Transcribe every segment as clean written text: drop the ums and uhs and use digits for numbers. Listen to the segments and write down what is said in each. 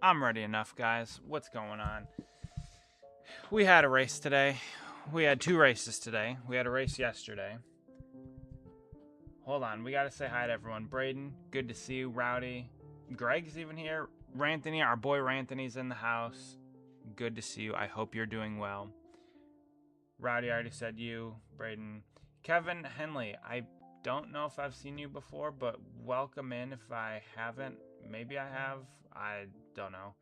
I'm ready enough, guys. What's going on? We had a race today. We had 2 races today. We had a race yesterday. Hold on. We got to say hi to everyone. Braden, good to see you. Rowdy. Greg's even here. Ranthony, our boy Ranthony's in the house. Good to see you. I hope you're doing well. Rowdy already said you. Braden. Kevin Henley, I don't know if I've seen you before, but welcome in if I haven't. Maybe I have. I don't know.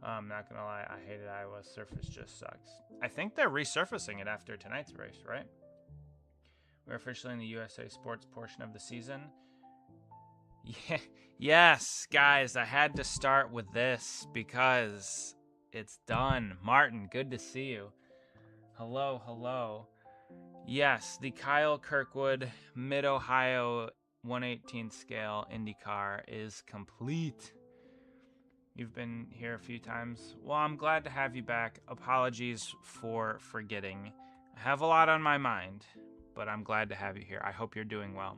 I'm not going to lie. I hated Iowa. Surface just sucks. I think they're resurfacing it after tonight's race, right? We're officially in the USA Sports portion of the season. Yeah. Yes, guys, I had to start with this because it's done. Martin, good to see you. Hello, hello. Yes, the Kyle Kirkwood Mid-Ohio 118 scale IndyCar is complete. You've been here a few times. Well, I'm glad to have you back. Apologies for forgetting. I have a lot on my mind, but I'm glad to have you here. I hope you're doing well.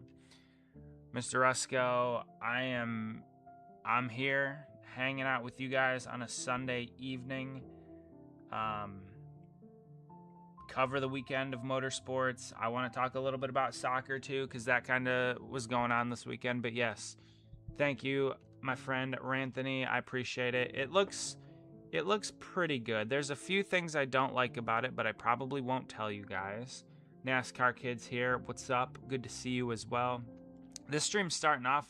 Mr. Rusko, I'm here hanging out with you guys on a Sunday evening. Cover the weekend of motorsports. I want to talk a little bit about soccer too, because that kind of was going on this weekend. But yes, thank you, my friend Ranthony. I appreciate it. It looks pretty good. There's a few things I don't like about it, but I probably won't tell you guys. NASCAR kids here. What's up? Good to see you as well. This stream's starting off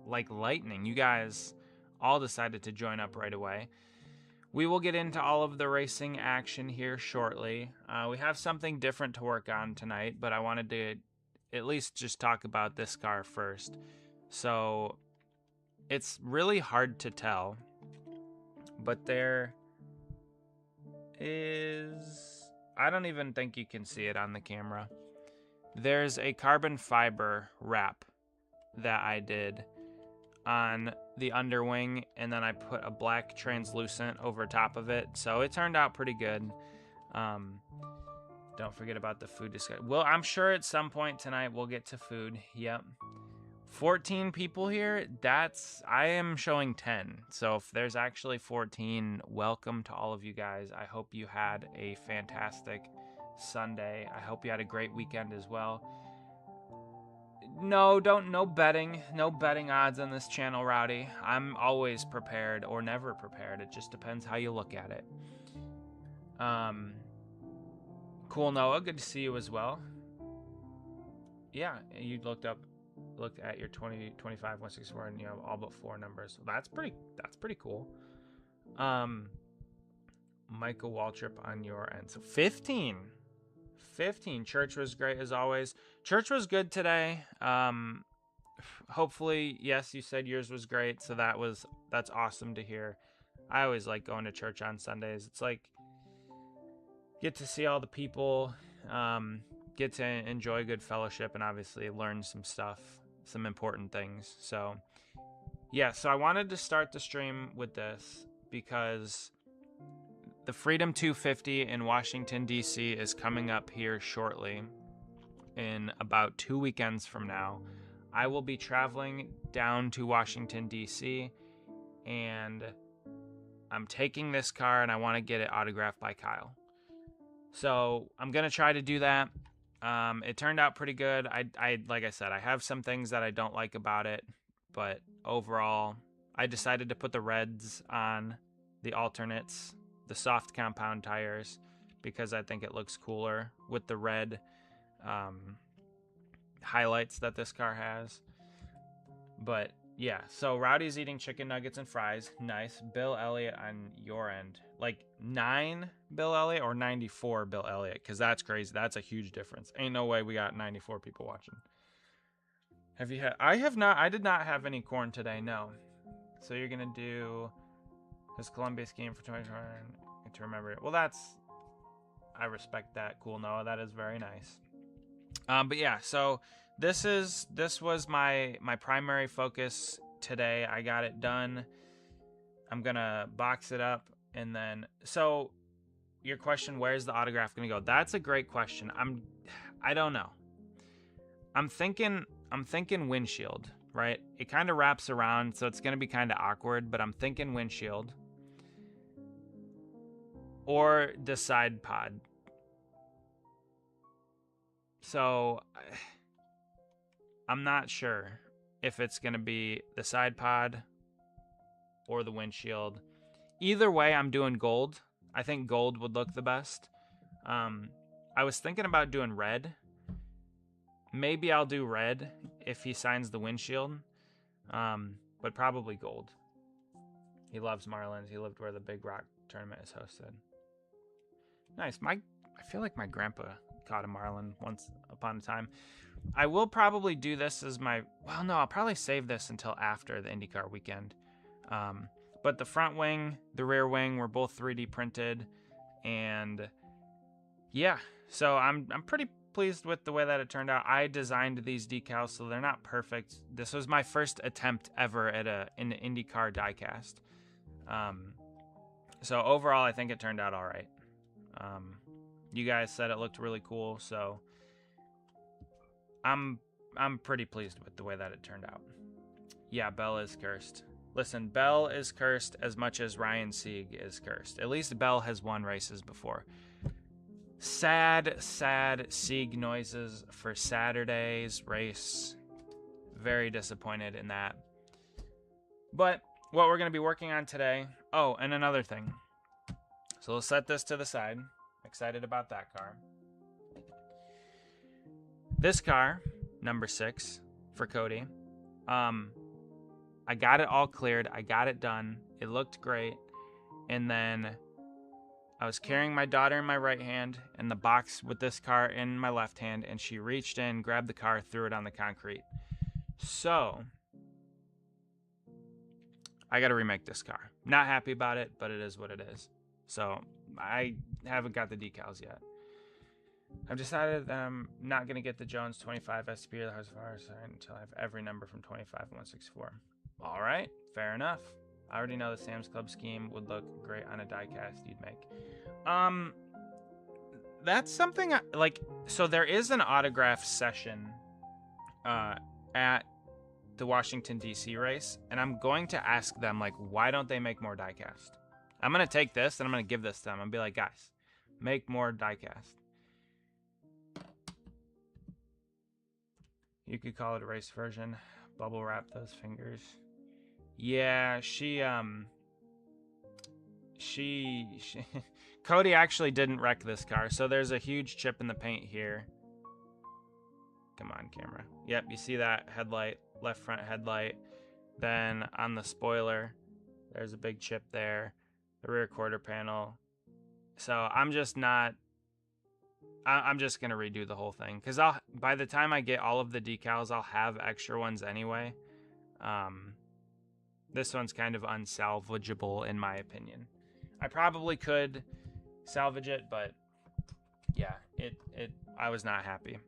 like lightning. You guys all decided to join up right away. We will get into all of the racing action here shortly. We have something different to work on tonight, but I wanted to at least just talk about this car first. So it's really hard to tell, but there is... I don't even think you can see it on the camera. There's a carbon fiber wrap that I did on the underwing, and then I put a black translucent over top of it, so it turned out pretty good. Don't forget about the food discussion. Well, I'm sure at some point tonight we'll get to food. Yep. 14 people here. I am showing 10, so if there's actually 14, welcome to all of you guys. I hope you had a fantastic Sunday. I hope you had a great weekend as well. No betting odds on this channel, Rowdy. I'm always prepared or never prepared. It just depends how you look at it. Cool Noah, good to see you as well. Yeah, you looked at your 20, 25, 164, and you have all but 4 numbers. So that's pretty cool. Michael Waltrip on your end. So 15. Church was great as always. Church was good today. Hopefully, yes, you said yours was great, so that's awesome to hear. I always like going to church on Sundays. It's like get to see all the people, get to enjoy good fellowship, and obviously learn some stuff, some important things. So yeah, so I wanted to start the stream with this because the Freedom 250 in Washington, D.C. is coming up here shortly in about 2 weekends from now. I will be traveling down to Washington, D.C., and I'm taking this car, and I want to get it autographed by Kyle. So I'm going to try to do that. It turned out pretty good. I like I said, I have some things that I don't like about it, but overall, I decided to put the reds on the alternates, the soft compound tires, because I think it looks cooler with the red highlights that this car has. But yeah, so Rowdy's eating chicken nuggets and fries. Nice. Bill Elliott on your end. Like 9 Bill Elliott or 94 Bill Elliott? Because that's crazy. That's a huge difference. Ain't no way we got 94 people watching. Have you had... I did not have any corn today, no. So you're going to do... his Columbia scheme for 2020 to remember it. Well, I respect that. Cool, Noah. That is very nice. But yeah, so this was my primary focus today. I got it done. I'm gonna box it up, and then so your question, where's the autograph gonna go? That's a great question. I don't know. I'm thinking windshield. right? It kind of wraps around, so it's going to be kind of awkward, but I'm thinking windshield or the side pod. So I'm not sure if it's going to be the side pod or the windshield. Either way, I'm doing gold. I think gold would look the best. I was thinking about doing red. Maybe I'll do red if he signs the windshield, but probably gold. He loves Marlins. He lived where the Big Rock tournament is hosted. Nice. I feel like my grandpa caught a Marlin once upon a time. I will probably do this as my... Well, no, I'll probably save this until after the IndyCar weekend. But the front wing, the rear wing were both 3D printed. And yeah, so I'm pretty pleased with the way that it turned out. I designed these decals, so they're not perfect. This was my first attempt ever at an IndyCar diecast. So overall, I think it turned out all right. You guys said it looked really cool, so I'm pretty pleased with the way that it turned out. Yeah, Bell is cursed. Listen, Bell is cursed as much as Ryan Sieg is cursed. At least Bell has won races before. Sad Sieg noises for Saturday's race. Very disappointed in that. But what we're going to be working on today... Oh, and another thing. So we'll set this to the side. Excited about that car. This car, number 6 for Cody. I got it all cleared. I got it done. It looked great. And then I was carrying my daughter in my right hand and the box with this car in my left hand, and she reached in, grabbed the car, threw it on the concrete. So I got to remake this car. Not happy about it, but it is what it is. So I haven't got the decals yet. I've decided that I'm not going to get the Jones 25 SP or the horsepower until I have every number from 25 and 164. All right, fair enough. I already know the Sam's Club scheme would look great on a diecast you'd make. That's something so there is an autograph session at the Washington DC race, and I'm going to ask them, like, why don't they make more diecast? I'm going to take this and I'm going to give this to them and be like, guys, make more diecast. You could call it a race version. Bubble wrap those fingers. Yeah, she Cody actually didn't wreck this car. So there's a huge chip in the paint here. Come on, camera. Yep, you see that headlight, left front headlight. Then on the spoiler, there's a big chip there. The rear quarter panel. So I'm just going to redo the whole thing, because by the time I get all of the decals, I'll have extra ones anyway. This one's kind of unsalvageable in my opinion. I probably could salvage it, but yeah, I was not happy.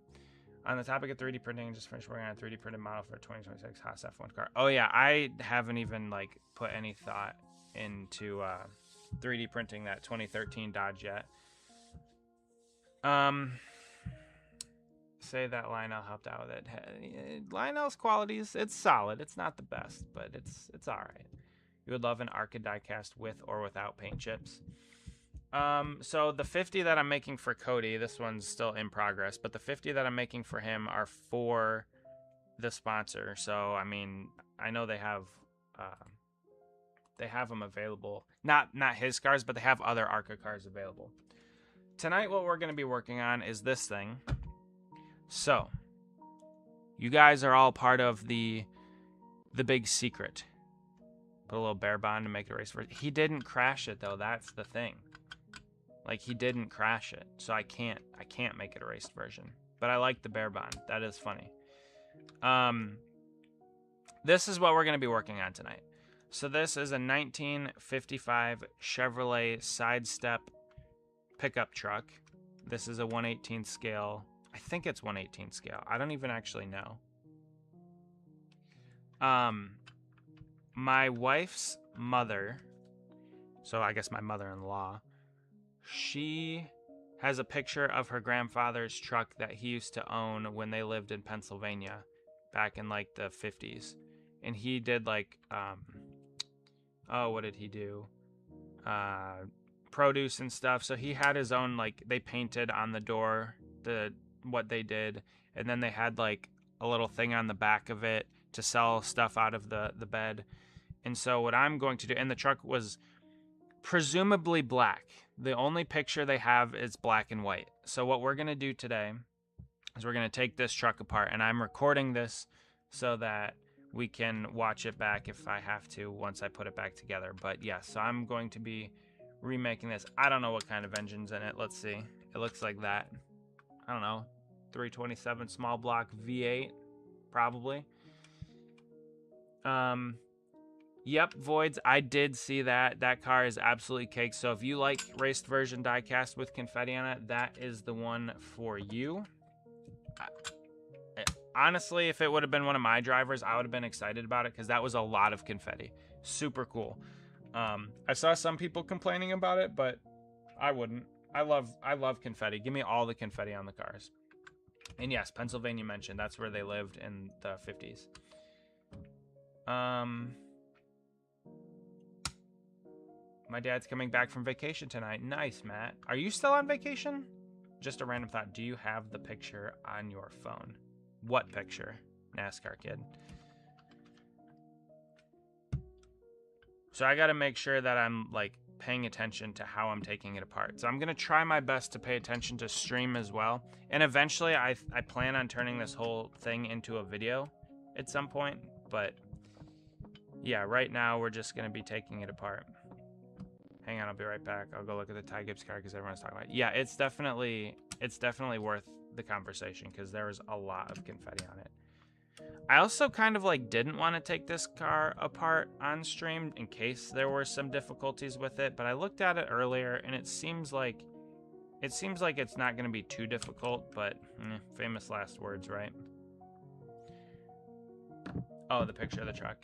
On the topic of 3D printing, just finished working on a 3D printed model for a 2026 Haas F1 car. Oh yeah, I haven't even put any thought into 3D printing that 2013 Dodge yet. Say that Lionel helped out with it. Lionel's qualities, it's solid. It's not the best, but it's all right. You would love an ARCA diecast with or without paint chips. So the 50 that I'm making for Cody, this one's still in progress, but the 50 that I'm making for him are for the sponsor. So I mean, I know they have them available. Not his cars, but they have other ARCA cars available. Tonight, what we're going to be working on is this thing. So, you guys are all part of the big secret. Put a little bear bond to make it a race for it. He didn't crash it, though. That's the thing. He didn't crash it. So I can't make it a raced version. But I like the bear bond. That is funny. This is what we're going to be working on tonight. So this is a 1955 Chevrolet Sidestep pickup truck. This is a 1/18 scale. I think it's 1/18 scale. I don't even actually know. My wife's mother, so I guess my mother-in-law, she has a picture of her grandfather's truck that he used to own when they lived in Pennsylvania back in the 50s. and he did like oh, what did he do? Produce and stuff. So he had his own, like, they painted on the door what they did, and then they had like a little thing on the back of it to sell stuff out of the bed. And so what I'm going to do, and the truck was presumably black. The only picture they have is black and white. So what we're going to do today is we're going to take this truck apart, and I'm recording this so that we can watch it back if I have to once I put it back together. But yeah, so I'm going to be remaking this. I don't know what kind of engine's in it. Let's see. It looks like that. I don't know. 327 small block V8, probably. Yep, Voids, I did see that. That car is absolutely cake. So if you like raced version diecast with confetti on it, that is the one for you. Honestly, if it would have been one of my drivers, I would have been excited about it because that was a lot of confetti. Super cool. I saw some people complaining about it, but I wouldn't. I love confetti. Give me all the confetti on the cars. And yes, Pennsylvania mentioned that's where they lived in the 50s. My dad's coming back from vacation tonight. Nice, Matt. Are you still on vacation? Just a random thought. Do you have the picture on your phone? What picture? NASCAR kid. So I got to make sure that I'm like paying attention to how I'm taking it apart. So I'm going to try my best to pay attention to stream as well. And eventually I plan on turning this whole thing into a video at some point. But yeah, right now we're just going to be taking it apart. Hang on, I'll be right back. I'll go look at the Ty Gibbs car because everyone's talking about it. Yeah, it's definitely worth the conversation because there was a lot of confetti on it. I also kind of like didn't want to take this car apart on stream in case there were some difficulties with it, but I looked at it earlier and it seems like it's not going to be too difficult, but famous last words, right? Oh, the picture of the truck.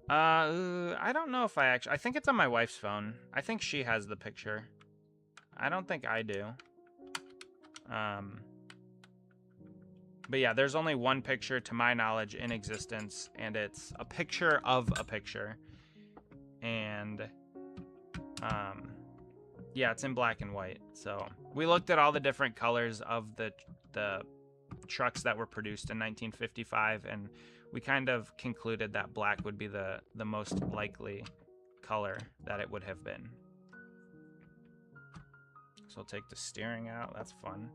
I don't know if I think it's on my wife's phone. I think she has the picture. I don't think I do. But yeah, there's only one picture to my knowledge in existence, and it's a picture of a picture. And yeah, it's in black and white. So we looked at all the different colors of the trucks that were produced in 1955, and we kind of concluded that black would be the most likely color that it would have been. So I'll take the steering out. That's fun.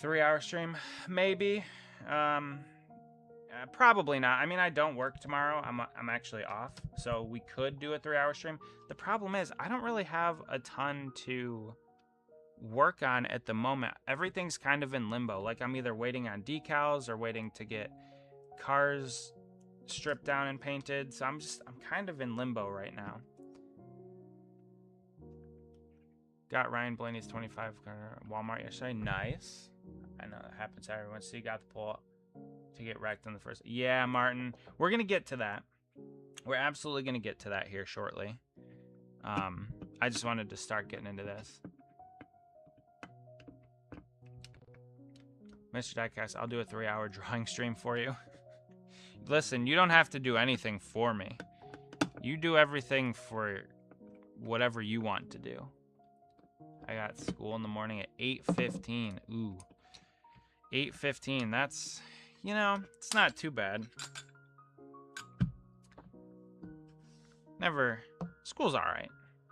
3-hour stream? Maybe. Probably not. I mean, I don't work tomorrow. I'm actually off. So we could do a 3-hour stream. The problem is I don't really have a ton to work on at the moment. Everything's kind of in limbo. Like I'm either waiting on decals or waiting to get cars stripped down and painted. So I'm kind of in limbo right now. Got Ryan Blaney's 25 car at Walmart yesterday. Nice. I know that happens to everyone. So you got the pull to get wrecked on the first. Yeah, Martin. We're going to get to that. We're absolutely going to get to that here shortly. I just wanted to start getting into this. Mr. Diecast, I'll do a 3-hour drawing stream for you. Listen, you don't have to do anything for me. You do everything for whatever you want to do. I got school in the morning at 8:15. Ooh. 8:15. That's, you know, it's not too bad. Never. School's all right.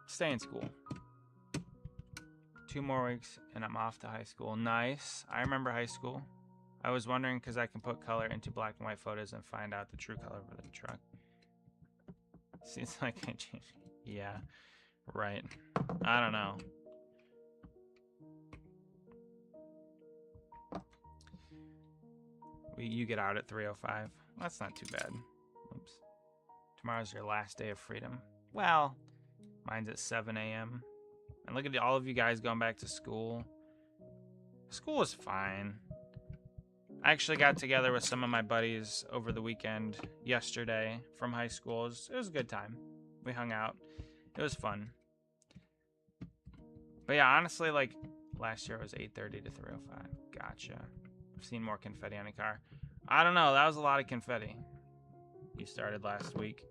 Stay in school. 2 more weeks and I'm off to high school. Nice. I remember high school. I was wondering because I can put color into black and white photos and find out the true color of the truck. Seems like I changed. Yeah, right. I don't know. You get out at 3:05. That's not too bad. Oops. Tomorrow's your last day of freedom. Well, mine's at 7 a.m. And look at all of you guys going back to school. School is fine. I actually got together with some of my buddies over the weekend yesterday from high school. It was a good time. We hung out. It was fun. But yeah, honestly, like last year it was 8:30 to 3:05. Gotcha. I've seen more confetti on a car. I don't know. That was a lot of confetti. You started last week.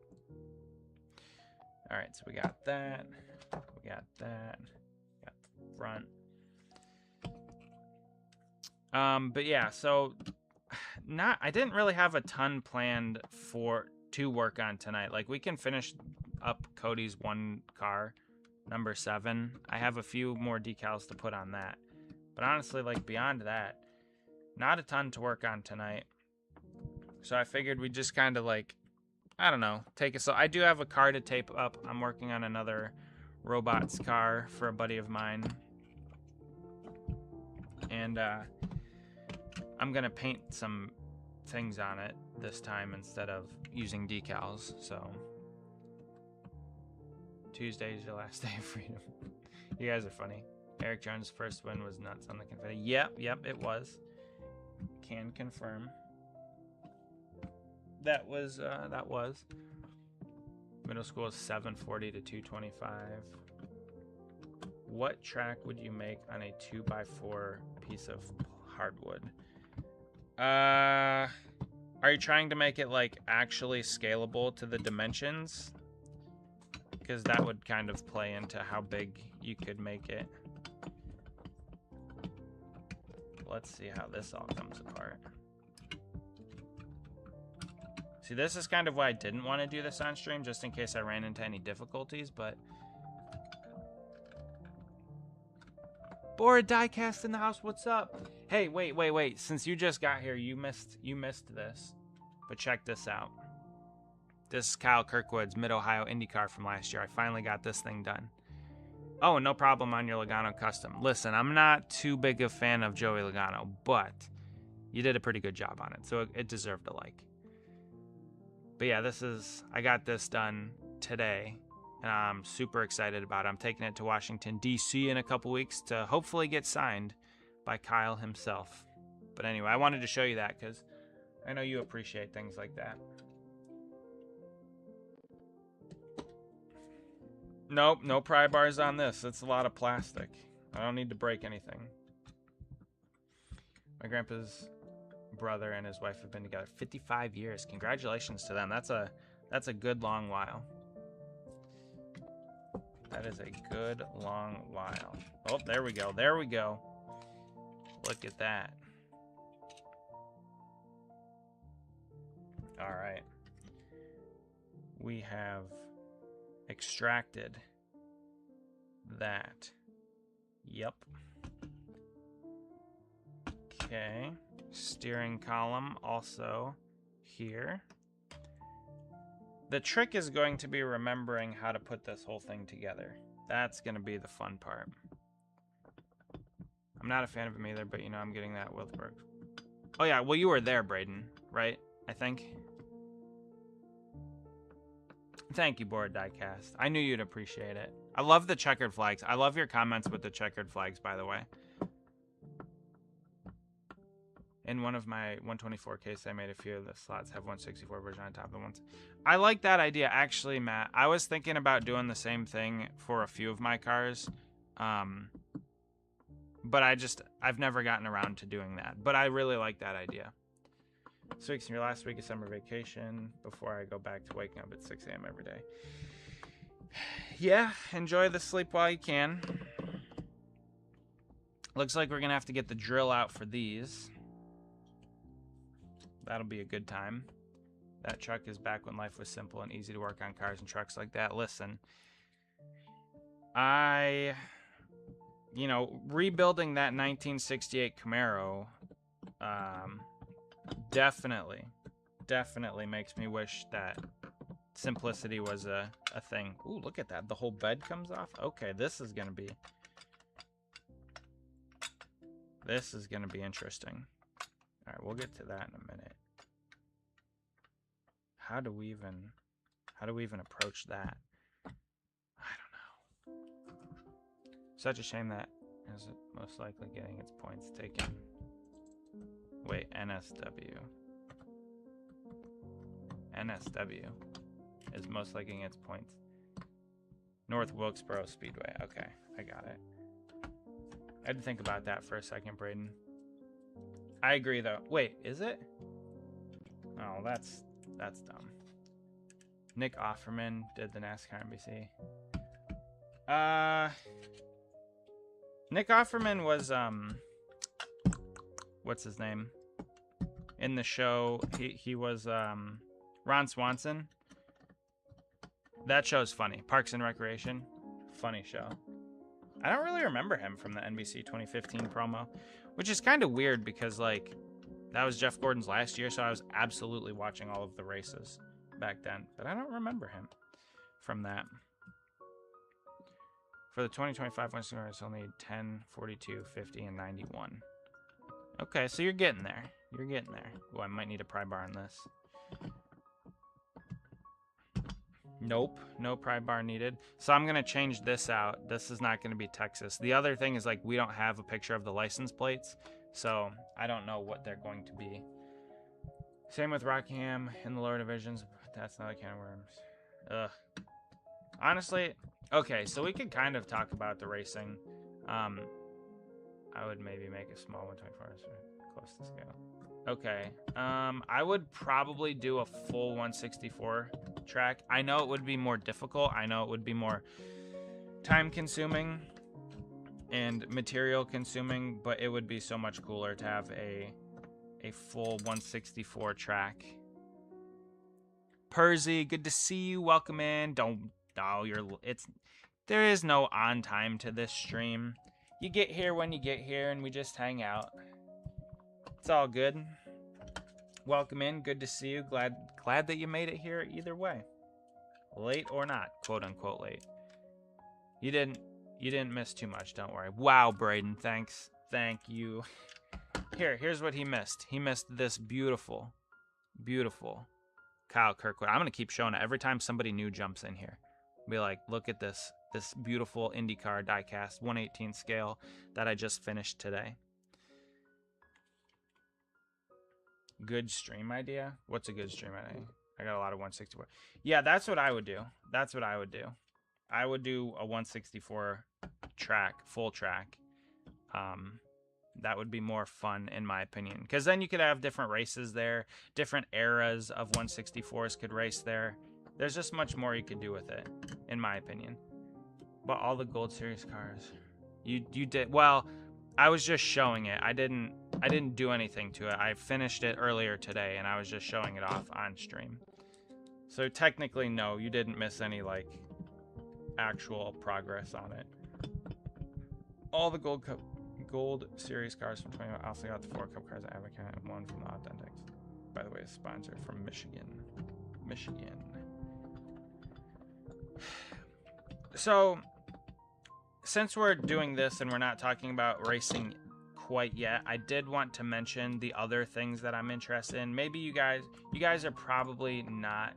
All right, so we got that. We got that. Got the front. But yeah, so I didn't really have a ton planned to work on tonight. Like, we can finish up Cody's one car, number 7. I have a few more decals to put on that. But honestly, like, beyond that, not a ton to work on tonight. So I figured we'd just kind of, like, I don't know, take it. So I do have a car to tape up. I'm working on another robots car for a buddy of mine. And I'm going to paint some things on it this time instead of using decals. So Tuesday is your last day of freedom. You guys are funny. Eric Jones' first win was nuts on the confetti. Yep, it was. Can confirm. That was. Middle school is 740 to 225. What track would you make on a 2x4 piece of hardwood? Are you trying to make it like actually scalable to the dimensions? Because that would kind of play into how big you could make it. Let's see how this all comes apart. See, this is kind of why I didn't want to do this on stream, just in case I ran into any difficulties, but... Bored Diecast in the house, what's up? Hey, wait. Since you just got here, you missed this. But check this out. This is Kyle Kirkwood's Mid-Ohio IndyCar from last year. I finally got this thing done. Oh, no problem on your Logano Custom. Listen, I'm not too big a fan of Joey Logano, but you did a pretty good job on it, so it deserved a like. But yeah, I got this done today, and I'm super excited about it. I'm taking it to Washington, D.C. in a couple weeks to hopefully get signed by Kyle himself. But anyway, I wanted to show you that because I know you appreciate things like that. Nope, no pry bars on this. It's a lot of plastic. I don't need to break anything. My grandpa's brother and his wife have been together 55 years. Congratulations to them. That's a good long while. That is a good long while. Oh, there we go. Look at that. All right. We have extracted that. Yep. Okay. Steering column also here. The trick is going to be remembering how to put this whole thing together. That's going to be the fun part. I'm not a fan of him either, but you know, I'm getting that Wilsberg. Oh yeah, well you were there, Braden, right? I think. Thank you, Board Diecast. I knew you'd appreciate it. I love the checkered flags. I love your comments with the checkered flags, by the way. In one of my 124 cases, I made a few of the slots have 164 version on top of the ones. I like that idea, actually, Matt. I was thinking about doing the same thing for a few of my cars. But I've never gotten around to doing that. But I really like that idea. This week's your last week of summer vacation before I go back to waking up at 6 a.m. every day. Yeah, enjoy the sleep while you can. Looks like we're going to have to get the drill out for these. That'll be a good time. That truck is back when life was simple and easy to work on cars and trucks like that. Listen, rebuilding that 1968 Camaro, definitely makes me wish that simplicity was a thing. Ooh, look at that. The whole bed comes off. Okay, this is going to be interesting. All right, we'll get to that in a minute. How do we even approach that? I don't know. Such a shame that is most likely getting its points taken. Wait, NSW. NSW is most likely getting its points. North Wilkesboro Speedway. Okay, I got it. I had to think about that for a second, Braden. I agree, though. Wait, is it? Oh, that's dumb. Nick Offerman did the NASCAR NBC. Nick Offerman was what's his name? In the show, he was Ron Swanson. That show's funny. Parks and Recreation, funny show. I don't really remember him from the NBC 2015 promo, which is kind of weird because like that was Jeff Gordon's last year, so I was absolutely watching all of the races back then, but I don't remember him from that. For the 2025 Winston race, I'll need 10, 42, 50, and 91. Okay, so you're getting there. You're getting there. Oh, I might need a pry bar on this. Nope, no pry bar needed. So I'm going to change this out. This is not going to be Texas. The other thing is, like, we don't have a picture of the license plates, so I don't know what they're going to be. Same with Rockingham in the lower divisions. That's not a can of worms. Ugh. Honestly, okay, so we could kind of talk about the racing. I would maybe make a small 124 close to scale. Okay, I would probably do a full 164 track. I know it would be more difficult. I know it would be more time consuming and material consuming, but it would be so much cooler to have a full 164 track. Percy, good to see you. Welcome in. There is no on time to this stream. You get here when you get here and we just hang out. It's all good. Welcome in. Good to see you. Glad that you made it here either way. Late or not, quote unquote late. You didn't miss too much, don't worry. Wow, Braden, thanks. Thank you. Here's what he missed. He missed this beautiful, beautiful Kyle Kirkwood. I'm going to keep showing it every time somebody new jumps in here. Be like, look at this beautiful IndyCar diecast 1/18 scale that I just finished today. Good stream idea? What's a good stream idea? I got a lot of 164. Yeah, that's what I would do. That's what I would do. I would do a 164 track, full track. That would be more fun in my opinion, because then you could have different races there, different eras of 164s could race there. There's just much more you could do with it, in my opinion. But all the Gold Series cars, you did well. I was just showing it. I didn't do anything to it. I finished it earlier today, and I was just showing it off on stream. So technically, no, you didn't miss any like actual progress on it. All the Gold Series cars from 20. I also got the 4 Cup cars at Advocate and 1 from the Authentics. By the way, a sponsor from Michigan. So, since we're doing this and we're not talking about racing quite yet, I did want to mention the other things that I'm interested in. Maybe you guys are probably not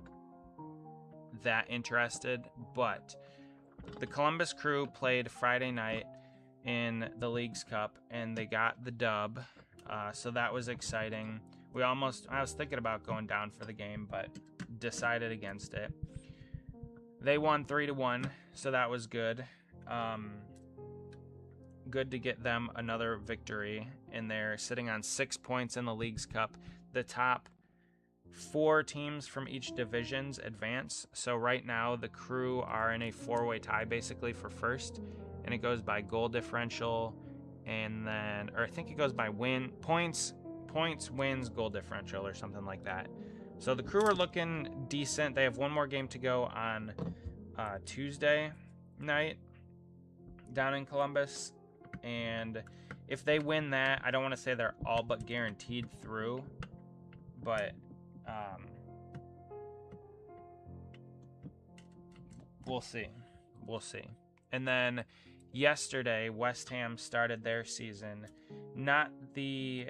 that interested, but the Columbus Crew played Friday night in the Leagues Cup and they got the dub, so that was exciting. I was thinking about going down for the game, but decided against it. They won 3-1, so that was good. Good to get them another victory, and they're sitting on 6 points in the Leagues Cup. The top 4 teams from each divisions advance. So right now the Crew are in a 4-way tie basically for first, and it goes by goal differential, and then, or I think it goes by points, wins, goal differential, or something like that. So the Crew are looking decent. They have one more game to go on Tuesday night down in Columbus. And if they win that, I don't want to say they're all but guaranteed through, but we'll see. And then yesterday, West Ham started their season. Not the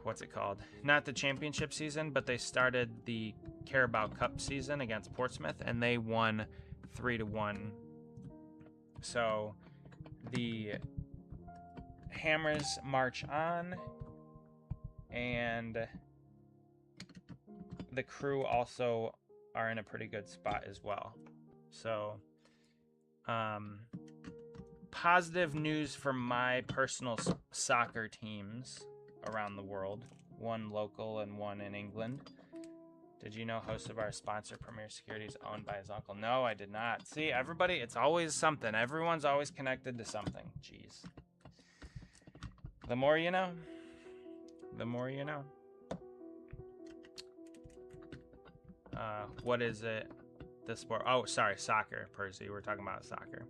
what's it called? Not the championship season, but they started the Carabao Cup season against Portsmouth, and they won 3-1. So the Hammers march on, and the Crew also are in a pretty good spot as well. So positive news for my personal soccer teams around the world. one local and one in England. Did you know host of our sponsor, Premier Security, is owned by his uncle? No, I did not. See, everybody, it's always something. Everyone's always connected to something. Jeez. The more you know. The more you know. What is it? The sport. Oh, sorry, soccer, Percy. We're talking about soccer.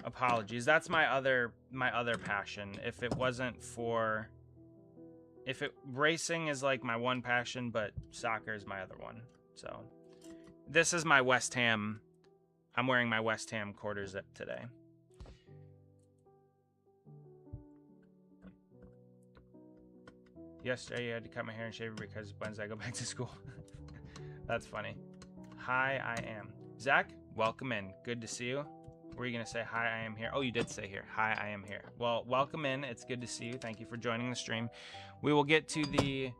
Apologies. That's my other passion. If it wasn't for, racing is like my one passion, but soccer is my other one. So this is my West Ham. I'm wearing my West Ham quarter zip today. Yesterday you had to cut my hair and shave it because Wednesday I go back to school. That's funny. Hi, I am. Zach, welcome in. Good to see you. Were you going to say, hi, I am here? Oh, you did say here. Hi, I am here. Well, welcome in. It's good to see you. Thank you for joining the stream. We will get to the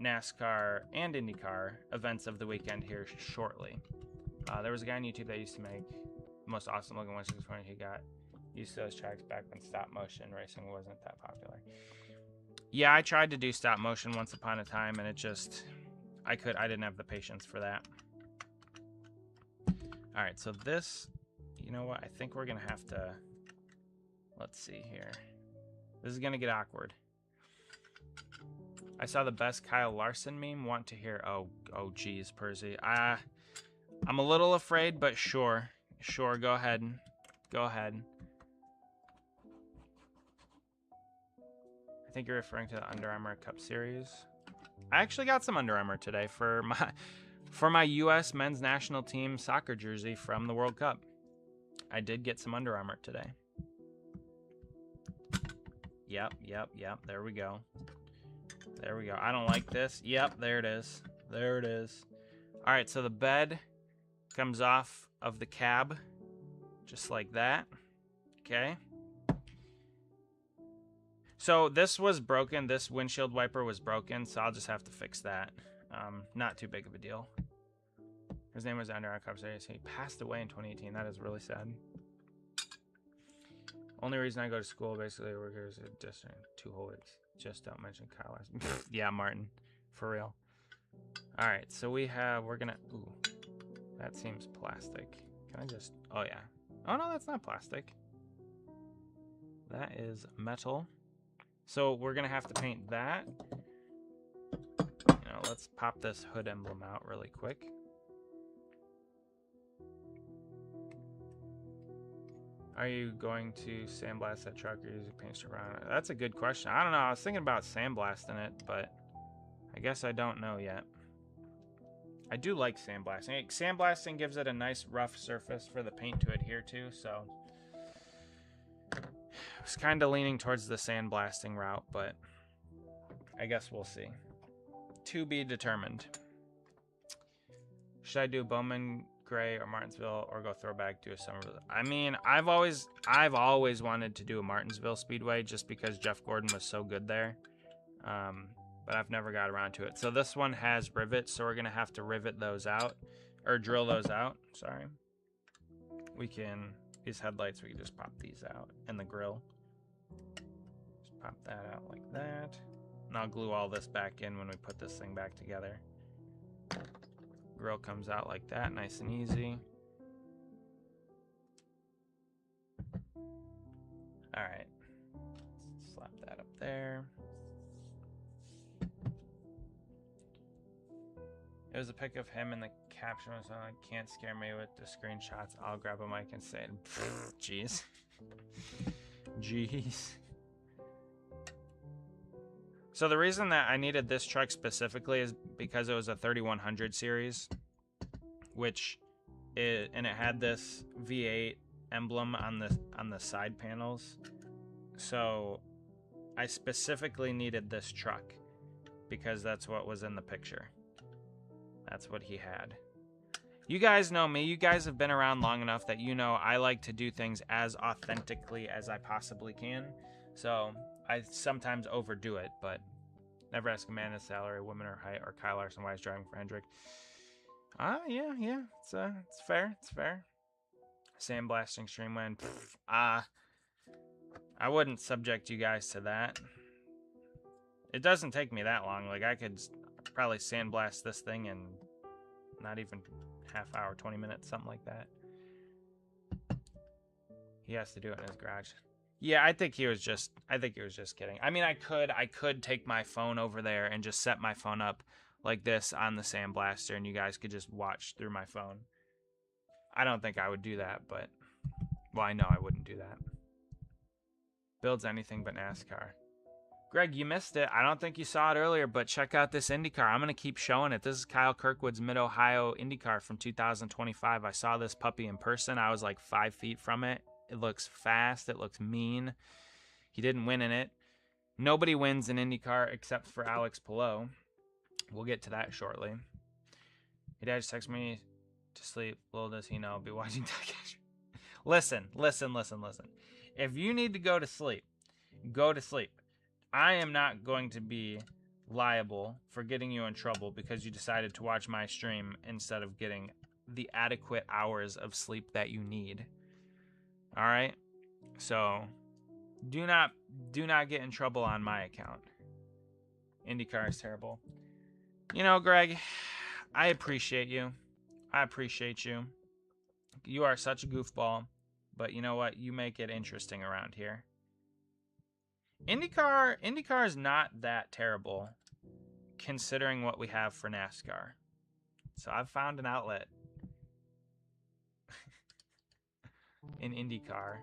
NASCAR and IndyCar events of the weekend here shortly. There was a guy on YouTube that used to make the most awesome looking 1/620. He got used to those tracks back when stop motion racing wasn't that popular. Yeah, I tried to do stop motion once upon a time, and it just, I didn't have the patience for that. All right, so this, you know what? I think we're going to have to, let's see here. This is going to get awkward. I saw the best Kyle Larson meme. Want to hear, oh geez, Percy. I'm a little afraid, but sure, go ahead. Go ahead. I think you're referring to the Under Armour Cup Series. I actually got some Under Armour today for my U.S. men's national team soccer jersey from the World Cup. I did get some Under Armour today. Yep. There we go. I don't like this. Yep, there it is. All right, so the bed comes off of the cab just like that. Okay. So this was broken. This windshield wiper was broken, so I'll just have to fix that. Not too big of a deal. His name was Under Armour Cup Series. He passed away in 2018. That is really sad. Only reason I go to school, basically, workers at district 2 whole weeks. Just don't mention Kyle Larson. Yeah, Martin. For real. All right, so we're gonna, ooh, that seems plastic. Can I just, oh yeah. Oh no, that's not plastic. That is metal. So we're gonna have to paint that. Let's pop this hood emblem out really quick. Are you going to sandblast that truck or use a paint strip around it? That's a good question. I don't know. I was thinking about sandblasting it, but I guess I don't know yet. I do like sandblasting. Sandblasting gives it a nice rough surface for the paint to adhere to, so I was kind of leaning towards the sandblasting route, but I guess we'll see. To be determined. Should I do Bowman Gray or Martinsville or go throwback to a Somerville? I mean, I've always wanted to do a Martinsville Speedway just because Jeff Gordon was so good there. But I've never got around to it. So this one has rivets, so we're gonna have to rivet those out or drill those out. Sorry. These headlights, we can just pop these out, and the grill. Just pop that out like that. And I'll glue all this back in when we put this thing back together. Grill comes out like that, nice and easy. All right, slap that up there. It was a pic of him, and the caption was on, "Can't scare me with the screenshots. I'll grab a mic and say it." Jeez. Jeez. So the reason that I needed this truck specifically is because it was a 3100 series, and it had this V8 emblem on the side panels. So I specifically needed this truck because that's what was in the picture. That's what he had. You guys know me. You guys have been around long enough that you know I like to do things as authentically as I possibly can. So I sometimes overdo it, but never ask a man his salary, woman or height, or Kyle Larson why he's driving for Hendrick. Yeah. It's fair. Sandblasting streamland. I wouldn't subject you guys to that. It doesn't take me that long. Like, I could probably sandblast this thing in not even half hour, 20 minutes, something like that. He has to do it in his garage. Yeah, I think he was just kidding. I mean, I could take my phone over there and just set my phone up like this on the sandblaster, and you guys could just watch through my phone. I don't think I would do that, but, well, I know I wouldn't do that. Builds anything but NASCAR. Greg, you missed it. I don't think you saw it earlier, but check out this IndyCar. I'm going to keep showing it. This is Kyle Kirkwood's Mid-Ohio IndyCar from 2025. I saw this puppy in person. I was like 5 feet from it. It looks fast. It looks mean. He didn't win in it. Nobody wins in IndyCar except for Alex Palou. We'll get to that shortly. Your dad just texted me to sleep. Little does he know I'll be watching television. Listen. If you need to go to sleep, go to sleep. I am not going to be liable for getting you in trouble because you decided to watch my stream instead of getting the adequate hours of sleep that you need. All right? So, do not get in trouble on my account. IndyCar is terrible. You know, Greg, I appreciate you. You are such a goofball, but you know what? You make it interesting around here. IndyCar is not that terrible considering what we have for NASCAR. So I've found an outlet in IndyCar.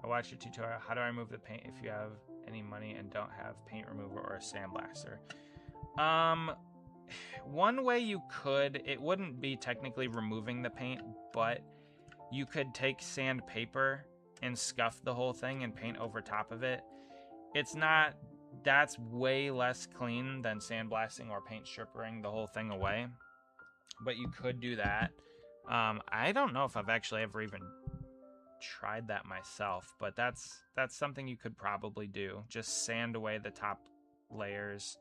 I watched your tutorial. How do I remove the paint if you have any money and don't have paint remover or a sandblaster? One way you could, it wouldn't be technically removing the paint, but you could take sandpaper and scuff the whole thing and paint over top of it. That's way less clean than sandblasting or paint stripping the whole thing away. But you could do that. I don't know if I've actually ever even tried that myself, but that's something you could probably do. Just sand away the top layers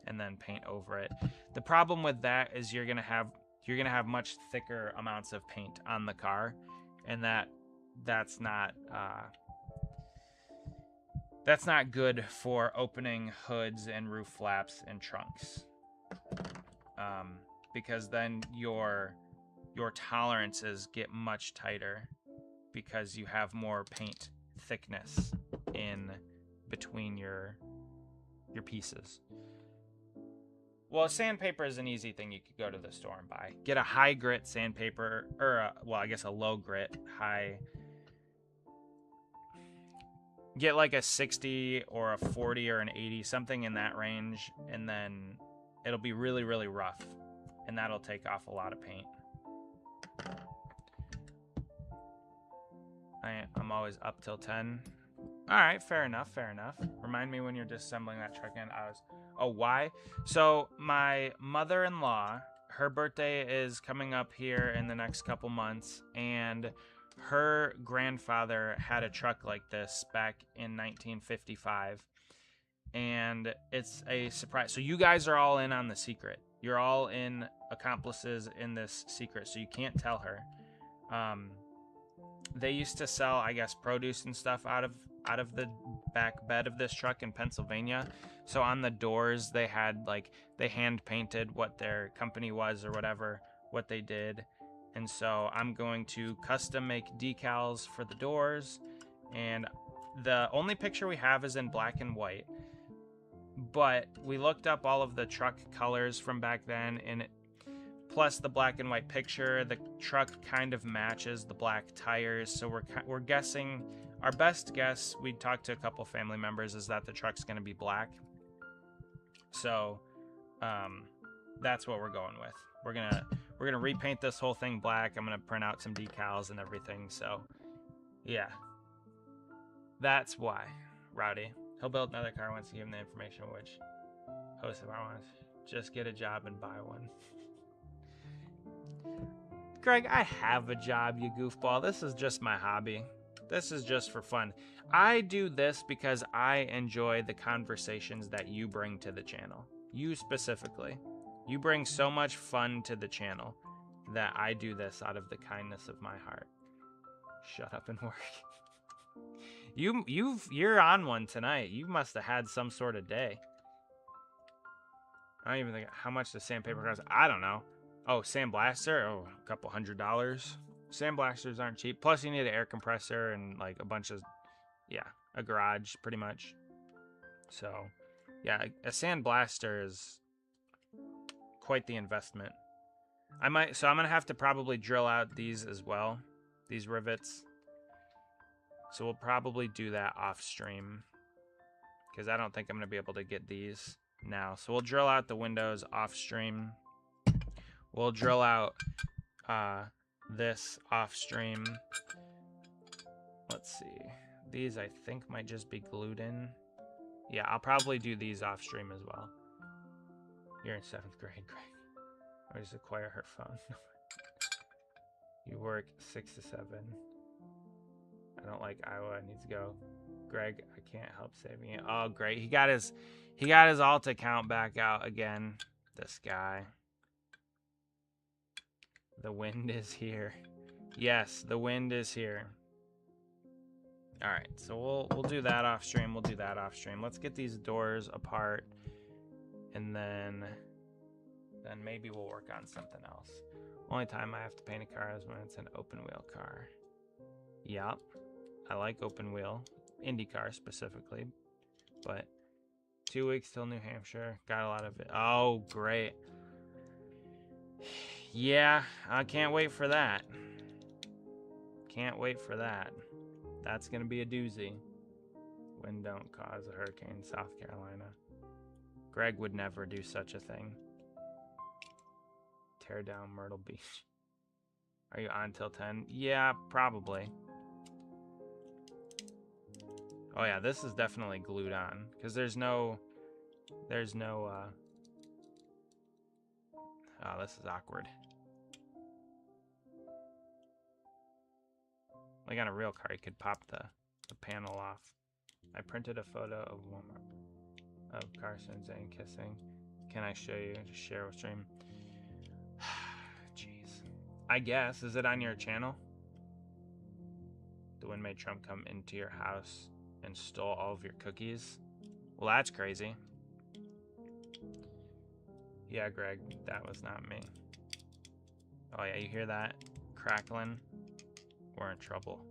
and then paint over it. The problem with that is you're gonna have much thicker amounts of paint on the car, and that's not good for opening hoods and roof flaps and trunks, because then your tolerances get much tighter because you have more paint thickness in between your pieces. Well, sandpaper is an easy thing you could go to the store and buy. Get a high grit sandpaper, or a low grit, high. Get like a 60 or a 40 or an 80, something in that range, and then it'll be really, really rough, and that'll take off a lot of paint. I'm always up till 10. All right, fair enough. Remind me when you're disassembling that truck in. Why? So my mother-in-law, her birthday is coming up here in the next couple months, and her grandfather had a truck like this back in 1955, and it's a surprise. So you guys are all in on the secret. You're all in accomplices in this secret, so you can't tell her. They used to sell, I guess, produce and stuff out of the back bed of this truck in Pennsylvania. So on the doors, they had, like, they hand painted what their company was or whatever, what they did. And so I'm going to custom make decals for the doors. And the only picture we have is in black and white. But we looked up all of the truck colors from back then, and plus the black and white picture, the truck kind of matches the black tires. So we're guessing, our best guess, we talked to a couple family members, is that the truck's going to be black. So that's what we're going with. We're gonna repaint this whole thing black. I'm gonna print out some decals and everything. So yeah, that's why. Rowdy, he'll build another car once you give him the information. Which host, if I want to just get a job and buy one. Greg, I have a job, you goofball. This is just my hobby. This is just for fun. I do this because I enjoy the conversations that you bring to the channel. You specifically. You bring so much fun to the channel that I do this out of the kindness of my heart. Shut up and work. You're on one tonight. You must have had some sort of day. I don't even think how much the sandpaper costs. I don't know. Oh, sandblaster. Oh, a couple $100. Sandblasters aren't cheap. Plus, you need an air compressor and like a bunch of, yeah, a garage pretty much. So, yeah, a sandblaster is quite the investment. I'm gonna have to probably drill out these as well, these rivets. So we'll probably do that off stream because I don't think I'm gonna be able to get these now. So we'll drill out the windows off stream. We'll drill out this off stream. Let's see. These I think might just be glued in. Yeah, I'll probably do these off stream as well. You're in 7th grade, Greg. Or just acquire her phone. You work 6 to 7. I don't like Iowa. I need to go. Greg, I can't help saving it. Oh, great. He got his alt account back out again. This guy. The wind is here. Yes, the wind is here. All right, so we'll do that off stream. We'll do that off stream. Let's get these doors apart, and then maybe we'll work on something else. Only time I have to paint a car is when it's an open wheel car. Yep, I like open wheel, IndyCar specifically. But 2 weeks till New Hampshire. Got a lot of it. Oh, great. Yeah, I can't wait for that. Can't wait for that. That's going to be a doozy. Wind don't cause a hurricane in South Carolina. Greg would never do such a thing. Tear down Myrtle Beach. Are you on till 10? Yeah, probably. Oh yeah, this is definitely glued on. Because there's no... Oh, this is awkward. Like on a real car, you could pop the panel off. I printed a photo of Walmart of Carson and kissing. Can I show you? Just share with stream. Jeez. I guess. Is it on your channel? The wind made Trump come into your house and stole all of your cookies. Well, that's crazy. Yeah, Greg, that was not me. Oh yeah, you hear that crackling? We're in trouble.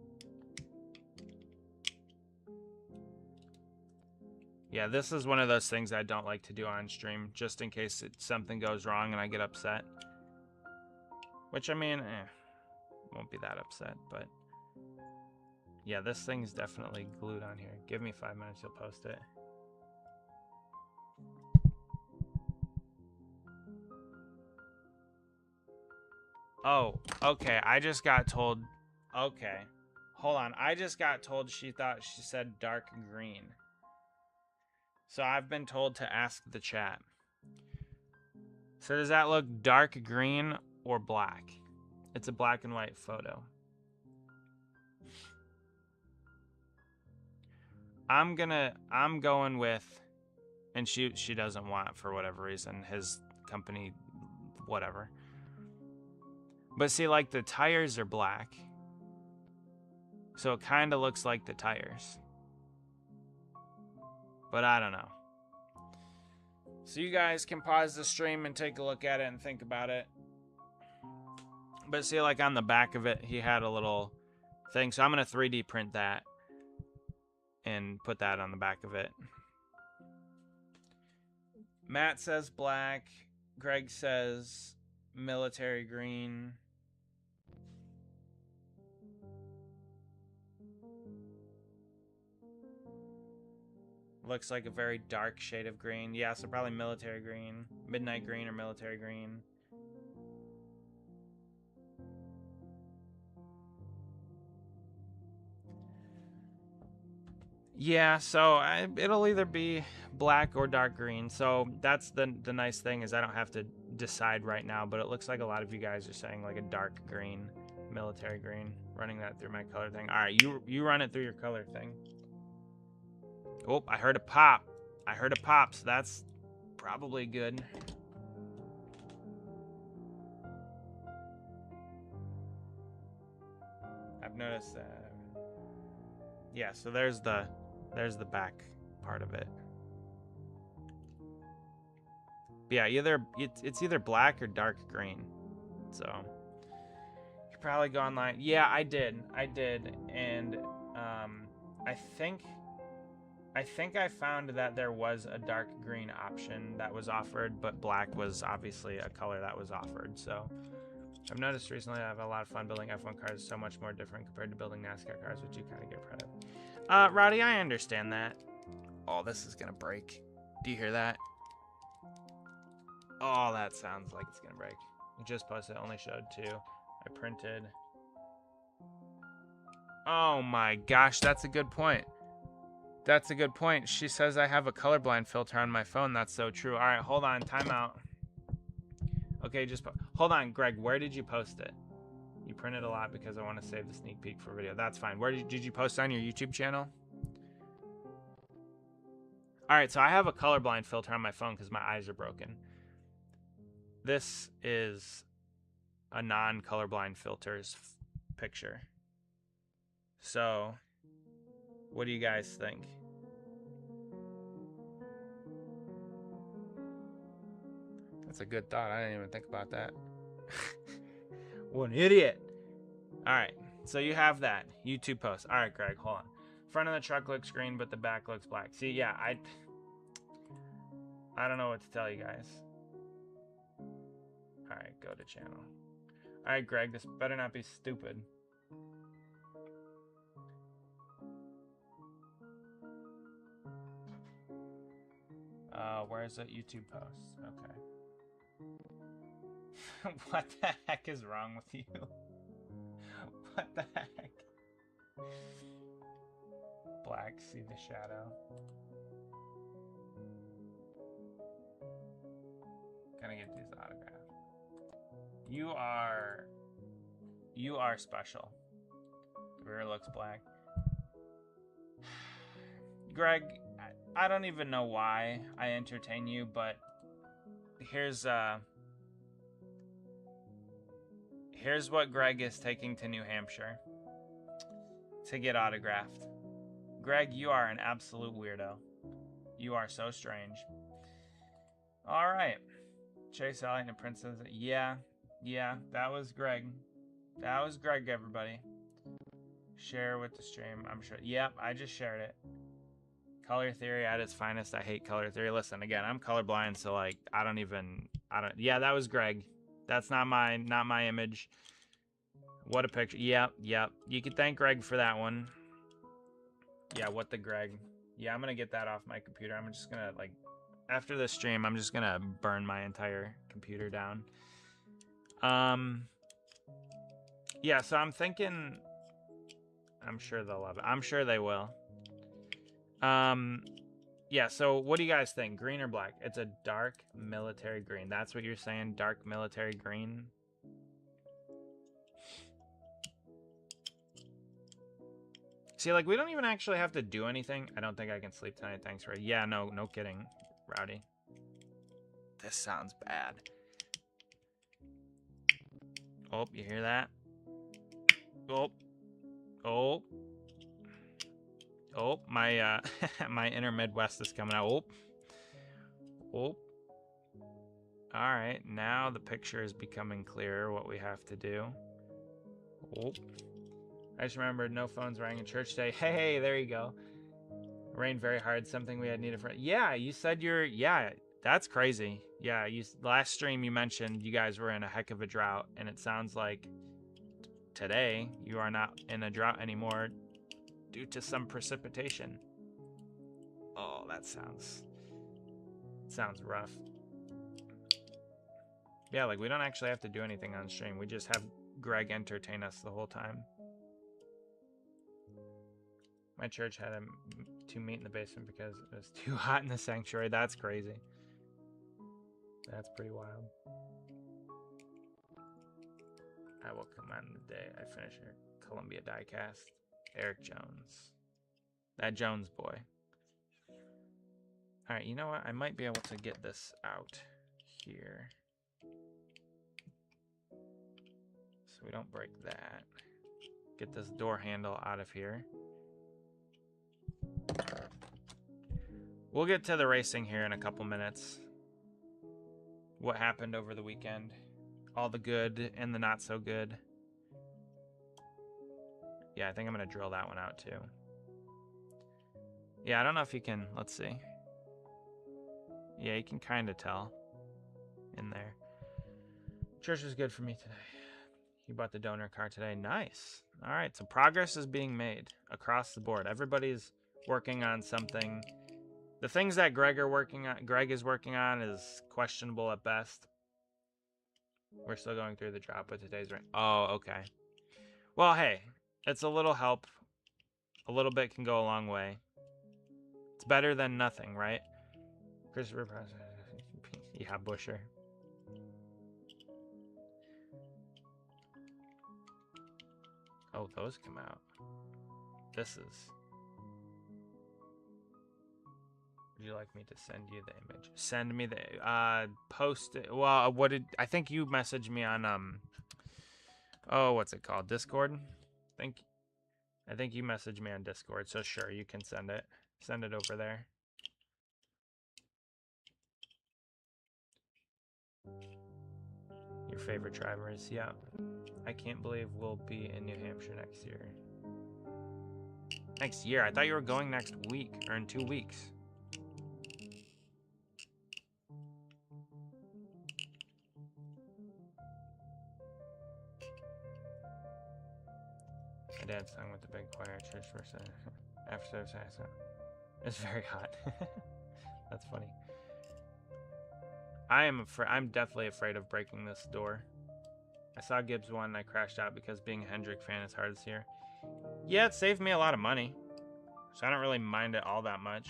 Yeah, this is one of those things I don't like to do on stream, just in case something goes wrong and I get upset. Which, I mean, won't be that upset, but... Yeah, this thing's definitely glued on here. Give me 5 minutes, you'll post it. Oh, okay, I just got told... Okay. Hold on, I just got told she thought she said dark green. So I've been told to ask the chat. So does that look dark green or black? It's a black and white photo. I'm going with, and she doesn't want, for whatever reason, his company, whatever. But see, like the tires are black. So it kind of looks like the tires. But I don't know. So you guys can pause the stream and take a look at it and think about it. But see, like on the back of it, he had a little thing. So I'm going to 3D print that and put that on the back of it. Matt says black. Greg says military green. Looks like a very dark shade of green. Yeah, so probably military green. Midnight green or military green. Yeah, so it'll either be black or dark green. So that's the nice thing is I don't have to decide right now. But it looks like a lot of you guys are saying like a dark green, military green. Running that through my color thing. All right, you run it through your color thing. Oh, I heard a pop. I heard a pop, so that's probably good. I've noticed that. Yeah, so there's the back part of it. But yeah, it's either black or dark green. So you could probably go online. Yeah, I did, and I think I found that there was a dark green option that was offered, but black was obviously a color that was offered. So I've noticed recently I have a lot of fun building F1 cars. So much more different compared to building NASCAR cars, which you kind of get credit. Rowdy, I understand that. Oh, this is gonna break. Do you hear that? Oh, that sounds like it's gonna break. I just posted, only showed 2. I printed. Oh my gosh, that's a good point. That's a good point. She says I have a colorblind filter on my phone. That's so true. All right, hold on. Timeout. Okay, just hold on, Greg. Where did you post it? You printed a lot because I want to save the sneak peek for video. That's fine. Where did you post it on your YouTube channel? All right, so I have a colorblind filter on my phone because my eyes are broken. This is a non-colorblind filter's picture. So, what do you guys think? That's a good thought. I didn't even think about that. What an idiot. All right, so you have that YouTube post. All right, Greg, hold on. Front of the truck looks green, but the back looks black. See, yeah, I don't know what to tell you guys. All right, go to channel. All right, Greg, this better not be stupid. Where's the YouTube post? Okay. What the heck is wrong with you? What the heck? Black, see the shadow. Gonna get these autographed. You are special. The rear looks black. Greg, I don't even know why I entertain you, but here's what Greg is taking to New Hampshire to get autographed. Greg, you are an absolute weirdo. You are so strange. All right. Chase Elliott and Princess. Yeah, that was Greg. That was Greg, everybody. Share with the stream, I'm sure. Yep, I just shared it. Color theory at its finest. I hate color theory. Listen, again, I'm colorblind, so like yeah, that was Greg. That's not my image. What a picture. Yep. You can thank Greg for that one. Yeah, what the Greg. Yeah, I'm gonna get that off my computer. I'm just gonna like after this stream, I'm just gonna burn my entire computer down. Yeah, so I'm thinking I'm sure they'll love it. I'm sure they will. Yeah, so what do you guys think? Green or black? It's a dark military green. That's what you're saying? Dark military green? See, like, we don't even actually have to do anything. I don't think I can sleep tonight. Thanks for... Yeah, no kidding, Rowdy. This sounds bad. Oh, you hear that? Oh, my my inner Midwest is coming out. Oh. All right, now the picture is becoming clearer. What we have to do. Oh. I just remembered no phones rang in church today. Hey, there you go. Rained very hard. Something we had needed for. Yeah, you said you're. Yeah, that's crazy. Yeah, last stream you mentioned you guys were in a heck of a drought, and it sounds like today you are not in a drought anymore due to some precipitation. Oh, that sounds rough. Yeah, like we don't actually have to do anything on stream. We just have Greg entertain us the whole time. My church had to meet in the basement because it was too hot in the sanctuary. That's crazy. That's pretty wild. I will come on the day I finish your Columbia diecast. Eric Jones. That Jones boy. All right, you know what? I might be able to get this out here. So we don't break that. Get this door handle out of here. We'll get to the racing here in a couple minutes. What happened over the weekend. All the good and the not so good. Yeah, I think I'm going to drill that one out too. Yeah, I don't know if you can. Let's see. Yeah, you can kind of tell in there. Church was good for me today. You bought the donor car today. Nice. All right, so progress is being made across the board. Everybody's working on something. The things that Greg is working on is questionable at best. We're still going through the drop with today's rank. Oh, okay. Well, hey, it's a little help. A little bit can go a long way. It's better than nothing, right? Christopher, yeah, Busher. Oh, those come out. This is. Would you like me to send you the image? Send me the post it. Well, what did I think you messaged me on oh, what's it called? Discord? I think you messaged me on Discord, so sure, you can send it. Send it over there. Your favorite drivers, yeah. I can't believe we'll be in New Hampshire next year. Next year? I thought you were going next week, or in 2 weeks. My dad sung with the big choir at church first after service. It's very hot. That's funny. I'm definitely afraid of breaking this door. I saw Gibbs 1 and I crashed out because being a Hendrick fan is hard this year. Yeah, it saved me a lot of money, so I don't really mind it all that much.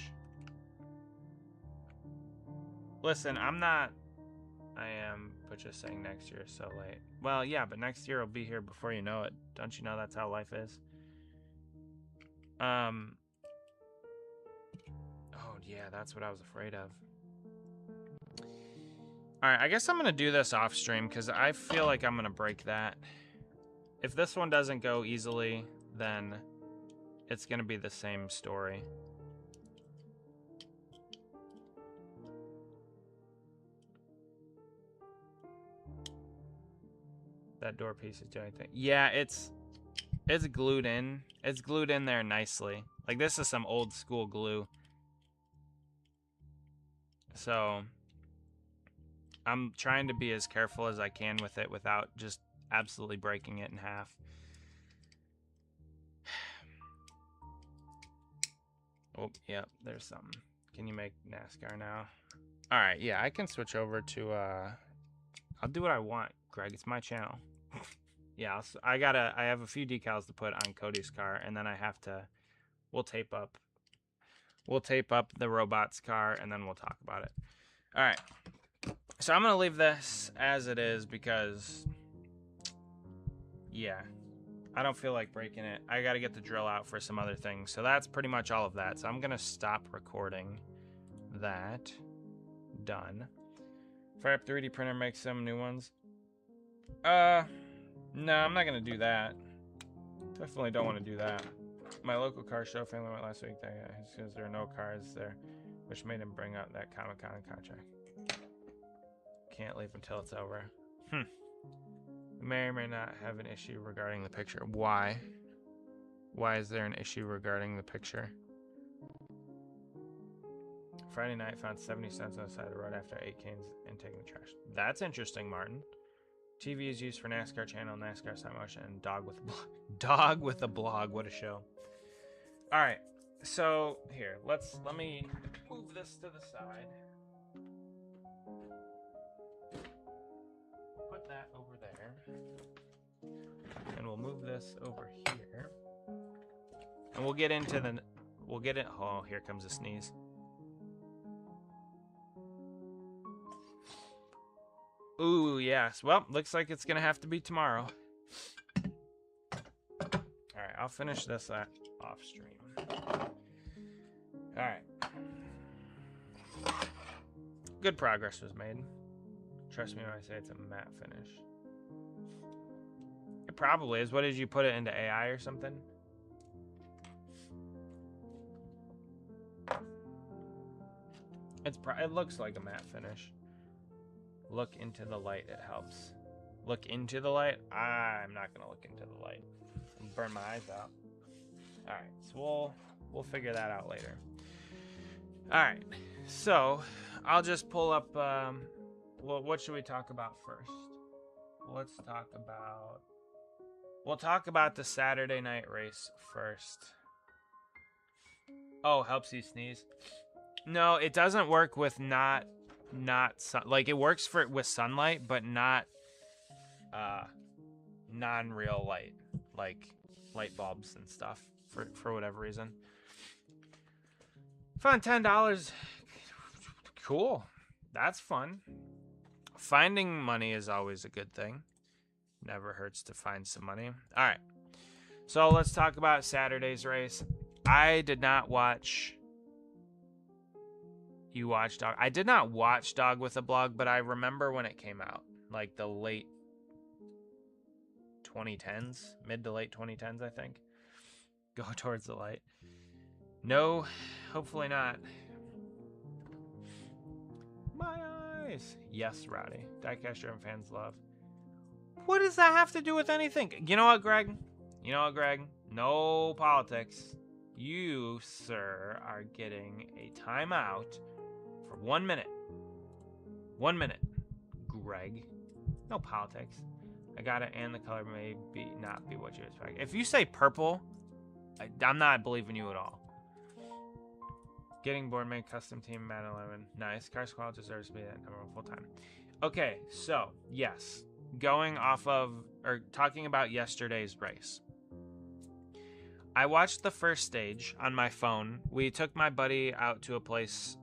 Listen, I am, but just saying next year is so late. Well, yeah, but next year will be here before you know it. Don't you know that's how life is? Oh, yeah, that's what I was afraid of. All right, I guess I'm going to do this off stream because I feel like I'm going to break that. If this one doesn't go easily, then it's going to be the same story. That door piece is doing anything. Yeah, it's glued in. It's glued in there nicely. Like, this is some old school glue. So I'm trying to be as careful as I can with it without just absolutely breaking it in half. Oh, yep, there's something. Can you make NASCAR now? All right, yeah, I can switch over to, I'll do what I want, Greg. It's my channel. Yeah, I have a few decals to put on Cody's car, and then we'll tape up the robot's car, and then we'll talk about it. All right. So I'm going to leave this as it is because, yeah, I don't feel like breaking it. I got to get the drill out for some other things. So that's pretty much all of that. So I'm going to stop recording that. Done. Fire up 3D printer, make some new ones. No, I'm not going to do that. Definitely don't want to do that. My local car show family went last week. Because there are no cars there, which made him bring up that Comic-Con contract. Can't leave until it's over. May or may not have an issue regarding the picture. Why? Why is there an issue regarding the picture? Friday night found 70 cents on the side of the road after 8 cans and taking the trash. That's interesting, Martin. TV is used for NASCAR channel, NASCAR stop motion, and dog with a blog. Dog with a blog. What a show. All right. So here, let me move this to the side. Put that over there. And we'll move this over here. And we'll get into oh, here comes a sneeze. Ooh, yes. Well, looks like it's going to have to be tomorrow. All right, I'll finish this off stream. All right. Good progress was made. Trust me when I say it's a matte finish. It probably is. What did you put it into AI or something? It looks like a matte finish. Look into the light. It helps. Look into the light. I'm not gonna look into the light. I'll burn my eyes out. All right, so we'll figure that out later. All right, so I'll just pull up. Well, what should we talk about first? We'll talk about the Saturday night race first. Oh, helps you sneeze. No, it doesn't work with not sun, like it works with sunlight, but not non-real light, like light bulbs and stuff for whatever reason. Found $10. Cool. That's fun. Finding money is always a good thing. Never hurts to find some money. All right. So let's talk about Saturday's race. I did not watch. You watched Dog. I did not watch Dog with a Blog, but I remember when it came out, like the late 2010s, mid to late 2010s, I think. Go towards the light. No, hopefully not. My eyes. Yes, Rowdy. Diecast driven fans love. What does that have to do with anything? You know what, Greg? No politics. You, sir, are getting a timeout for 1 minute. 1 minute. Greg. No politics. I got it, and the color may not be what you expect. If you say purple, I'm not believing you at all. Getting board made custom team Mad 11. Nice. Car Squad deserves to be that number one full time. Okay, so yes, going off of or talking about yesterday's race. I watched the first stage on my phone. We took my buddy out to a place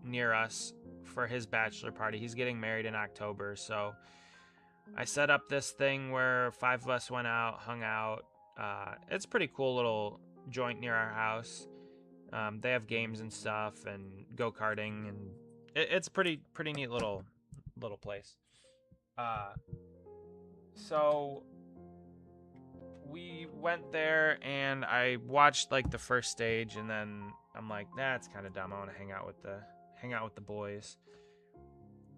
near us for his bachelor party. He's getting married in October, so I set up this thing where 5 of us went out, hung out. It's a pretty cool little joint near our house. They have games and stuff and go-karting, and it's a pretty neat little place. So we went there and I watched like the first stage, and then I'm like, that's kind of dumb. I want to hang out with the boys.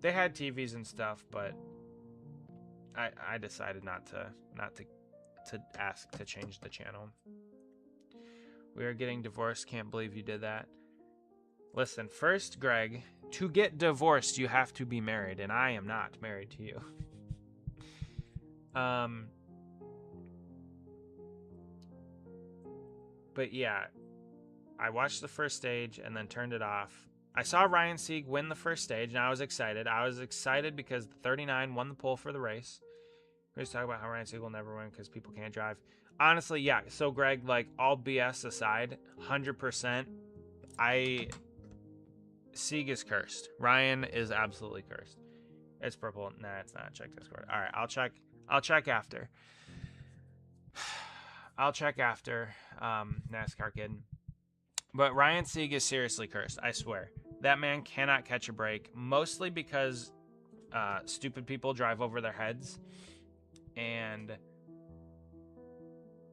They had TVs and stuff, but I decided not to ask to change the channel. We are getting divorced. Can't believe you did that. Listen, first, Greg, to get divorced, you have to be married, and I am not married to you. But yeah, I watched the first stage and then turned it off. I saw Ryan Sieg win the first stage, and I was excited. I was excited because the 39 won the pole for the race. We're just talking about how Ryan Sieg will never win because people can't drive. Honestly, yeah. So, Greg, like, all BS aside, 100%, Sieg is cursed. Ryan is absolutely cursed. It's purple. Nah, it's not. Check Discord. All right, I'll check after. NASCAR kid. But Ryan Sieg is seriously cursed, I swear. That man cannot catch a break, mostly because stupid people drive over their heads. And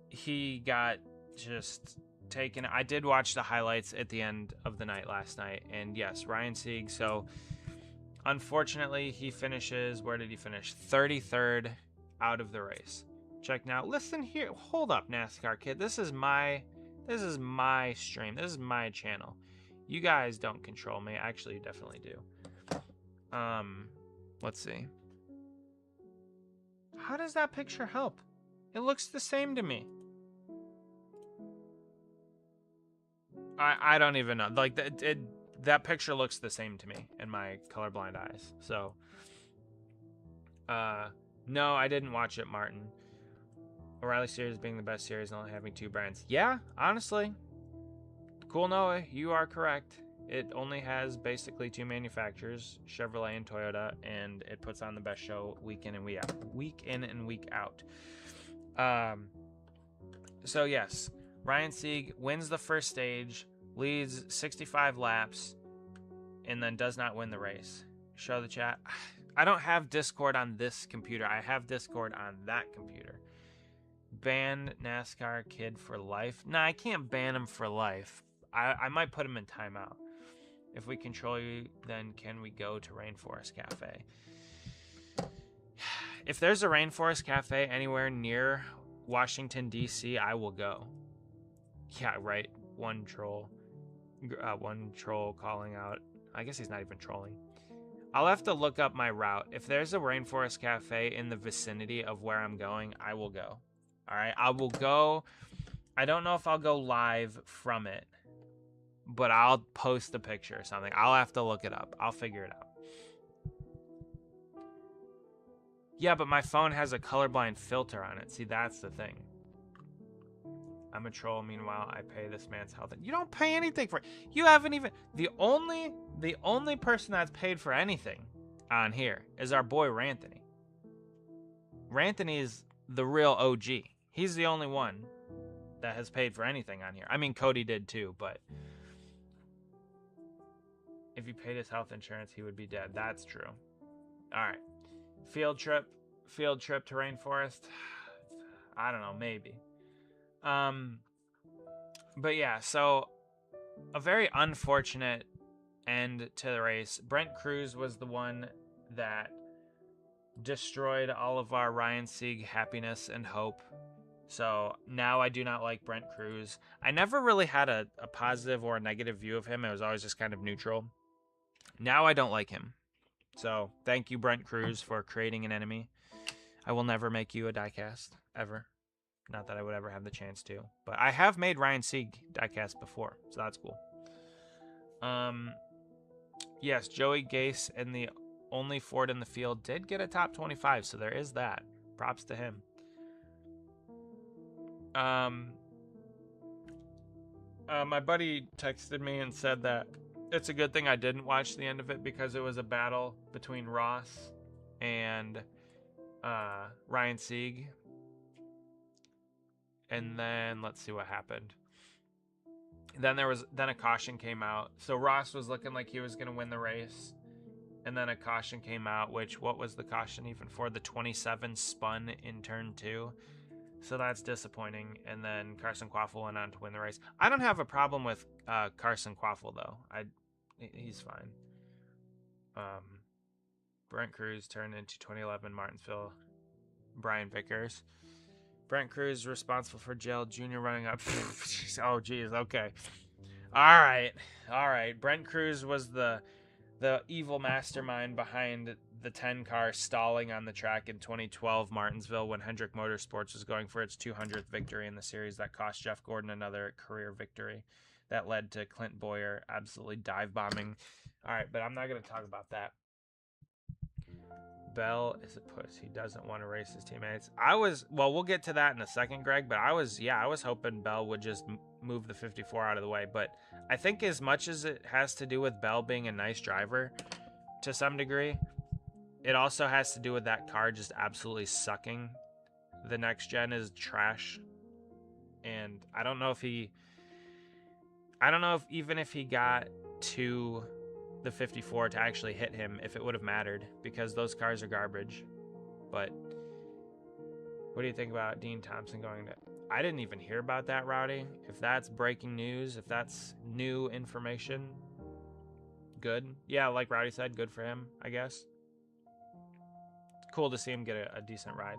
he got just taken. I did watch the highlights at the end of the night last night, and yes, Ryan Sieg. So unfortunately, he finishes. Where did he finish? 33rd out of the race. Check now. Listen here. Hold up, NASCAR kid. This is my stream. This is my channel. You guys don't control me. Actually, you definitely do. Let's see. How does that picture help? It looks the same to me. I don't even know. Like that picture looks the same to me in my colorblind eyes. So, no, I didn't watch it, Martin. O'Reilly series being the best series and only having 2 brands. Yeah, honestly. Cool Noah, you are correct. It only has basically 2 manufacturers, Chevrolet and Toyota, and it puts on the best show week in and week out. So yes, Ryan Sieg wins the first stage, leads 65 laps, and then does not win the race. Show the chat. I don't have Discord on this computer. I have Discord on that computer. Ban NASCAR kid for life. Nah, I can't ban him for life. I might put him in timeout. If we control you, then can we go to Rainforest Cafe? If there's a Rainforest Cafe anywhere near Washington, D.C., I will go. Yeah, right. One troll calling out. I guess he's not even trolling. I'll have to look up my route. If there's a Rainforest Cafe in the vicinity of where I'm going, I will go. All right, I will go. I don't know if I'll go live from it, but I'll post a picture or something. I'll have to look it up. I'll figure it out. Yeah, but my phone has a colorblind filter on it. See, that's the thing. I'm a troll. Meanwhile, I pay this man's health. You don't pay anything for it. You haven't even... The only person that's paid for anything on here is our boy Ranthony. Ranthony is the real OG. He's the only one that has paid for anything on here. I mean, Cody did too, but... If he paid his health insurance, he would be dead. That's true. Alright. Field trip to Rainforest. I don't know, maybe. But yeah, so a very unfortunate end to the race. Brent Cruz was the one that destroyed all of our Ryan Sieg happiness and hope. So now I do not like Brent Cruz. I never really had a positive or a negative view of him. It was always just kind of neutral. Now I don't like him. So thank you, Brent Cruz, for creating an enemy. I will never make you a diecast, ever. Not that I would ever have the chance to. But I have made Ryan Sieg diecast before, so that's cool. Yes, Joey Gase and the only Ford in the field did get a top 25, so there is that. Props to him. My buddy texted me and said that it's a good thing I didn't watch the end of it because it was a battle between Ross and Ryan Sieg. And then let's see what happened. Then a caution came out. So Ross was looking like he was going to win the race. And then a caution came out, which what was the caution even for? The 27 spun in turn 2. So that's disappointing. And then Carson Quaffle went on to win the race. I don't have a problem with Carson Quaffle though. He's fine. Brent Cruz turned into 2011 Martinsville Brian Vickers. Brent Cruz responsible for Jail Jr. running up. Oh, geez. Okay. All right. Brent Cruz was the evil mastermind behind the 10 car stalling on the track in 2012 Martinsville when Hendrick Motorsports was going for its 200th victory in the series that cost Jeff Gordon another career victory that led to Clint Boyer absolutely dive bombing. All right, but I'm not going to talk about that. Bell is a puss. He doesn't want to race his teammates. We'll get to that in a second, Greg, but I was hoping Bell would just move the 54 out of the way. But I think as much as it has to do with Bell being a nice driver to some degree, it also has to do with that car just absolutely sucking. The next gen is trash. And I don't know if even if he got to the 54 to actually hit him, if it would have mattered, because those cars are garbage. But what do you think about Dean Thompson going to... I didn't even hear about that, Rowdy. If that's breaking news, if that's new information, good. Yeah, like Rowdy said, good for him, I guess. Cool to see him get a decent ride.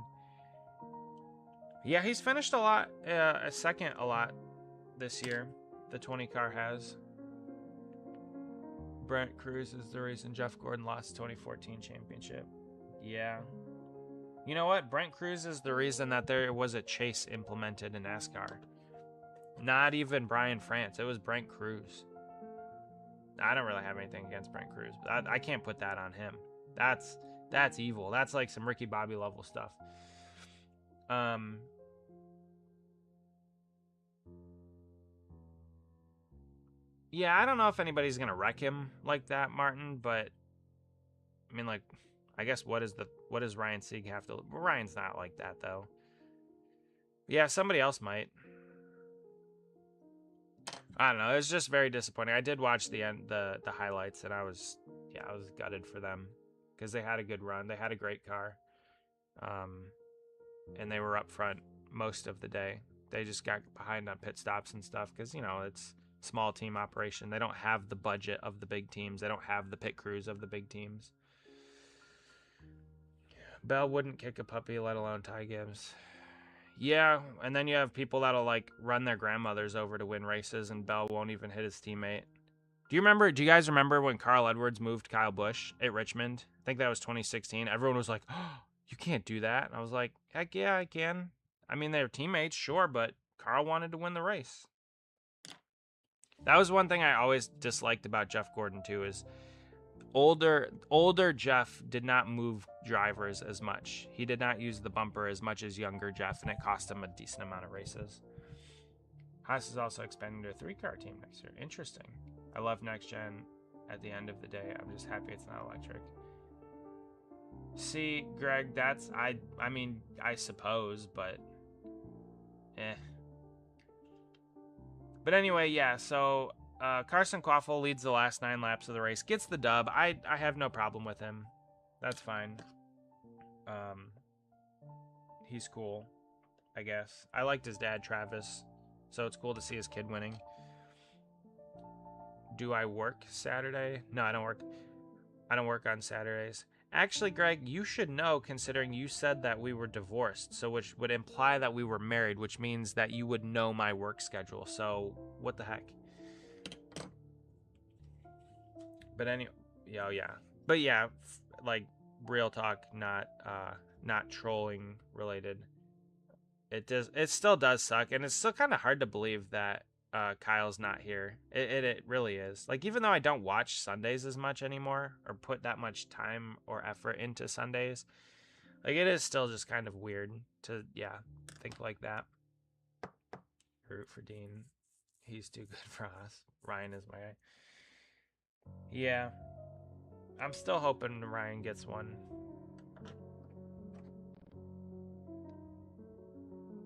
Yeah, he's finished a second a lot this year. The 20 car has. Brent Cruz is the reason Jeff Gordon lost the 2014 championship. Yeah. You know what? Brent Cruz is the reason that there was a chase implemented in NASCAR. Not even Brian France. It was Brent Cruz. I don't really have anything against Brent Cruz, but I can't put that on him. That's evil. That's like some Ricky Bobby level stuff. Yeah, I don't know if anybody's gonna wreck him like that, Martin, but I mean, like, I guess what does Ryan Sieg have to... Well, Ryan's not like that though. Yeah, somebody else might. I don't know. It was just very disappointing. I did watch the highlights, and I was gutted for them because they had a good run. They had a great car, and they were up front most of the day. They just got behind on pit stops and stuff because it's small team operation. They don't have the budget of the big teams. They don't have the pit crews of the big teams. Bell wouldn't kick a puppy, let alone Ty Gibbs. Yeah, and then you have people that'll like run their grandmothers over to win races, and Bell won't even hit his teammate. Do you guys remember when Carl Edwards moved Kyle Busch at Richmond? I think that was 2016. Everyone was like, oh, you can't do that. And I was like, heck yeah, I can. I mean, they're teammates, sure, but Carl wanted to win the race. That was one thing I always disliked about Jeff Gordon too, is older Jeff did not move drivers as much. He did not use the bumper as much as younger Jeff, and it cost him a decent amount of races. Haas is also expanding to a 3-car team next year. Interesting. I love next gen. At the end of the day, I'm just happy it's not electric. See, Greg, that's I mean, I suppose, but But anyway, yeah, so Carson Quaffle leads the last 9 laps of the race, gets the dub. I have no problem with him. That's fine. He's cool, I guess. I liked his dad, Travis, so it's cool to see his kid winning. Do I work Saturday? No, I don't work. I don't work on Saturdays. Actually, Greg, you should know, considering you said that we were divorced, so which would imply that we were married, which means that you would know my work schedule. So what the heck? But anyway, yeah. But yeah, like real talk, not trolling related. It still does suck, and it's still kind of hard to believe that Kyle's not here. It really is. Like, even though I don't watch Sundays as much anymore, or put that much time or effort into Sundays, like, it is still just kind of weird to, think like that. Root for Dean. He's too good for us. Ryan is my guy. Yeah. I'm still hoping Ryan gets one.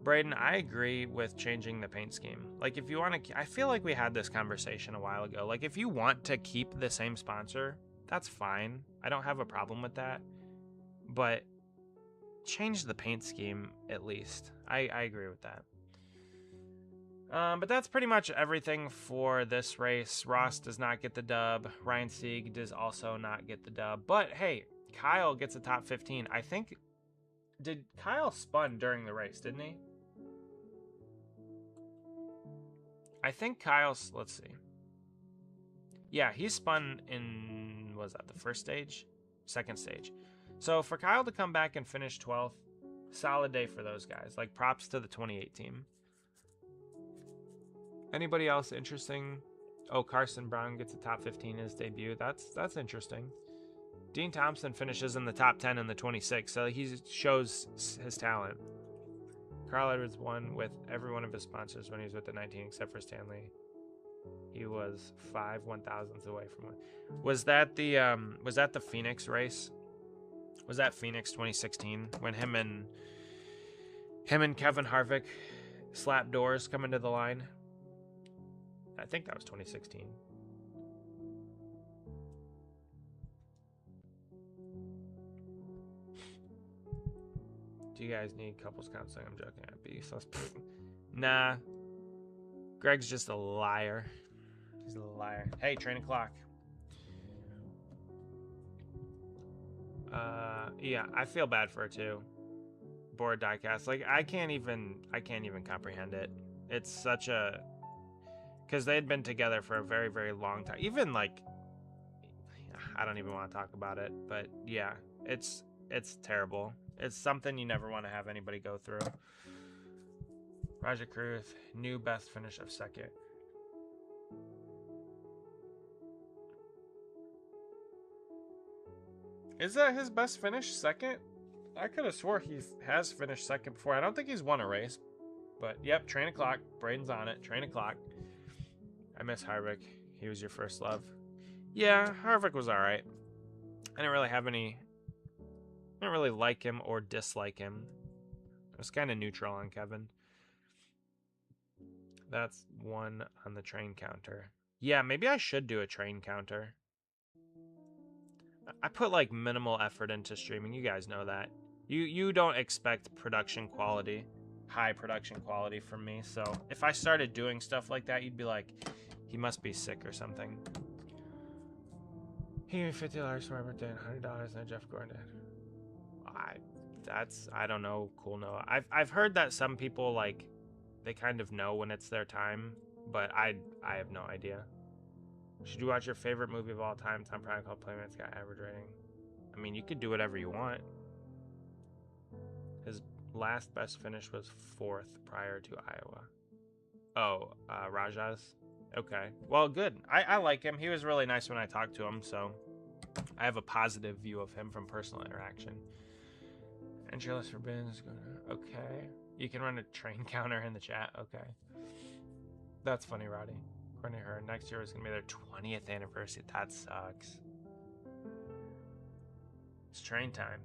Braden, I agree with changing the paint scheme. Like, if you want to, I feel like we had this conversation a while ago. Like, if you want to keep the same sponsor, that's fine. I don't have a problem with that. But change the paint scheme at least. I agree with that. But that's pretty much everything for this race. Ross does not get the dub. Ryan Sieg does also not get the dub. But hey, Kyle gets a top 15. I think, did Kyle spun during the race, didn't he? I think Kyle's, let's see. Yeah, he spun in, was that the first stage? Second stage. So for Kyle to come back and finish 12th, solid day for those guys. Like, props to the 28 team. Anybody else interesting? Oh, Carson Brown gets a top 15 in his debut. That's interesting. Dean Thompson finishes in the top 10 in the 26, so he shows his talent. Carl Edwards won with every one of his sponsors when he was with the 19, except for Stanley. He was 5 1,000ths away from it. Was that the Phoenix race? Was that Phoenix 2016 when him and Kevin Harvick slapped doors coming to the line? I think that was 2016. Do you guys need couples counseling? I'm joking. At B. So nah. Greg's just a liar. He's a liar. Hey, train o'clock. Yeah, I feel bad for her too. Board diecast. Like, I can't even comprehend it. It's such a, because they had been together for a very, very long time. Even like, I don't even want to talk about it, but yeah, it's terrible. It's something you never want to have anybody go through. Roger Cruz, new best finish of second. Is that his best finish, second? I could have swore he has finished second before. I don't think he's won a race. But, yep, train o'clock. Braden's on it. Train o'clock. I miss Harvick. He was your first love. Yeah, Harvick was alright. I didn't really have any... I didn't really like him or dislike him. I was kind of neutral on Kevin. That's one on the train counter. Yeah, maybe I should do a train counter. I put like minimal effort into streaming. You guys know that. You don't expect production quality, high production quality from me. So if I started doing stuff like that, you'd be like, He must be sick or something. He gave me $50 for my birthday and $100 and Jeff Gordon. I don't know, cool Noah. I've heard that some people, like, they kind of know when it's their time, but I have no idea. Should you watch your favorite movie of all time? Tom Prime called Playmates, got average rating. I mean, you could do whatever you want. His last best finish was 4th prior to Iowa. Oh, Rajas? Okay. Well, good. I like him. He was really nice when I talked to him, so I have a positive view of him from personal interaction. Entry list for bins. Okay. You can run a train counter in the chat. Okay. That's funny, Roddy. According to her, next year was going to be their 20th anniversary. That sucks. It's train time.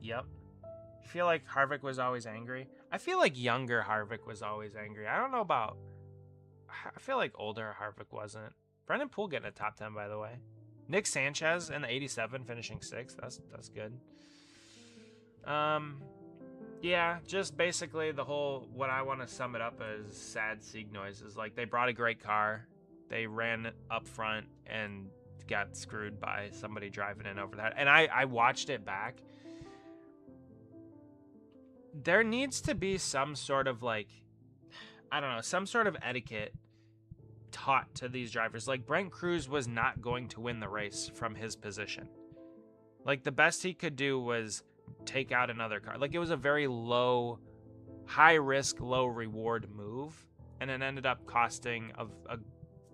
Yep. I feel like Harvick was always angry. I feel like younger Harvick was always angry. I don't know about... I feel like older Harvick wasn't. Brendan Poole getting a top 10, by the way. Nick Sanchez in the 87 finishing 6th. That's good. Yeah, just basically the whole, what I want to sum it up as sad Sieg noises. Like, they brought a great car, they ran up front and got screwed by somebody driving in over that. And I watched it back. There needs to be some sort of, like, I don't know, some sort of etiquette taught to these drivers. Like, Brent Cruz was not going to win the race from his position. Like, the best he could do was take out another car. Like, it was a very low, high risk, low reward move, and it ended up costing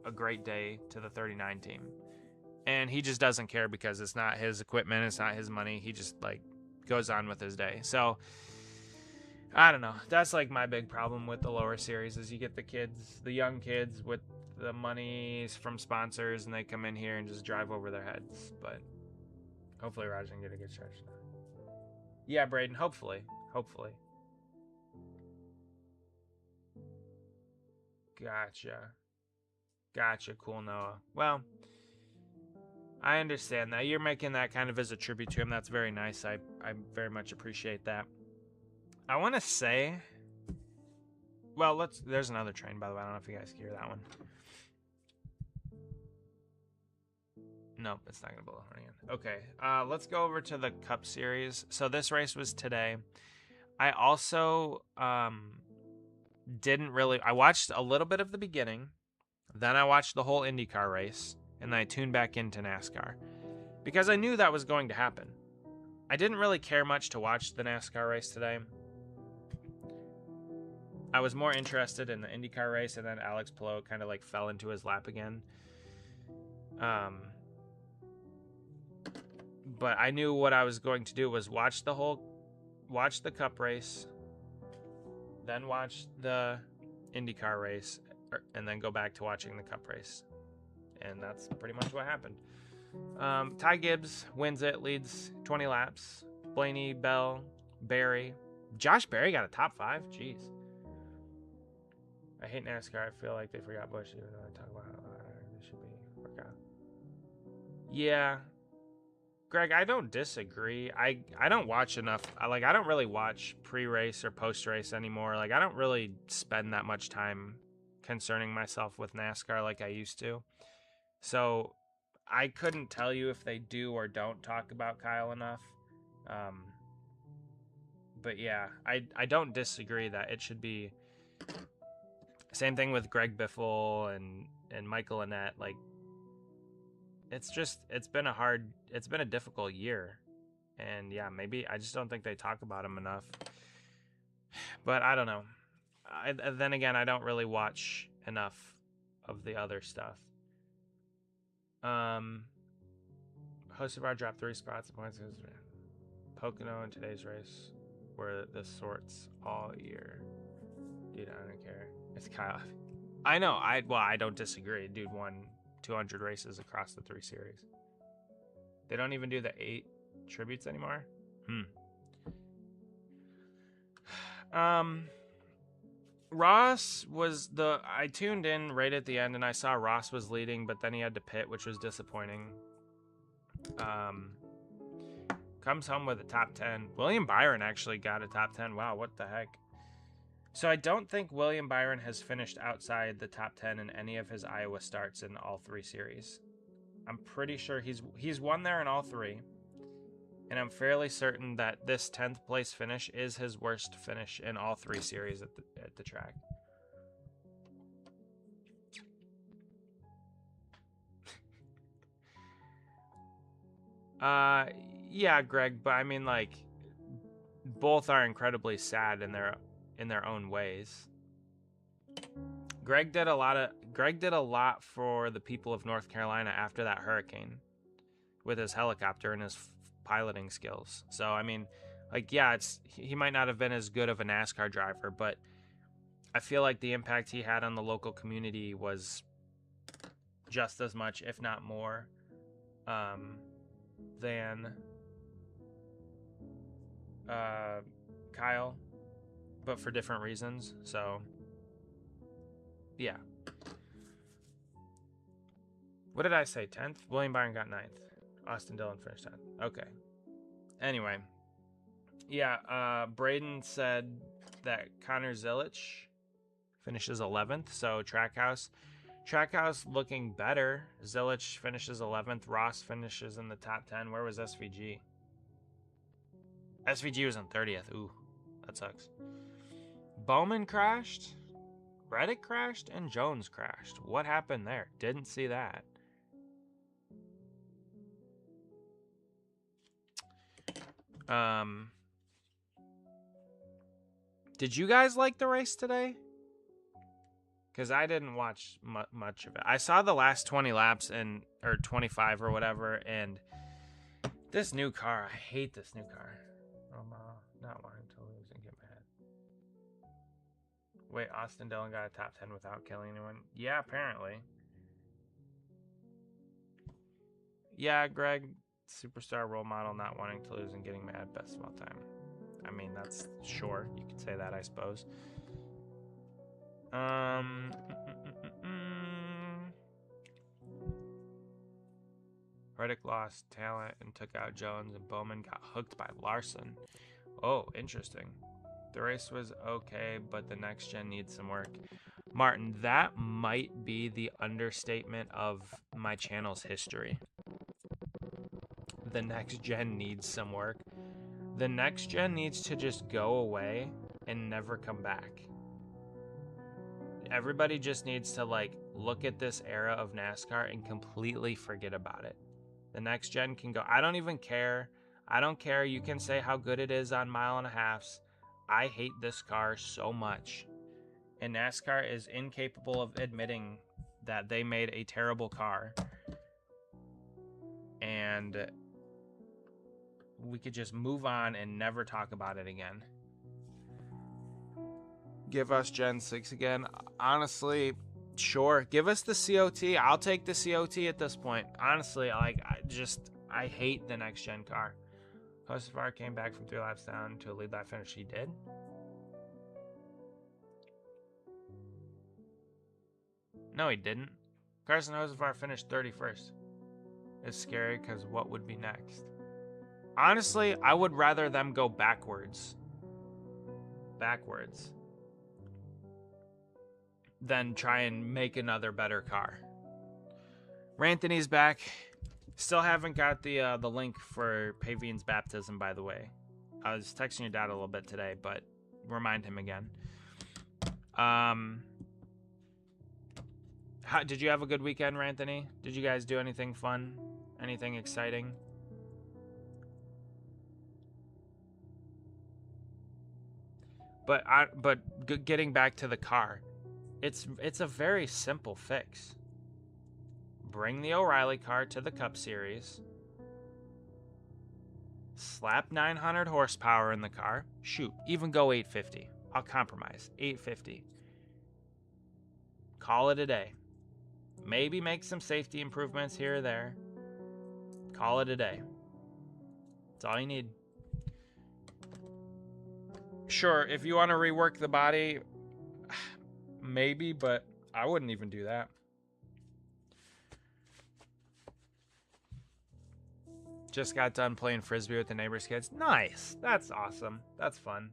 a great day to the 39 team. And he just doesn't care because it's not his equipment, it's not his money. He just, like, goes on with his day. So I don't know. That's like my big problem with the lower series is you get the kids, the young kids with the money from sponsors, and they come in here and just drive over their heads. But hopefully Roger can get a good stretch. Yeah, Braden, hopefully. Hopefully. Gotcha, cool, Noah. Well, I understand that. You're making that kind of as a tribute to him. That's very nice. I very much appreciate that. I want to say... Well, there's another train, by the way. I don't know if you guys can hear that one. Nope, it's not going to blow the horn again. Okay, let's go over to the Cup Series. So this race was today. I also didn't really... I watched a little bit of the beginning. Then I watched the whole IndyCar race. And then I tuned back into NASCAR. Because I knew that was going to happen. I didn't really care much to watch the NASCAR race today. I was more interested in the IndyCar race, and then Alex Palou kind of like fell into his lap again. But I knew what I was going to do was watch the Cup race, then watch the IndyCar race, and then go back to watching the Cup race. And that's pretty much what happened. Ty Gibbs wins it, leads 20 laps. Blaney, Bell, Barry. Josh Berry got a top 5? Jeez. I hate NASCAR. I feel like they forgot Busch, even though I talk about how they should be forgot. Yeah. Greg, I don't disagree. I don't watch enough. I don't really watch pre-race or post-race anymore. Like, I don't really spend that much time concerning myself with NASCAR like I used to. So I couldn't tell you if they do or don't talk about Kyle enough. But yeah, I don't disagree that it should be... Same thing with Greg Biffle and Michael Annett. Like, it's been a difficult year. And yeah, maybe I just don't think they talk about him enough. But I don't know. Then again, I don't really watch enough of the other stuff. Hocevar dropped 3 spots. Pocono in today's race were the sorts all year. Dude, I don't care. It's Kyle. I know. I don't disagree. Dude won 200 races across the 3 series. They don't even do the 8 tributes anymore. Ross was I tuned in right at the end and I saw Ross was leading, but then he had to pit, which was disappointing. Comes home with a top 10. William Byron actually got a top 10. Wow, what the heck? So I don't think William Byron has finished outside the top 10 in any of his Iowa starts in all 3 series. I'm pretty sure he's won there in all 3. And I'm fairly certain that this 10th place finish is his worst finish in all 3 series at the track. Yeah, Greg, but I mean, like, both are incredibly sad in their own ways. Greg did a lot for the people of North Carolina after that hurricane with his helicopter and his piloting skills. So I mean, like, yeah, he might not have been as good of a NASCAR driver, but I feel like the impact he had on the local community was just as much, if not more, than Kyle, but for different reasons. So yeah. What did I say? 10th? William Byron got 9th. Austin Dillon finished 10th. Okay. Anyway. Yeah, Braden said that Connor Zilich finishes 11th. So Trackhouse looking better. Zilich finishes 11th. Ross finishes in the top 10. Where was SVG? SVG was in 30th. Ooh, that sucks. Bowman crashed. Reddick crashed and Jones crashed. What happened there? Didn't see that. Did you guys like the race today? Because I didn't watch much of it. I saw the last 20 laps or 25 or whatever, and this new car, I hate this new car. Not wanting to lose and get mad. Wait, Austin Dillon got a top 10 without killing anyone? Yeah, apparently. Yeah, Greg, superstar role model, not wanting to lose and getting mad, best of all time. I mean, that's sure. You could say that, I suppose. Reddick lost talent and took out Jones, and Bowman got hooked by Larson. Oh, interesting. The race was okay, but the next gen needs some work. Martin, that might be the understatement of my channel's history. The next gen needs some work. The next gen needs to just go away and never come back. Everybody just needs to, like, look at this era of NASCAR and completely forget about it. The next gen can go. I don't even care. I don't care. You can say how good it is on mile and a halves. I hate this car so much. And NASCAR is incapable of admitting that they made a terrible car. And we could just move on and never talk about it again. Give us Gen 6 again. Honestly, sure. Give us the COT. I'll take the COT at this point. Honestly, like, I hate the next gen car. Hocevar came back from 3 laps down to a lead lap finish. He did? No, he didn't. Carson Hocevar finished 31st. It's scary because what would be next? Honestly, I would rather them go backwards. Than try and make another better car. Ranthony's back. Still haven't got the link for Pavine's baptism, by the way. I was texting your dad a little bit today, but remind him again. Did you have a good weekend, Ranthony? Did you guys do anything fun? Anything exciting? But getting back to the car, it's a very simple fix. Bring the O'Reilly car to the Cup Series. Slap 900 horsepower in the car. Shoot, even go 850. I'll compromise. 850. Call it a day. Maybe make some safety improvements here or there. Call it a day. That's all you need. Sure, if you want to rework the body, maybe, but I wouldn't even do that. Just got done playing Frisbee with the neighbor's kids. Nice. That's awesome. That's fun.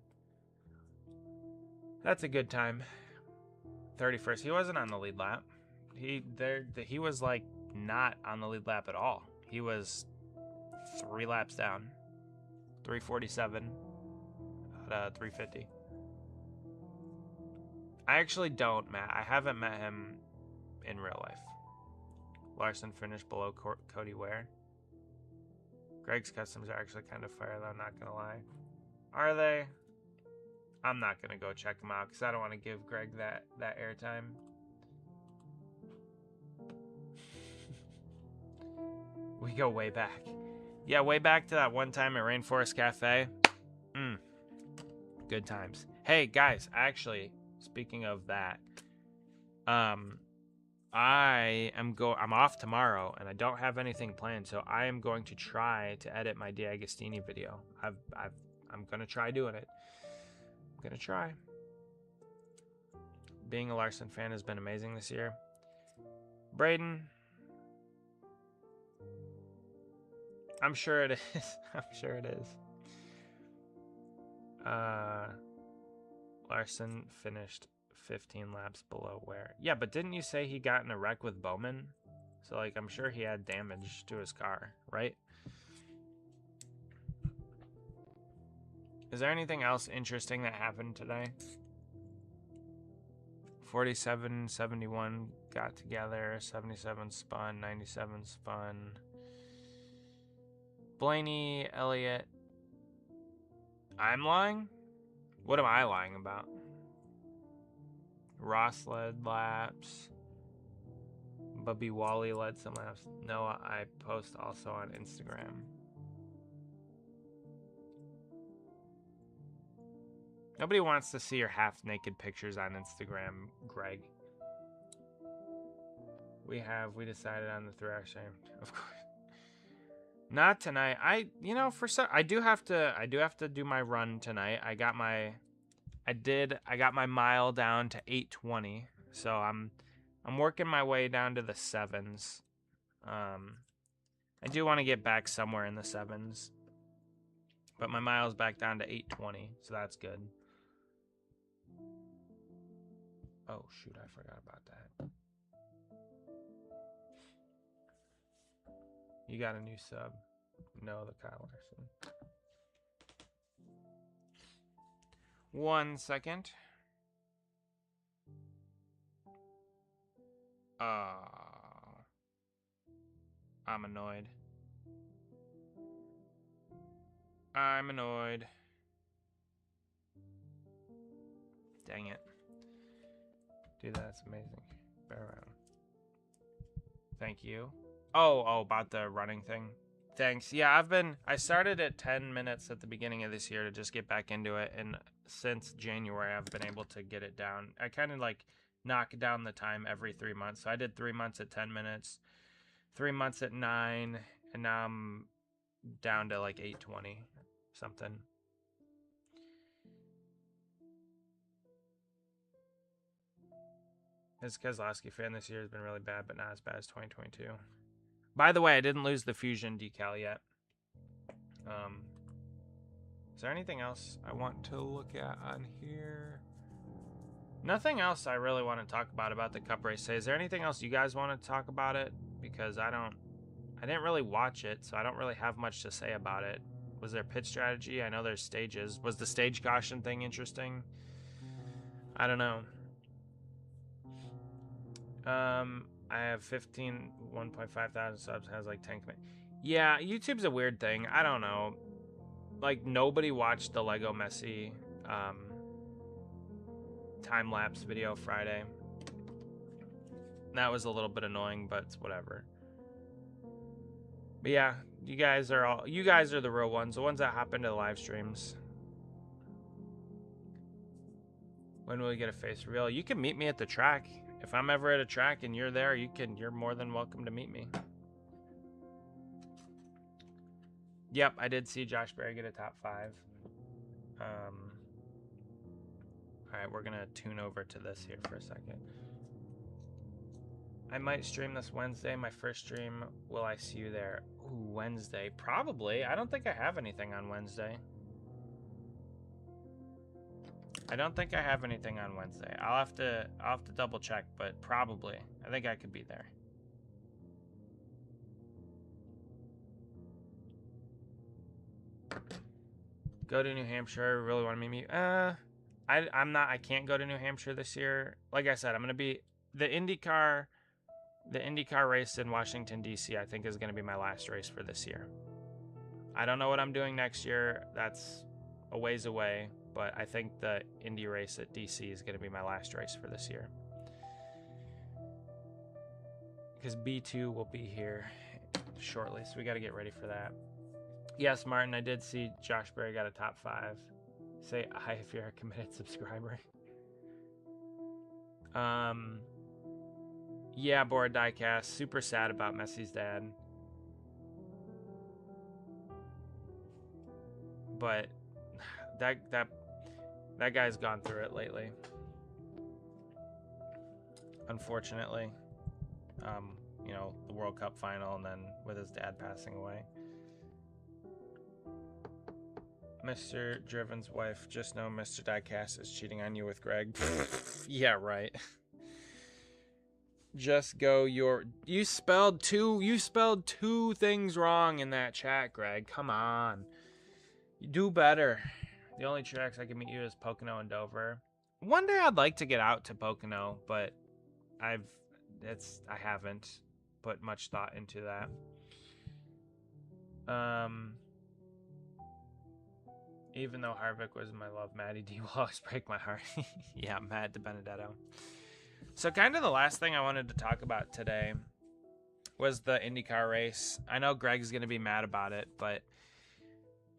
That's a good time. 31st. He wasn't on the lead lap. He was like not on the lead lap at all. He was 3 laps down. 347 out of 350. I actually don't, Matt. I haven't met him in real life. Larson finished below Cody Ware. Greg's customs are actually kind of fire, though, I'm not going to lie. Are they? I'm not going to go check them out because I don't want to give Greg that airtime. We go way back. Yeah, way back to that one time at Rainforest Cafe. Good times. Hey, guys, actually, speaking of that, I'm off tomorrow and I don't have anything planned, so I am going to try to edit my D'Agostini video. I'm gonna try doing it. I'm gonna try. Being a Larson fan has been amazing this year. Braden, I'm sure it is. I'm sure it is. Larson finished 15 laps below Ware. Yeah, but didn't you say he got in a wreck with Bowman? So, like, I'm sure he had damage to his car, right? Is there anything else interesting that happened today? 47, 71 got together. 77 spun. 97 spun. Blaney, Elliott. I'm lying? What am I lying about? Ross led laps. Bubby Wally led some laps. Noah, I post also on Instagram. Nobody wants to see your half-naked pictures on Instagram, Greg. We decided on the 3-hour stream. Of course. Not tonight. I do have to do my run tonight. I got my mile down to 8:20. So I'm working my way down to the 7s. I do want to get back somewhere in the 7s. But my mile's back down to 8:20, so that's good. Oh shoot, I forgot about that. You got a new sub. No, the Kyle Larson. 1 second. I'm annoyed. I'm annoyed. Dang it. Dude, that's amazing. Bear around. Thank you. Oh, about the running thing. Thanks. Yeah, I started at 10 minutes at the beginning of this year to just get back into it, and since January I've been able to get it down. I kind of like knock down the time every 3 months. So I did 3 months at 10 minutes, 3 months at 9, and now I'm down to like 8:20 something. His Keselowski fan this year has been really bad, but not as bad as 2022. By the way, I didn't lose the Fusion decal yet. Is there anything else I want to look at on here? Nothing else I really want to talk about the Cup race today. Is there anything else you guys want to talk about it? Because I didn't really watch it, so I don't really have much to say about it. Was there pit strategy? I know there's stages. Was the stage caution thing interesting? I don't know. I have 1.5 thousand subs, has like 10 comments. Yeah, YouTube's a weird thing. I don't know. Like, nobody watched the Lego Messi time-lapse video Friday. That was a little bit annoying, but it's whatever. But yeah, you guys are the real ones, the ones that hop into the live streams. When will we get a face reveal? You can meet me at the track. If I'm ever at a track and you're there, you're more than welcome to meet me. Yep, I did see Josh Berry get a top 5. Alright, we're gonna tune over to this here for a second. I might stream this Wednesday, my first stream. Will I see you there? Ooh, Wednesday. Probably. I don't think I have anything on Wednesday. I don't think I have anything on Wednesday. I'll have to double check, but probably. I think I could be there. Go to New Hampshire. Really want to meet me. I'm not. I can't go to New Hampshire this year. Like I said, I'm gonna be the IndyCar race in Washington D.C. I think is gonna be my last race for this year. I don't know what I'm doing next year. That's a ways away, but I think the Indy race at D.C. is gonna be my last race for this year. Because B2 will be here shortly, so we got to get ready for that. Yes, Martin, I did see Josh Berry got a top 5. Say hi if you're a committed subscriber. Yeah, Board Diecast. Super sad about Messi's dad. But that guy's gone through it lately. Unfortunately. You know, the World Cup final and then with his dad passing away. Mr. Driven's wife, just know Mr. Diecast is cheating on you with Greg. Yeah, right. Just go you spelled two things wrong in that chat, Greg. Come on. You do better. The only tracks I can meet you is Pocono and Dover. One day I'd like to get out to Pocono, but I haven't put much thought into that. Even though Harvick was my love, Matty D will always break my heart. Yeah, Matt DiBenedetto. So kind of the last thing I wanted to talk about today was the IndyCar race. I know Greg's going to be mad about it, but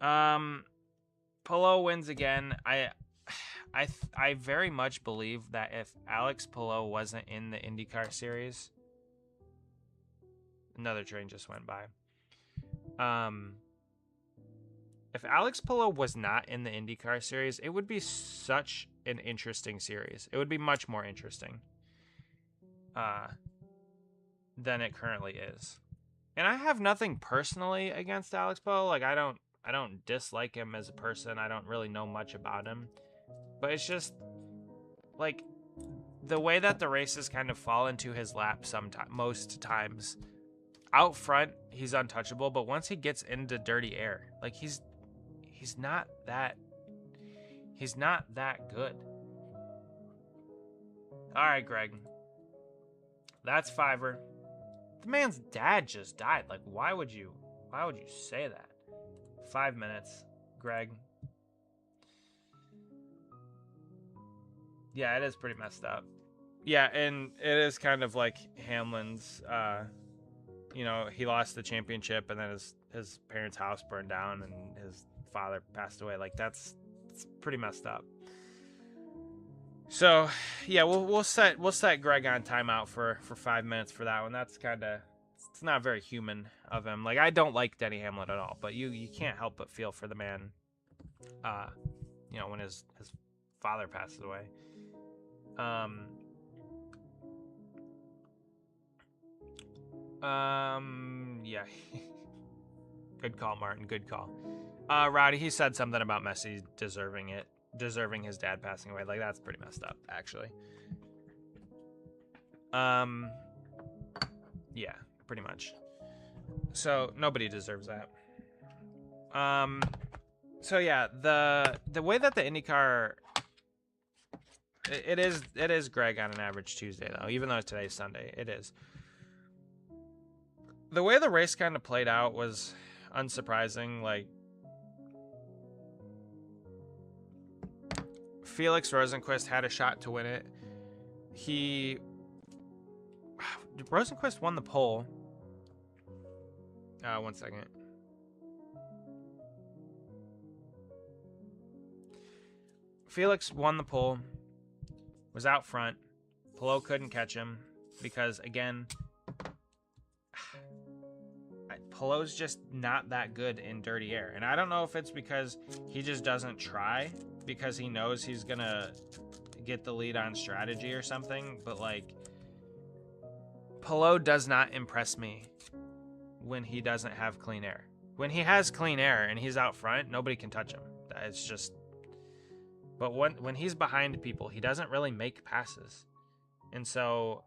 Palou wins again. I very much believe that if Alex Palou wasn't in the IndyCar series, another train just went by. If Alex Palou was not in the IndyCar series, it would be such an interesting series. It would be much more interesting than it currently is. And I have nothing personally against Alex Palou. Like I don't dislike him as a person. I don't really know much about him. But it's just like the way that the races kind of fall into his lap most times. Out front, he's untouchable, but once he gets into dirty air, like he's not that good. All right, Greg. That's Fiverr. The man's dad just died. Like why would you say that? 5 minutes, Greg. Yeah, it is pretty messed up. Yeah, and it is kind of like Hamlin's you know, he lost the championship and then his parents' house burned down and his father passed away. Like it's pretty messed up. So yeah, we'll set Greg on timeout for 5 minutes for that one. That's it's not very human of him. Like I don't like Denny Hamlin at all, but you can't help but feel for the man. You know, when his father passes away. Yeah. Good call, Martin. Good call. Rowdy, he said something about Messi deserving his dad passing away. Like that's pretty messed up, actually. Yeah, pretty much. So nobody deserves that. So yeah, the way that the IndyCar it is Greg on an average Tuesday though, even though today's Sunday, it is. The way the race kind of played out was unsurprising. Like Felix Rosenqvist had a shot to win it. Rosenqvist won the pole. 1 second. Felix won the pole. Was out front. Palou couldn't catch him because again, Palou's just not that good in dirty air. And I don't know if it's because he just doesn't try because he knows he's going to get the lead on strategy or something. But, like, Palou does not impress me when he doesn't have clean air. When he has clean air and he's out front, nobody can touch him. It's just... But when he's behind people, he doesn't really make passes. And so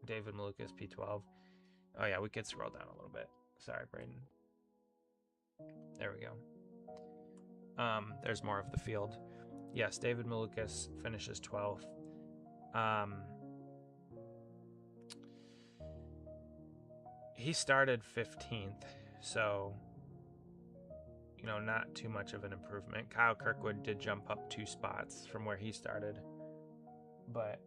David Malukas, P12. Oh yeah, we could scroll down a little bit. Sorry, Braden. There we go. There's more of the field. Yes, David Malukas finishes 12th. He started 15th, so, you know, not too much of an improvement. Kyle Kirkwood did jump up 2 spots from where he started, but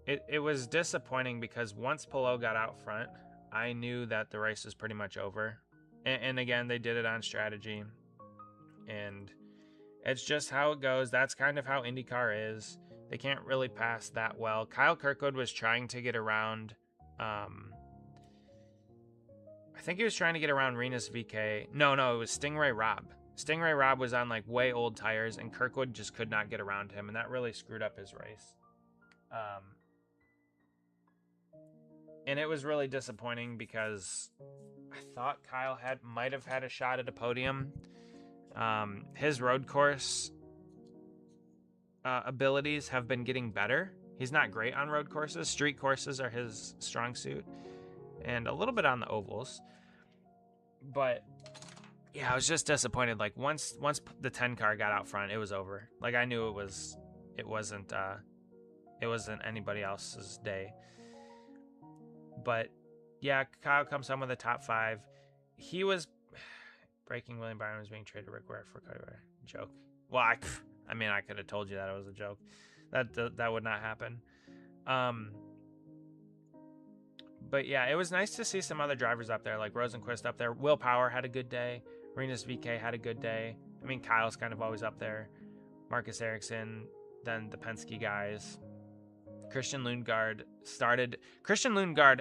it was disappointing because once Pelot got out front, I knew that the race was pretty much over. And again, they did it on strategy, and it's just how it goes. That's kind of how IndyCar is. They can't really pass that well. Kyle Kirkwood was trying to get around, I think he was trying to get around Rinus VK. No, it was Stingray Robb. Stingray Robb was on like way old tires, and Kirkwood just could not get around him, and that really screwed up his race. And it was really disappointing because I thought Kyle might have had a shot at a podium. His road course abilities have been getting better. He's not great on road courses. Street courses are his strong suit, and a little bit on the ovals. But yeah, I was just disappointed. Like once the 10 car got out front, it was over. Like I knew it wasn't anybody else's day. But yeah, Kyle comes home with a top 5. He was breaking. William Byron was being traded to Rick Ware for Carter. Joke. Well, I mean, I could have told you that it was a joke. That would not happen. But yeah, it was nice to see some other drivers up there, like Rosenquist up there. Will Power had a good day. Rinus VK had a good day. I mean, Kyle's kind of always up there. Marcus Ericsson, then the Penske guys. Christian Lundgaard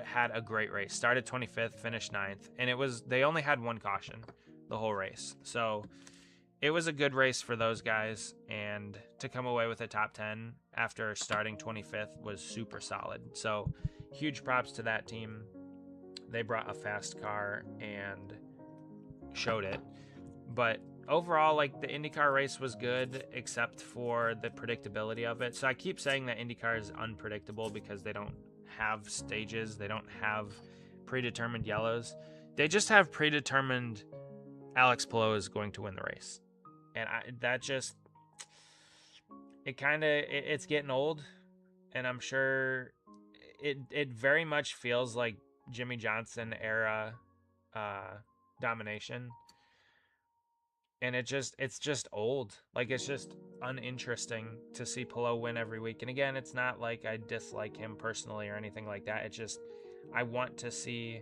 had a great race. Started 25th, finished 9th, and they only had 1 caution the whole race. So it was a good race for those guys, and to come away with a top 10 after starting 25th was super solid. So huge props to that team. They brought a fast car and showed it. But overall, like, the IndyCar race was good except for the predictability of it. So I keep saying that IndyCar is unpredictable because they don't have stages. They don't have predetermined yellows. They just have predetermined Alex Palou is going to win the race. And it's getting old. And I'm sure it very much feels like Jimmy Johnson era domination. And it's just old. Like, it's just uninteresting to see Palou win every week. And again, it's not like I dislike him personally or anything like that. It's just, I want to see,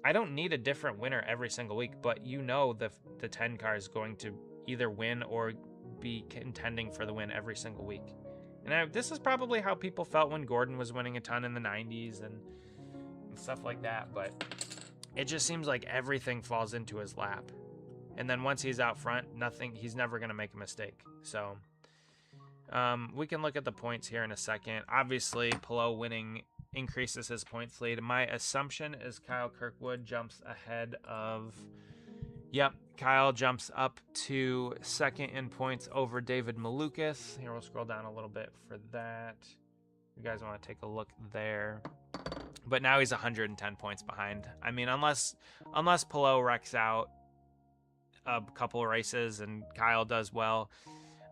I don't need a different winner every single week, but you know the 10 car is going to either win or be contending for the win every single week. And this is probably how people felt when Gordon was winning a ton in the 90s and stuff like that. But it just seems like everything falls into his lap. And then once he's out front, he's never going to make a mistake. So we can look at the points here in a second. Obviously, Palou winning increases his points lead. My assumption is Kyle Kirkwood jumps ahead of... Yep, Kyle jumps up to second in points over David Malukas. Here, we'll scroll down a little bit for that. You guys want to take a look there. But now he's 110 points behind. I mean, unless Palou wrecks out a couple races and Kyle does well,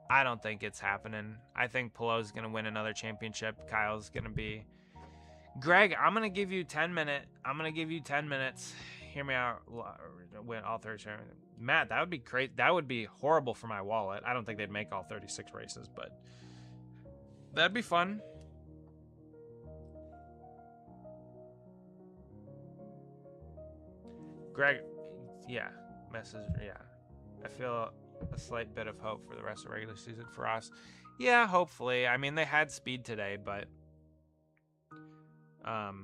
I don't think it's happening. I think Palou's going to win another championship. Kyle's going to be... Greg, I'm going to give you 10 minutes. Hear me out. Win all 36. Matt, that would be great. That would be horrible for my wallet. I don't think they'd make all 36 races, but that'd be fun. Greg, yeah. I feel a slight bit of hope for the rest of the regular season for us. Yeah, hopefully. I mean, they had speed today, but hold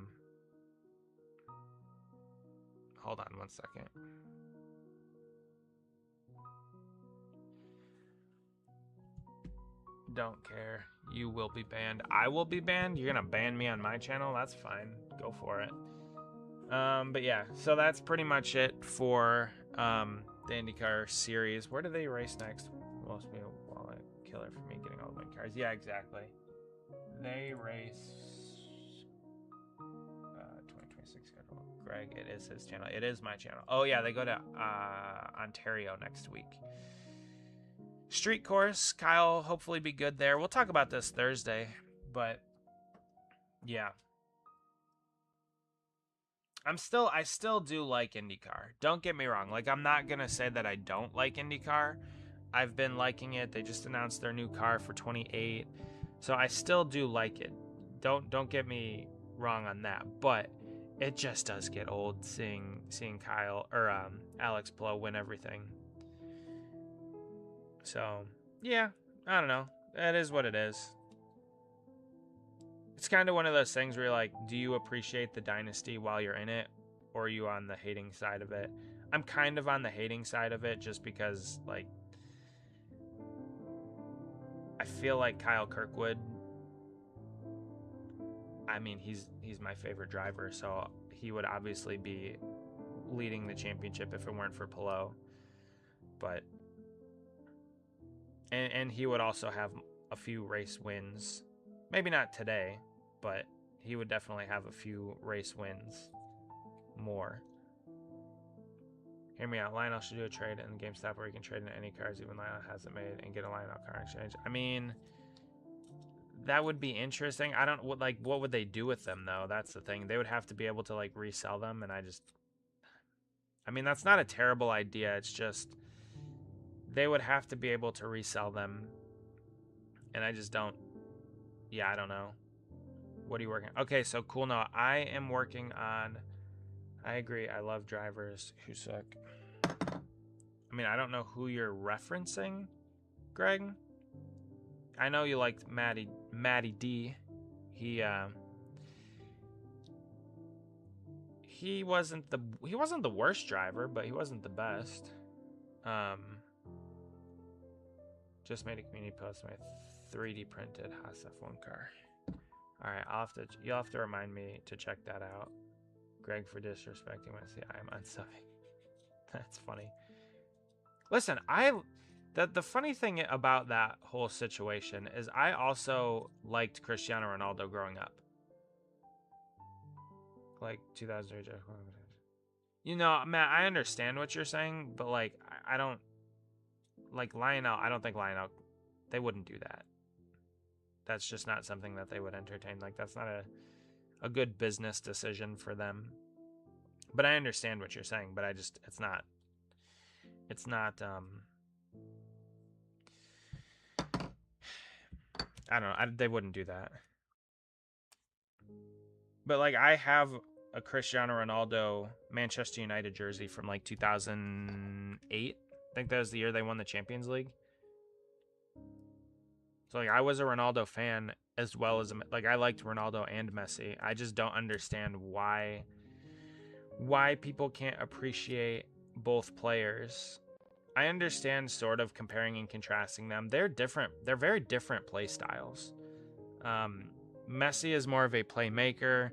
on one second. Don't care. You will be banned. I will be banned? You're gonna ban me on my channel? That's fine. Go for it. But yeah, so that's pretty much it for the IndyCar series. Where do they race next? Must be a wallet killer for me getting all my cars. Yeah, exactly. They race 2026 schedule. Greg, it is his channel. It is my channel. Oh yeah, they go to Ontario next week. Street course, Kyle hopefully be good there. We'll talk about this Thursday, but yeah. I still do like IndyCar. Don't get me wrong. Like, I'm not gonna say that I don't like IndyCar. I've been liking it. They just announced their new car for 28. So I still do like it. Don't get me wrong on that. But it just does get old seeing Kyle or Alex Blow win everything. So yeah, I don't know. That is what it is. It's kind of one of those things where you're like, do you appreciate the dynasty while you're in it, or are you on the hating side of it? I'm kind of on the hating side of it just because, like, I feel like Kyle Kirkwood, I mean, he's my favorite driver, so he would obviously be leading the championship if it weren't for Palou. But and he would also have a few race wins. Maybe not today, but he would definitely have a few race wins more. Hear me out. Lionel should do a trade in GameStop where you can trade in any cars even Lionel hasn't made and get a Lionel car exchange. I mean, that would be interesting. I don't like what would they do with them though? That's the thing. They would have to be able to like resell them, and I mean, that's not a terrible idea. It's just they would have to be able to resell them, and I just don't. Yeah, I don't know. What are you working on? Okay, so cool. No, I am working on. I agree. I love drivers who suck. I mean, I don't know who you're referencing, Greg. I know you liked Matty D. He wasn't the worst driver, but he wasn't the best. Just made a community post my 3D printed Haas F1 car. All right, you'll have to remind me to check that out. Greg for disrespecting my I am unsubbing. That's funny. Listen, the funny thing about that whole situation is I also liked Cristiano Ronaldo growing up. Like 2000. You know, Matt, I understand what you're saying, but like I don't like Lionel. I don't think Lionel, they wouldn't do that. That's just not something that they would entertain. Like that's not a good business decision for them. But I understand what you're saying, but it's not I don't know. They wouldn't do that. But like I have a Cristiano Ronaldo Manchester United jersey from like 2008. I think that was the year they won the Champions League. So like I was a Ronaldo fan as well as like I liked Ronaldo and Messi. I just don't understand why people can't appreciate both players. I understand sort of comparing and contrasting them. They're different. They're very different play styles. Messi is more of a playmaker.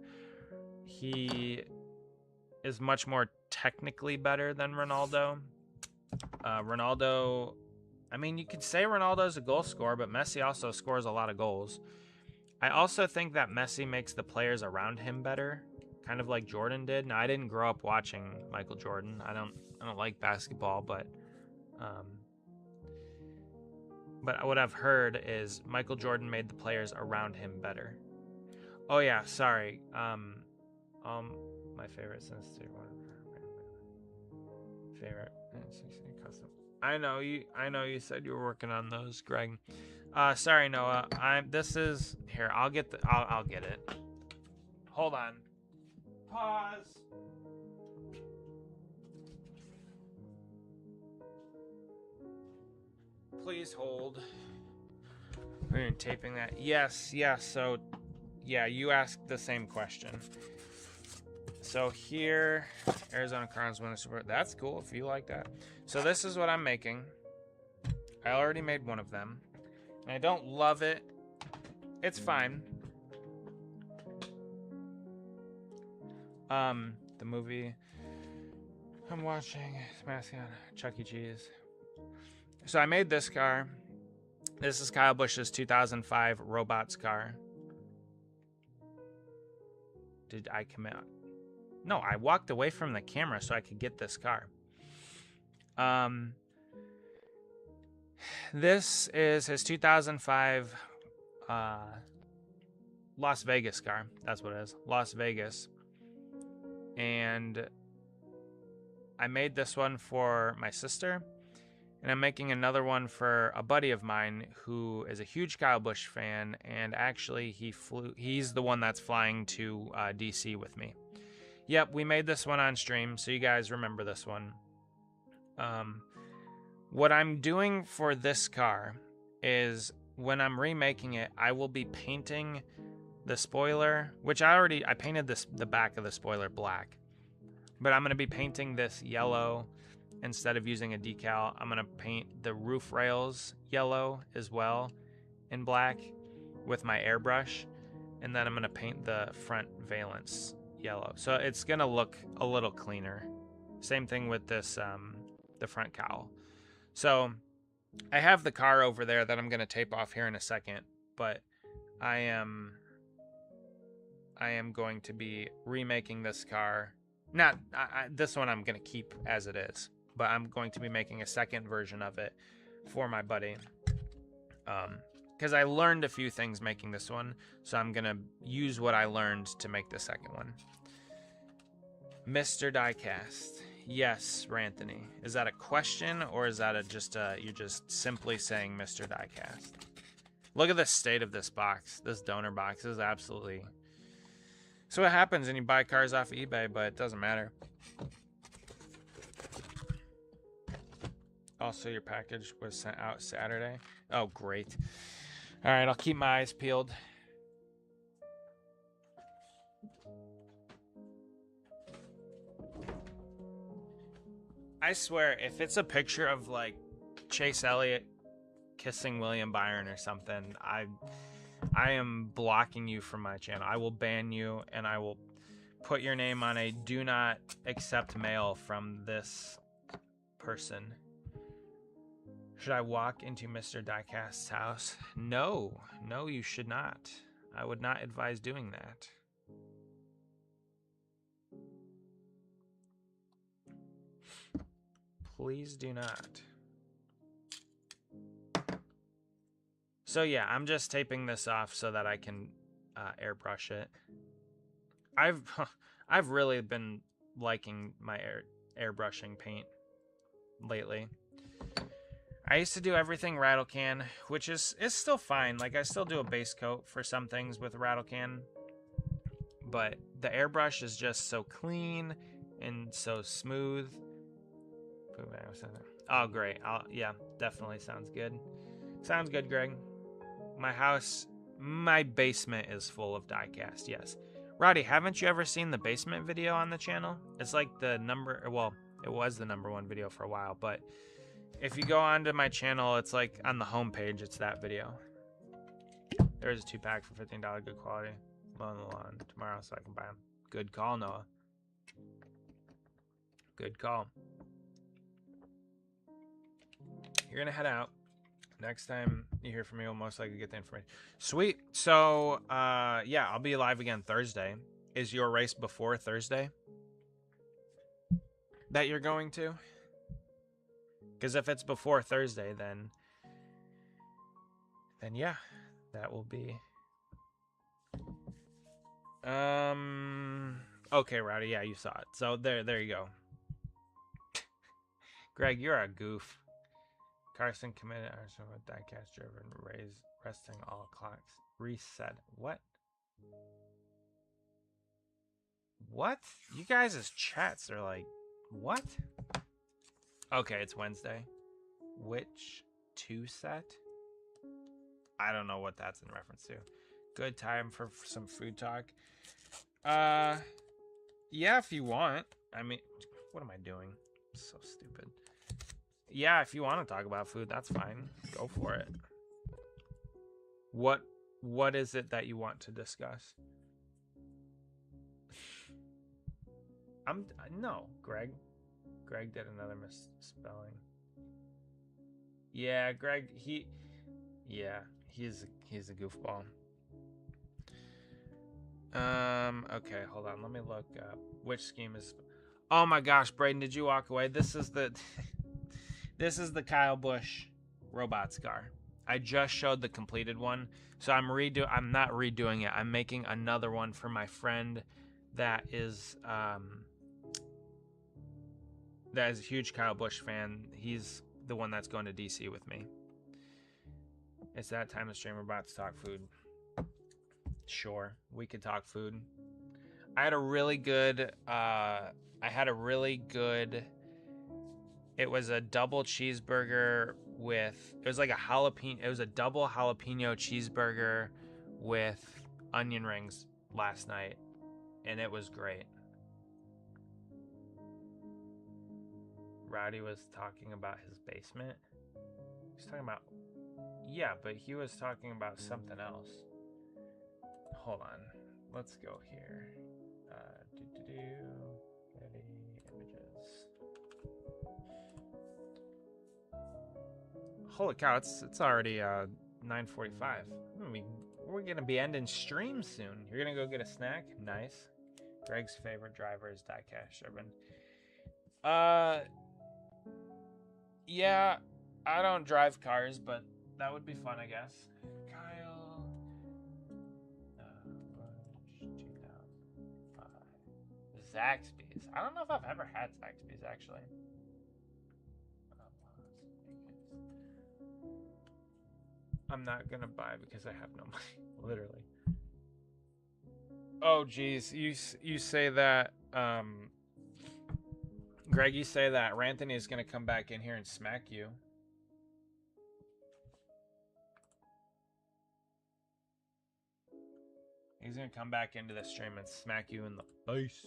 He is much more technically better than Ronaldo. Ronaldo, I mean, you could say Ronaldo's a goal scorer, but Messi also scores a lot of goals. I also think that Messi makes the players around him better, kind of like Jordan did. Now, I didn't grow up watching Michael Jordan. I don't like basketball, but what I've heard is Michael Jordan made the players around him better. Oh yeah, sorry. My favorite since favorite custom. I know you said you were working on those, Greg. Sorry, Noah. I'll get it. Hold on. Pause. Please hold. We're taping that. Yes. So, yeah, you asked the same question. So here, Arizona Cardinals win the Super Bowl. That's cool if you like that. So this is what I'm making. I already made one of them. And I don't love it. It's fine. The movie I'm watching is Mascot, Chuck E. Cheese. So I made this car. This is Kyle Busch's 2005 Robots car. Did I come out? No, I walked away from the camera so I could get this car. This is his 2005 Las Vegas car. That's what it is. Las Vegas. And I made this one for my sister. And I'm making another one for a buddy of mine who is a huge Kyle Busch fan. And actually, he's the one that's flying to DC with me. Yep, we made this one on stream, so you guys remember this one. What I'm doing for this car is when I'm remaking it, I will be painting the spoiler, which I painted the back of the spoiler black. But I'm going to be painting this yellow instead of using a decal. I'm going to paint the roof rails yellow as well in black with my airbrush. And then I'm going to paint the front valance yellow. So it's going to look a little cleaner. Same thing with this, the front cowl. So I have the car over there that I'm going to tape off here in a second, but I am going to be remaking this car. This one I'm going to keep as it is, but I'm going to be making a second version of it for my buddy. Because I learned a few things making this one, so I'm going to use what I learned to make the second one. Mr. Diecast. Yes, Ranthony. Is that a question, or is that you're just simply saying Mr. Diecast? Look at the state of this box. This donor box is absolutely... So what happens when you buy cars off of eBay, but it doesn't matter. Also, your package was sent out Saturday. Oh, great. All right, I'll keep my eyes peeled. I swear, if it's a picture of, like, Chase Elliott kissing William Byron or something, I am blocking you from my channel. I will ban you, and I will put your name on a do not accept mail from this person. Should I walk into Mr. Diecast's house? No, you should not. I would not advise doing that. Please do not. So yeah, I'm just taping this off so that I can airbrush it. I've really been liking my airbrushing paint lately. I used to do everything rattle can, which is still fine. Like, I still do a base coat for some things with rattle can, but the airbrush is just so clean and so smooth. Oh, great. Yeah, definitely sounds good. Sounds good, Greg. My basement is full of diecast, yes. Roddy, haven't you ever seen the basement video on the channel? It's like it was the #1 video for a while, but if you go onto my channel, it's like on the homepage, it's that video. There's a 2-pack for $15, good quality. Mowing the lawn tomorrow so I can buy them. Good call, Noah. Good call. You're gonna head out. Next time you hear from me, you'll most likely get the information. Sweet. So, yeah, I'll be live again Thursday. Is your race before Thursday that you're going to? Because if it's before Thursday, then yeah, that will be. Okay, Rowdy. Yeah, you saw it. So there you go. Greg, you're a goof. Carson committed arson with diecast driven, resting all clocks. Reset. What? What? You guys' chats are like, what? Okay, it's Wednesday. Which 2 set? I don't know what that's in reference to. Good time for some food talk. Yeah, if you want. I mean, what am I doing? So stupid. Yeah, if you want to talk about food, that's fine. Go for it. What is it that you want to discuss? No, Greg. Greg did another misspelling. Yeah, Greg, he's a goofball. Okay, hold on. Let me look up which scheme is. Oh my gosh, Braden, did you walk away? This is the Kyle Busch robot scar. I just showed the completed one, so I'm not redoing it. I'm making another one for my friend that is a huge Kyle Busch fan. He's the one that's going to DC with me. It's that time of stream. We're about to talk food. Sure, we could talk food. I had a really good. It was a double cheeseburger with. It was like a jalapeno. It was a double jalapeno cheeseburger with onion rings last night, and it was great. Rowdy was talking about his basement. He's talking about. Yeah, but he was talking about something else. Hold on. Let's go here. Getty images. Holy cow, it's already 9:45. We're gonna be ending stream soon. You're gonna go get a snack? Nice. Greg's favorite driver is Diecast Urban. Yeah, I don't drive cars, but that would be fun, I guess. Kyle. 2005. Zaxby's. I don't know if I've ever had Zaxby's, actually. I'm not gonna buy because I have no money. Literally. Oh, geez. You say that, Greg, you say that Ranthony is gonna come back in here and smack you. He's gonna come back into the stream and smack you in the face.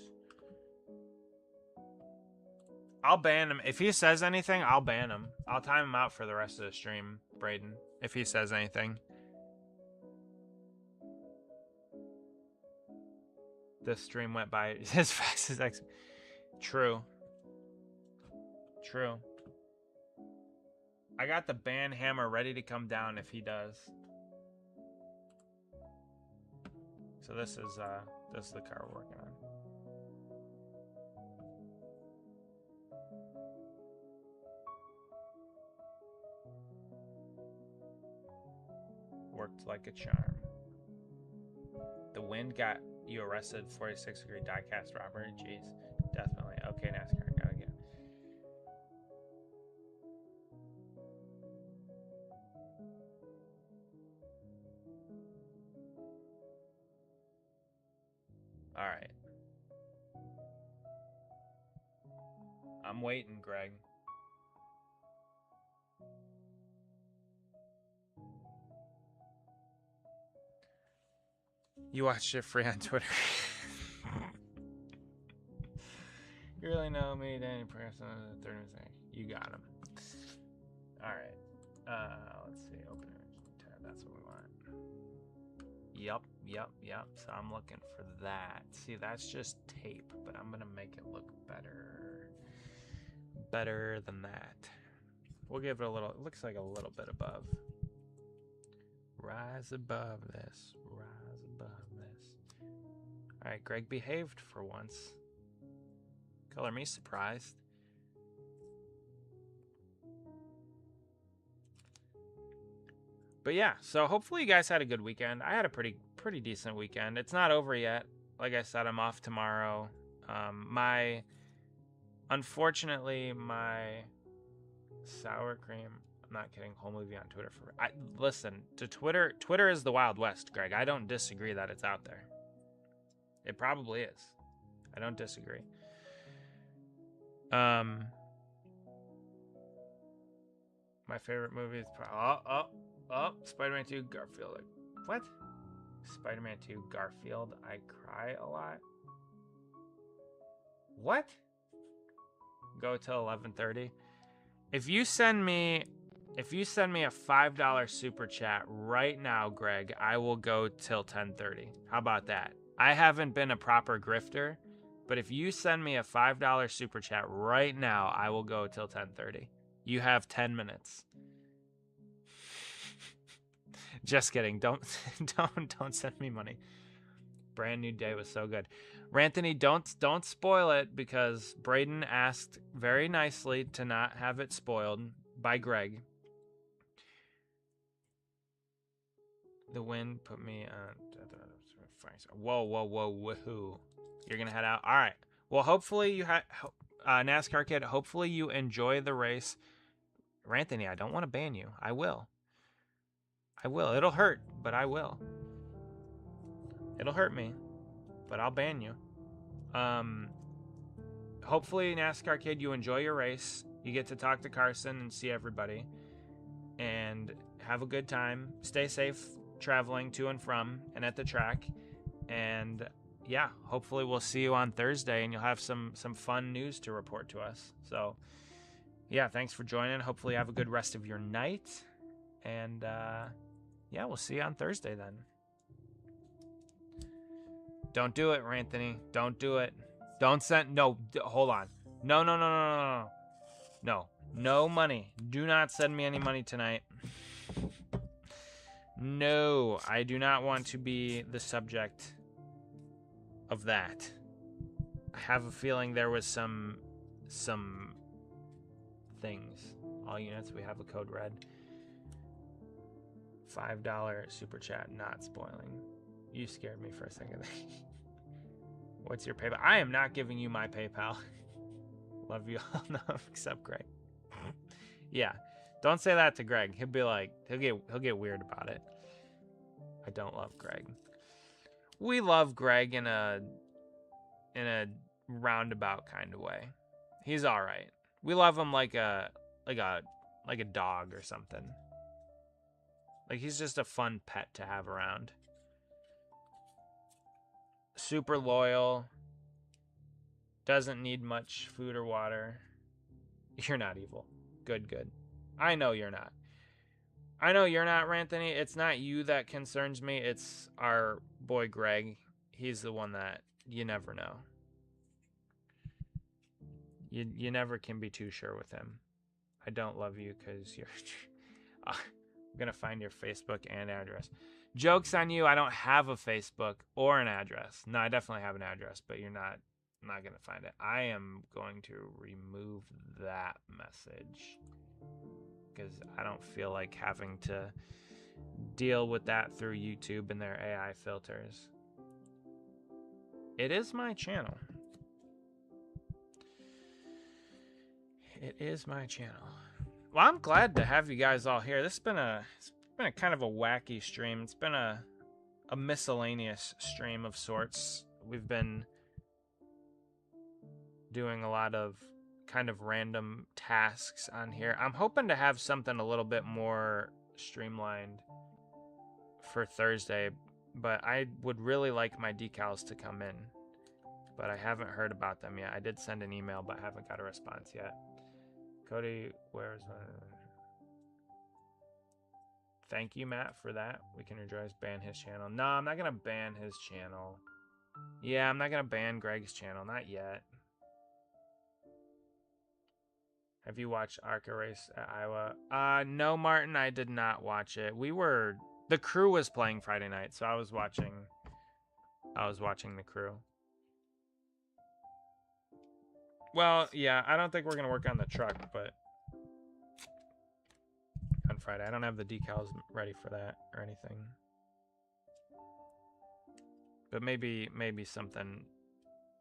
I'll ban him. If he says anything, I'll ban him. I'll time him out for the rest of the stream, Braden, if he says anything. This stream went by as fast as X. True. True. I got the ban hammer ready to come down if he does. So this is the car we're working on. Worked like a charm. The wind got you arrested, 46-degree diecast robbery. Jeez, definitely. Okay, NASCAR, gotta get. All right. I'm waiting, Greg. You watched it free on Twitter. You really know me, Danny Person. You got him. All right. Let's see. Open tab. That's what we want. Yep. So I'm looking for that. See, that's just tape, but I'm gonna make it look better than that. We'll give it a little. It looks like a little bit above. Rise above this. Rise above this. All right, Greg behaved for once. Color me surprised. But yeah, so hopefully you guys had a good weekend. I had a pretty decent weekend. It's not over yet. Like I said, I'm off tomorrow. Unfortunately, my sour cream. I'm not kidding. Whole movie on Twitter listen to Twitter. Twitter is the Wild West, Greg. I don't disagree that it's out there. It probably is. I don't disagree. My favorite movie is Spider-Man 2 Garfield. What? Spider-Man 2 Garfield. I cry a lot. What? Go till 11:30. If you send me a $5 super chat right now, Greg, I will go till 10:30. How about that? I haven't been a proper grifter, But if you send me a $5 super chat right now, I will go till 10:30. You have 10 minutes. Just kidding. Don't send me money. Brand New Day was so good. Ranthony, don't spoil it, because Braden asked very nicely to not have it spoiled by Greg. The wind put me on. Whoa. You're gonna head out. All right. Well, hopefully you had NASCAR kid. Hopefully you enjoy the race. Ranthony, I don't want to ban you. I will. It'll hurt, but I will. It'll hurt me, but I'll ban you. Hopefully, NASCAR kid, you enjoy your race. You get to talk to Carson and see everybody, and have a good time. Stay safe traveling to and from and at the track. And yeah, hopefully we'll see you on Thursday, and you'll have some fun news to report to us. So yeah, thanks for joining. Hopefully you have a good rest of your night. And yeah, we'll see you on Thursday then. Don't do it, Ranthony. Don't do it. Don't send. No, hold on. No. No money. Do not send me any money tonight. No, I do not want to be the subject of that. I have a feeling there was some things. All units, we have a code red. $5 super chat, not spoiling. You scared me for a second. What's your PayPal? I am not giving you my PayPal. Love you all. No, except Greg. Yeah, don't say that to Greg. He'll be like, he'll get weird about it. I don't love Greg. We love Greg in a roundabout kind of way. He's all right. We love him like a dog or something. Like, he's just a fun pet to have around. Super loyal. Doesn't need much food or water. You're not evil. Good. I know you're not. Ranthony. It's not you that concerns me. It's our boy Greg. He's the one that you never know. You never can be too sure with him. I don't love you because you're... I'm going to find your Facebook and address. Joke's on you. I don't have a Facebook or an address. No, I definitely have an address, but I'm not going to find it. I am going to remove that message because I don't feel like having to deal with that through YouTube and their AI filters. It is my channel. It is my channel. Well, I'm glad to have you guys all here. It's been a kind of a wacky stream. It's been a miscellaneous stream of sorts. We've been doing a lot of kind of random tasks on here. I'm hoping to have something a little bit more streamlined for Thursday, but I would really like my decals to come in, but I haven't heard about them yet. I did send an email, but I haven't got a response yet. Cody, where's my... Thank you, Matt, for that. We can rejoice. Ban his channel. No, I'm not going to ban his channel. Yeah, I'm not going to ban Greg's channel. Not yet. Have you watched ARCA race at Iowa? No, Martin, I did not watch it. The crew was playing Friday night, so I was watching the crew. Well, yeah, I don't think we're going to work on the truck, but on Friday. I don't have the decals ready for that or anything. But maybe something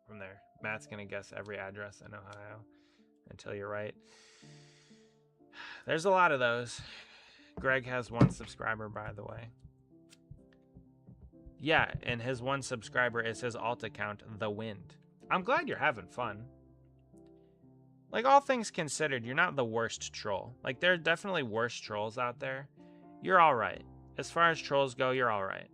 from there. Matt's going to guess every address in Ohio until you're right. There's a lot of those. Greg has 1 subscriber, by the way. Yeah, and his 1 subscriber is his alt account, The Wind. I'm glad you're having fun. Like, all things considered, you're not the worst troll. Like, there are definitely worse trolls out there. You're all right. As far as trolls go, you're all right.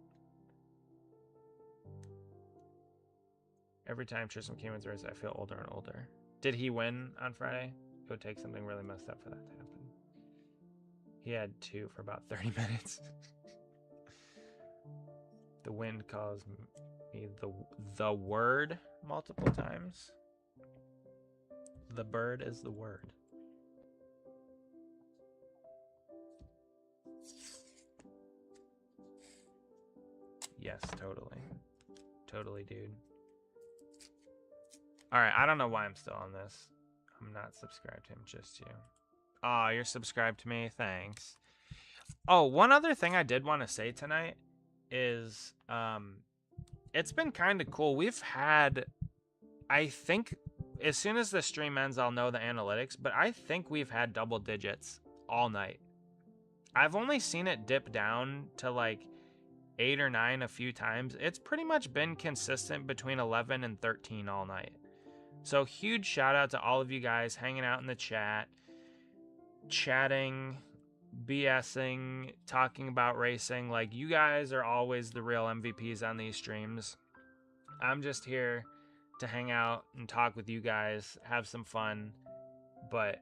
Every time Tristan came into race, I feel older and older. Did he win on Friday? It would take something really messed up for that to happen. He had 2 for about 30 minutes. The wind calls me the word multiple times. The bird is the word. Yes, totally. Totally, dude. Alright, I don't know why I'm still on this. I'm not subscribed to him, just you. Oh, you're subscribed to me? Thanks. Oh, one other thing I did want to say tonight is it's been kind of cool. We've had, I think, as soon as the stream ends, I'll know the analytics, but I think we've had double digits all night. I've only seen it dip down to like 8 or 9 a few times. It's pretty much been consistent between 11 and 13 all night. So huge shout out to all of you guys hanging out in the chat, chatting, BSing, talking about racing. Like, you guys are always the real MVPs on these streams. I'm just here to hang out and talk with you guys, have some fun. But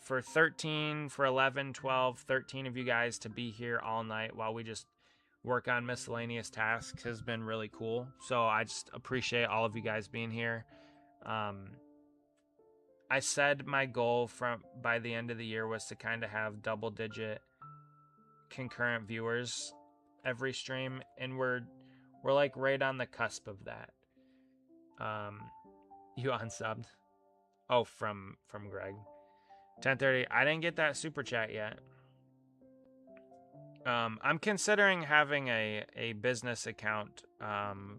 for 13, for 11, 12, 13 of you guys to be here all night while we just work on miscellaneous tasks has been really cool. So I just appreciate all of you guys being here. I said my goal by the end of the year was to kind of have double digit concurrent viewers every stream, and we're like right on the cusp of that. You unsubbed? Oh, from Greg. 10:30. I didn't get that super chat yet. I'm considering having a business account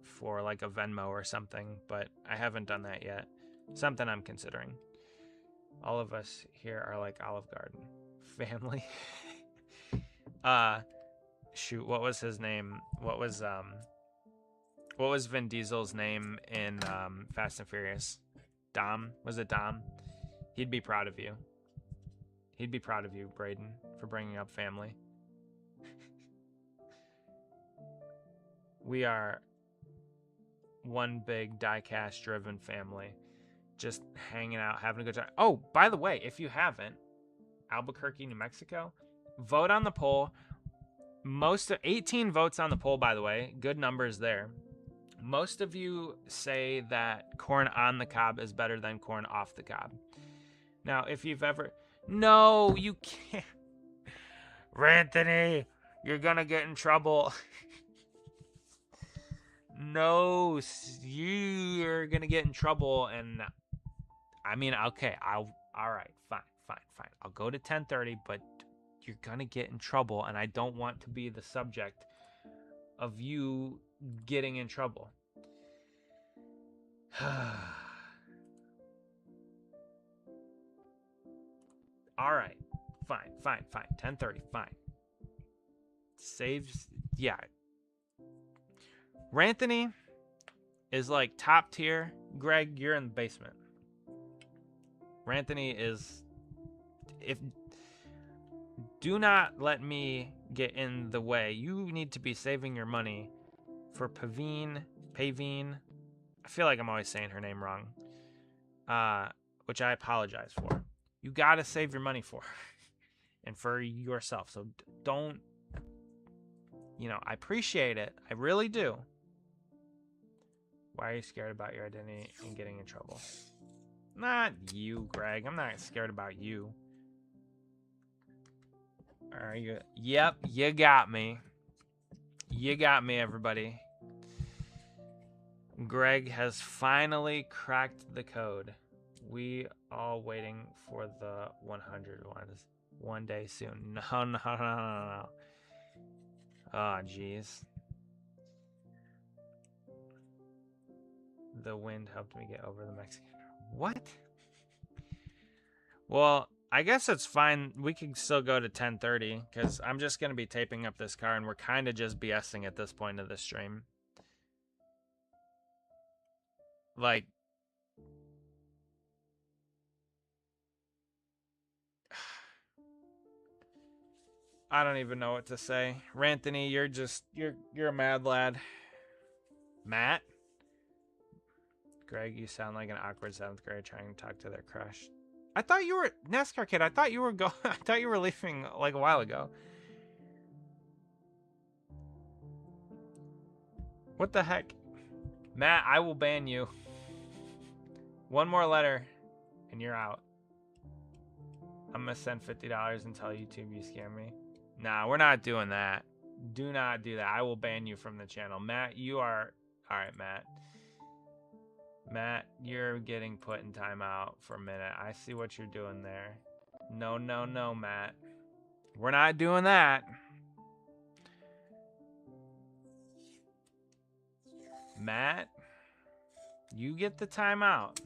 for like a Venmo or something, but I haven't done that yet. Something I'm considering. All of us here are like Olive Garden family. Shoot, what was his name? What was Vin Diesel's name in Fast and Furious? Dom? Was it Dom? He'd be proud of you. He'd be proud of you, Braden, for bringing up family. We are one big diecast driven family, just hanging out, having a good time. Oh, by the way, if you haven't, Albuquerque, New Mexico, vote on the poll. 18 votes on the poll, by the way. Good numbers there. Most of you say that corn on the cob is better than corn off the cob. Now, if you've ever... No, you can't. Ranthony, you're gonna get in trouble. No, you're gonna get in trouble. And I mean, okay, all right, fine. I'll go to 10:30, but you're gonna get in trouble, and I don't want to be the subject of you getting in trouble. All right, fine. 10:30, fine. Saves, yeah. Ranthony is like top tier. Greg, you're in the basement. Ranthony is... Do not let me get in the way. You need to be saving your money for Pavine. I feel like I'm always saying her name wrong. Which I apologize for. You gotta save your money for. And for yourself. So don't... I appreciate it. I really do. Why are you scared about your identity and getting in trouble? Not you, Greg. I'm not scared about you. Are you? Yep, you got me. You got me, everybody. Greg has finally cracked the code. We all waiting for the 100 ones. One day soon. No. Oh, jeez. The wind helped me get over the Mexican. What? Well, I guess it's fine. We can still go to 10:30 because I'm just going to be taping up this car and we're kind of just BSing at this point of the stream. Like, I don't even know what to say. Ranthony, you're a mad lad. Matt? Greg, you sound like an awkward 7th grader trying to talk to their crush. I thought you were NASCAR kid. I thought you were I thought you were leaving like a while ago. What the heck? Matt, I will ban you. One more letter, and you're out. I'm going to send $50 and tell YouTube you scam me. Nah, we're not doing that. Do not do that. I will ban you from the channel. Matt, you are... Alright, Matt. Matt, you're getting put in timeout for a minute. I see what you're doing there. No, no, no, Matt. We're not doing that. Matt, you get the timeout.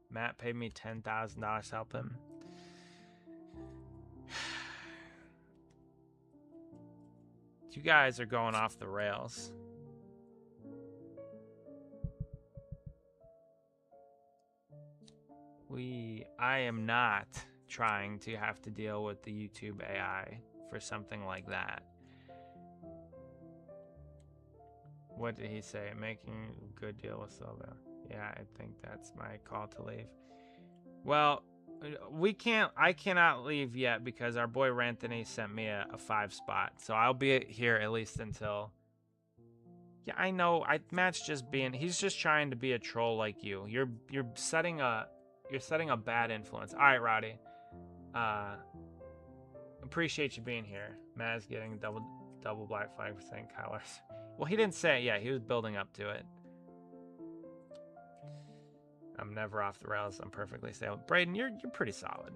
Matt paid me $10,000 to help him. You guys are going off the rails. I am not trying to have to deal with the YouTube AI for something like that. What did he say? Making a good deal with Silva. Yeah, I think that's my call to leave. Well, I cannot leave yet because our boy Ranthony sent me a 5 spot. So I'll be here at least until... Yeah, I know. Matt's just being... He's just trying to be a troll like you. You're setting a bad influence. All right, Roddy. Appreciate you being here. Matt is getting double black flag for saying Kyle Larson. Well, he didn't say it. Yeah, he was building up to it. I'm never off the rails. I'm perfectly stable. Braden, you're pretty solid.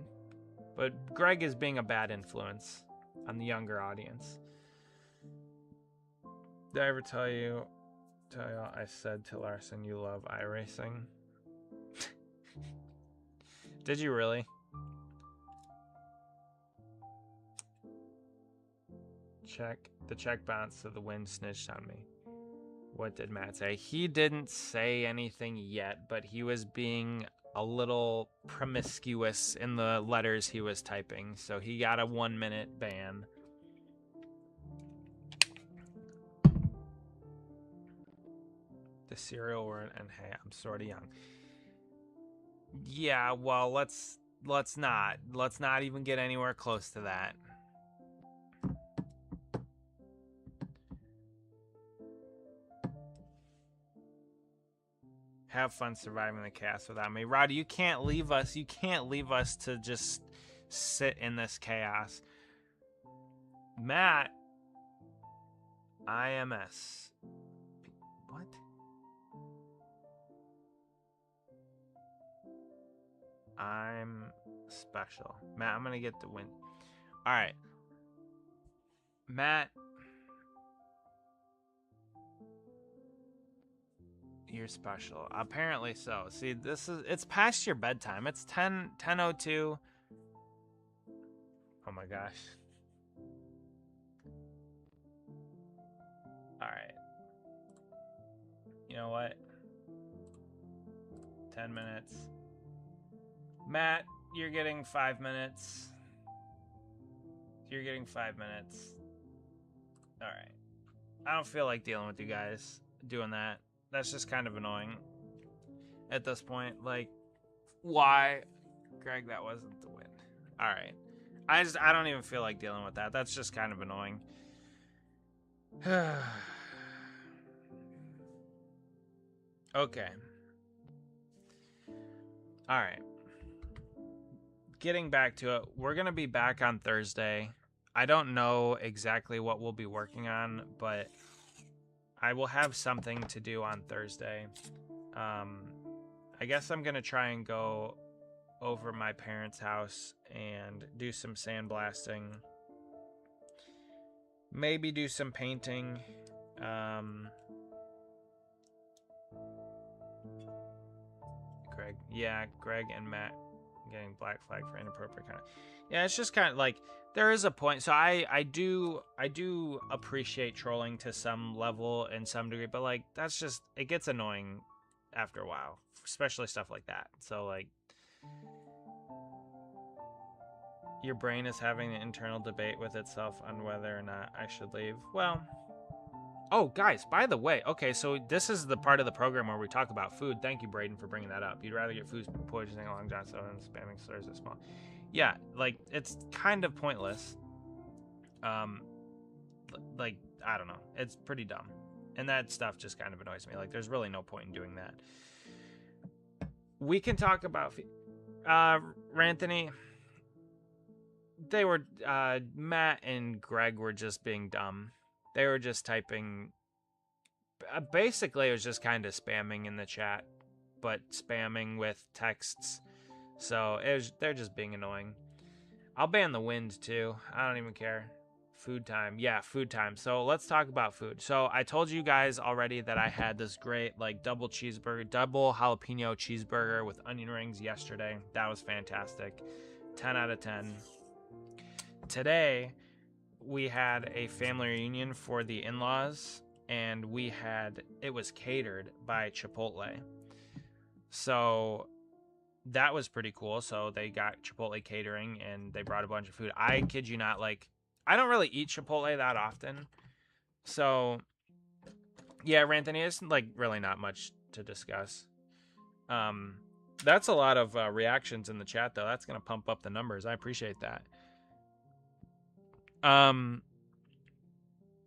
But Greg is being a bad influence on the younger audience. Did I ever tell you I said to Larson you love iRacing? Did you really? The check bounced, so the wind snitched on me. What did Matt say? He didn't say anything yet, but he was being a little promiscuous in the letters he was typing, so he got a 1-minute ban. The serial word, and hey, I'm sort of young. Yeah, well, let's not even get anywhere close to that. Have fun surviving the chaos without me. Roddy, you can't leave us. You can't leave us to just sit in this chaos. Matt, IMS. What? I'm special. Matt, I'm going to get the win. All right. Matt. You're special. Apparently so. See, it's past your bedtime. It's 10:02. Oh my gosh. All right. You know what? 10 minutes. Matt, you're getting 5 minutes. You're getting 5 minutes. All right. I don't feel like dealing with you guys doing that. That's just kind of annoying at this point. Like, why? Greg, that wasn't the win. All right. I don't even feel like dealing with that. That's just kind of annoying. Okay. All right. Getting back to it, we're going to be back on Thursday. I don't know exactly what we'll be working on, but I will have something to do on Thursday. I guess I'm going to try and go over my parents' house and do some sandblasting. Maybe do some painting. Greg and Matt getting black flag for inappropriate kind of. Yeah, it's just kind of like there is a point. So I do appreciate trolling to some level in some degree, but like that's just it gets annoying after a while, especially stuff like that. So like your brain is having an internal debate with itself on whether or not I should leave. Well, oh guys, by the way, okay, so this is the part of the program where we talk about food. Thank you, Braden, for bringing that up. You'd rather get food poisoning along John Soda than spamming slurs at small. Yeah, like it's kind of pointless. Like I don't know, it's pretty dumb. And that stuff just kind of annoys me. Like, there's really no point in doing that. We can talk about Ranthony. They were Matt and Greg were just being dumb. They were just typing. Basically, it was just kind of spamming in the chat, but spamming with texts. So they're just being annoying. I'll ban the wind too. I don't even care. Food time. Yeah, food time. So let's talk about food. So I told you guys already that I had this great like double jalapeno cheeseburger with onion rings yesterday. That was fantastic. 10 out of 10. Today, we had a family reunion for the in-laws, and it was catered by Chipotle. So that was pretty cool. So they got Chipotle catering, and they brought a bunch of food. I kid you not, like, I don't really eat Chipotle that often. So, yeah, Ranthony, it's, like, really not much to discuss. That's a lot of reactions in the chat, though. That's going to pump up the numbers. I appreciate that.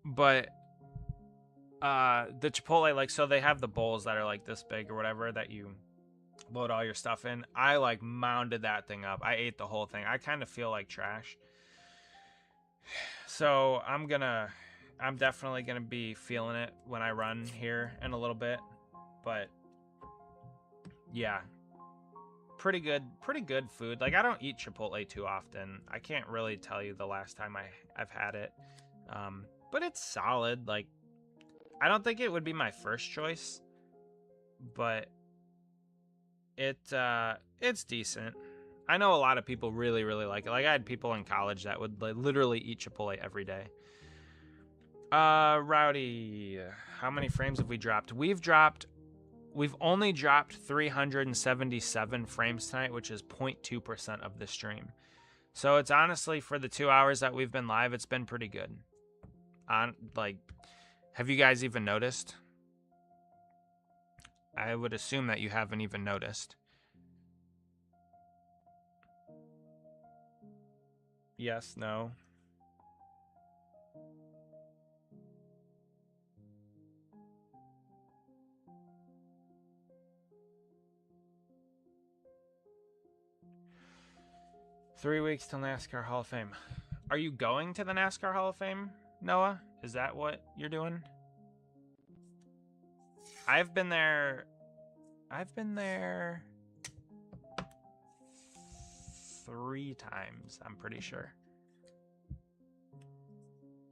But the Chipotle, like, so they have the bowls that are, like, this big or whatever that you load all your stuff in. I, like, mounded that thing up. I ate the whole thing. I kind of feel like trash. So I'm definitely gonna be feeling it when I run here in a little bit. But yeah, pretty good food. Like, I don't eat Chipotle too often. I can't really tell you the last time I've had it. But it's solid. Like, I don't think it would be my first choice, but it's decent. I know a lot of people really, really like it. Like, I had people in college that would literally eat Chipotle every day. Rowdy, how many frames have we dropped? We've only dropped 377 frames tonight, which is 0.2% of the stream. So it's honestly, for the 2 hours that we've been live, it's been pretty good. Like, have you guys even noticed? I would assume that you haven't even noticed. Yes, no. Three weeks till NASCAR Hall of Fame. Are you going to the NASCAR Hall of Fame, Noah? Is that what you're doing? I've been there 3 times, I'm pretty sure.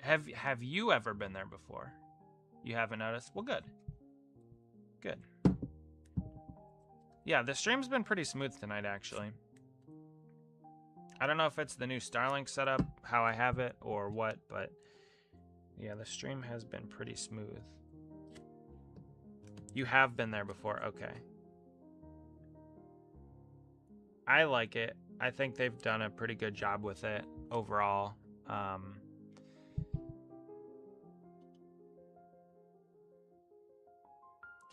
Have you ever been there before? You haven't noticed? Well, good. Good. Yeah, the stream's been pretty smooth tonight, actually. I don't know if it's the new Starlink setup, how I have it, or what, but yeah, the stream has been pretty smooth. You have been there before, okay. I like it. I think they've done a pretty good job with it overall.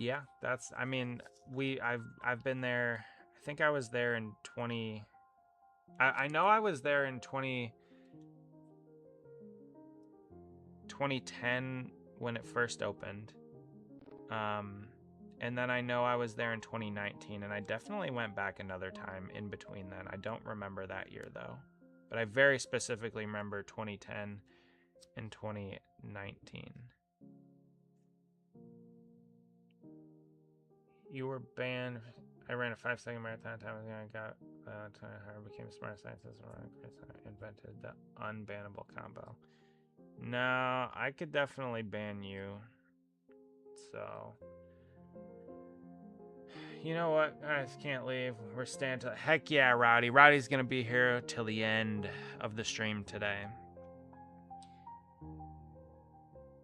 Yeah, I mean, I've been there. I think I was there in 20. I know I was there in 2010 when it first opened. And then I know I was there in 2019, and I definitely went back another time in between then. I don't remember that year, though. But I very specifically remember 2010 and 2019. You were banned. I ran a 5-second marathon time ago. I got I became a smart scientist and invented the unbannable combo. No, I could definitely ban you. So, you know what? I just can't leave. We're staying till. Heck yeah, Rowdy. Rowdy's gonna be here till the end of the stream today.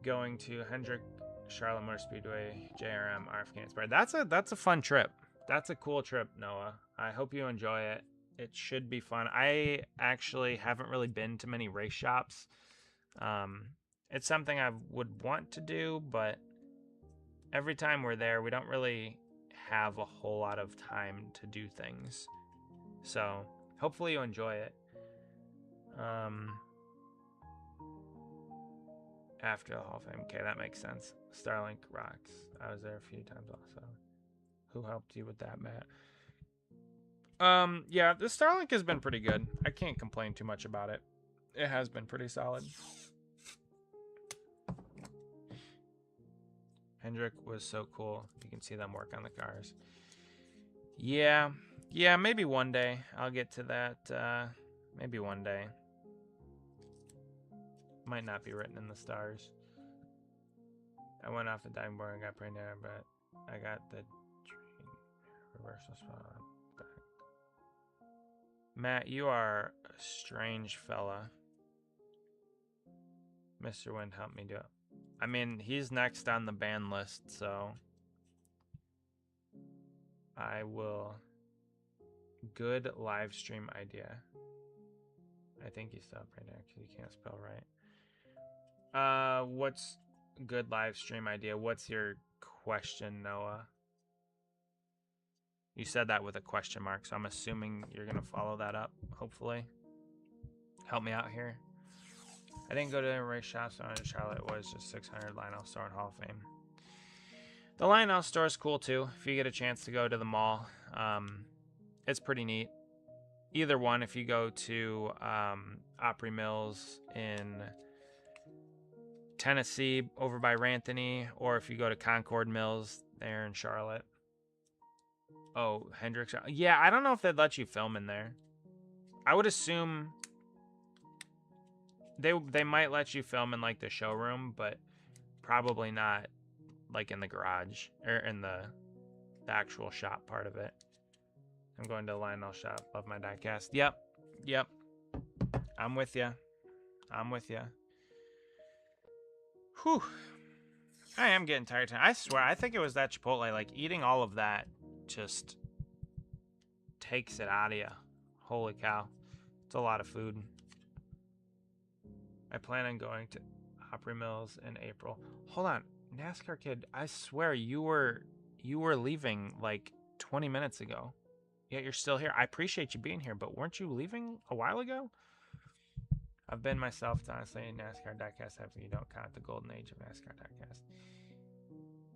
Going to Hendrick Charlotte Motor Speedway, JRM, RFK Inspired. That's a fun trip. That's a cool trip, Noah. I hope you enjoy it. It should be fun. I actually haven't really been to many race shops. It's something I would want to do, but every time we're there, we don't really have a whole lot of time to do things. So hopefully you enjoy it. After the Hall of Fame. Okay, that makes sense. Starlink rocks. I was there a few times also. Who helped you with that, Matt? Yeah, the Starlink has been pretty good. I can't complain too much about it. It has been pretty solid. Hendrick was so cool. You can see them work on the cars. Yeah, maybe one day I'll get to that. Maybe one day. Might not be written in the stars. I went off the diving board and got pregnant, but I got the reversal spot back. Matt, you are a strange fella. Mr. Wind helped me do it. I mean, he's next on the ban list, so I will. Good live stream idea. I think you stopped right there because you can't spell right. What's good live stream idea? What's your question, Noah? You said that with a question mark, so I'm assuming you're gonna follow that up. Hopefully, help me out here. I didn't go to the race shops in Charlotte. It was just 600 Lionel Store and Hall of Fame. The Lionel Store is cool too. If you get a chance to go to the mall, it's pretty neat. Either one, if you go to Opry Mills in Tennessee over by Ranthony, or if you go to Concord Mills there in Charlotte. Oh, Hendrix. Yeah, I don't know if they'd let you film in there. I would assume they might let you film in like the showroom, but probably not like in the garage or in the actual shop part of it. I'm going to the Lionel shop. Love my diecast. Yep. I'm with you. Whew. I am getting tired. I swear, I think it was that Chipotle. Like, eating all of that just takes it out of you. Holy cow. It's a lot of food. I plan on going to Opry Mills in April. Hold on. NASCAR kid, I swear you were leaving like 20 minutes ago. Yet you're still here. I appreciate you being here, but weren't you leaving a while ago? I've been myself to honestly NASCAR diecast after you don't count the golden age of NASCAR diecast.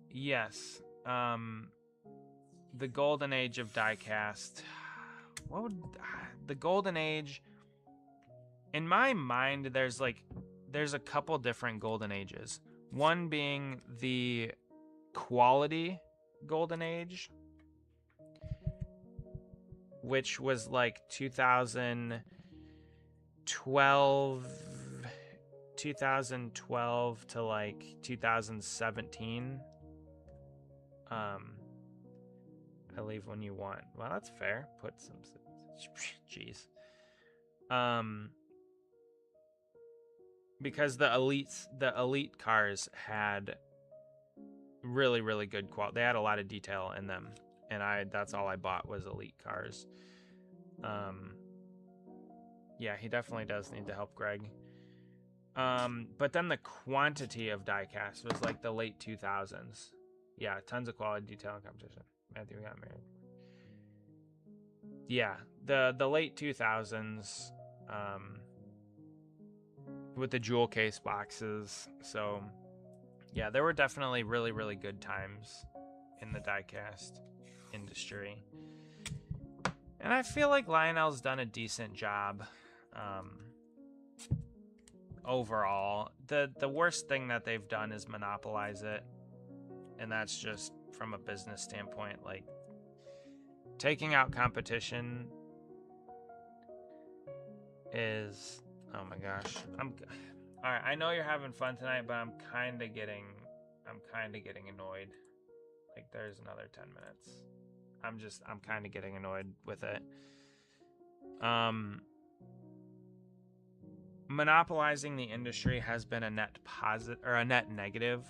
Yes. The golden age of diecast. What would the golden age? In my mind, there's a couple different golden ages. One being the quality golden age, which was like 2012 to like 2017. I leave when you want. Well, that's fair. Put some. Jeez. Because the elite cars had really, really good quality. They had a lot of detail in them, and that's all I bought was elite cars. Yeah, he definitely does need to help Greg. But then the quantity of diecast was like the late 2000s. Yeah, tons of quality detail and competition. Matthew got married. Yeah, the late 2000s, with the jewel case boxes. So yeah, there were definitely really, really good times in the diecast industry. And I feel like Lionel's done a decent job overall. The worst thing that they've done is monopolize it. And that's just from a business standpoint, like taking out competition is, oh my gosh. All right, I know you're having fun tonight, but I'm kind of getting annoyed. Like, there's another 10 minutes. I'm kind of getting annoyed with it. Monopolizing the industry has been a net positive or a net negative,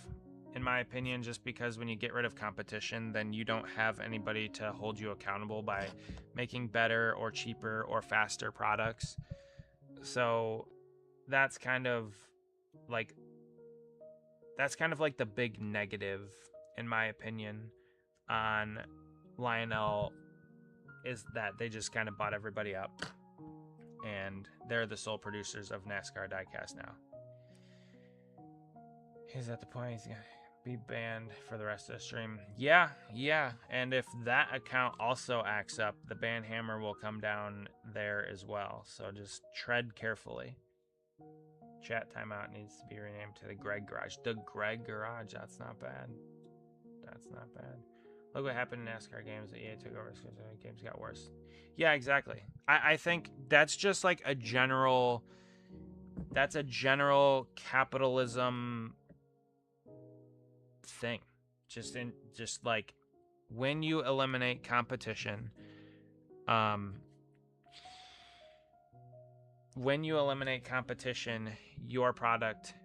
in my opinion, just because when you get rid of competition, then you don't have anybody to hold you accountable by making better or cheaper or faster products. So that's kind of like the big negative, in my opinion, on Lionel, is that they just kind of bought everybody up and they're the sole producers of NASCAR diecast now. He's at the point he's gonna be banned for the rest of the stream. Yeah. And if that account also acts up, the ban hammer will come down there as well. So just tread carefully. Chat timeout needs to be renamed to the Greg Garage. The Greg Garage. That's not bad. Look what happened in NASCAR games. EA took over because the games got worse. Yeah, exactly. I think that's just like a general. That's a general capitalism thing. Just like when you eliminate competition, your product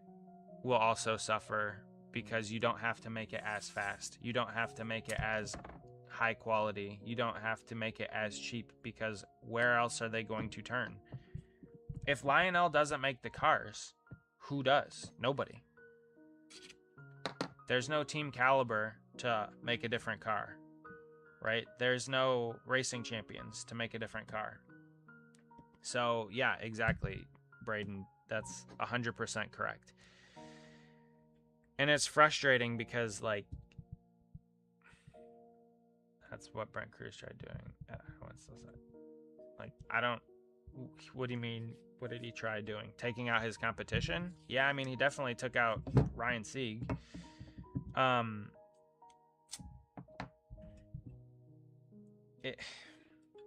will also suffer because you don't have to make it as fast. You don't have to make it as high quality. You don't have to make it as cheap because where else are they going to turn? If Lionel doesn't make the cars, who does? Nobody. There's no Team Caliber to make a different car, right? There's no racing champions to make a different car. So, yeah, exactly, Braden. That's 100% correct. And it's frustrating because, like, that's what Brent Cruz tried doing. Like, I don't... What do you mean? What did he try doing? Taking out his competition? Yeah, I mean, he definitely took out Ryan Sieg.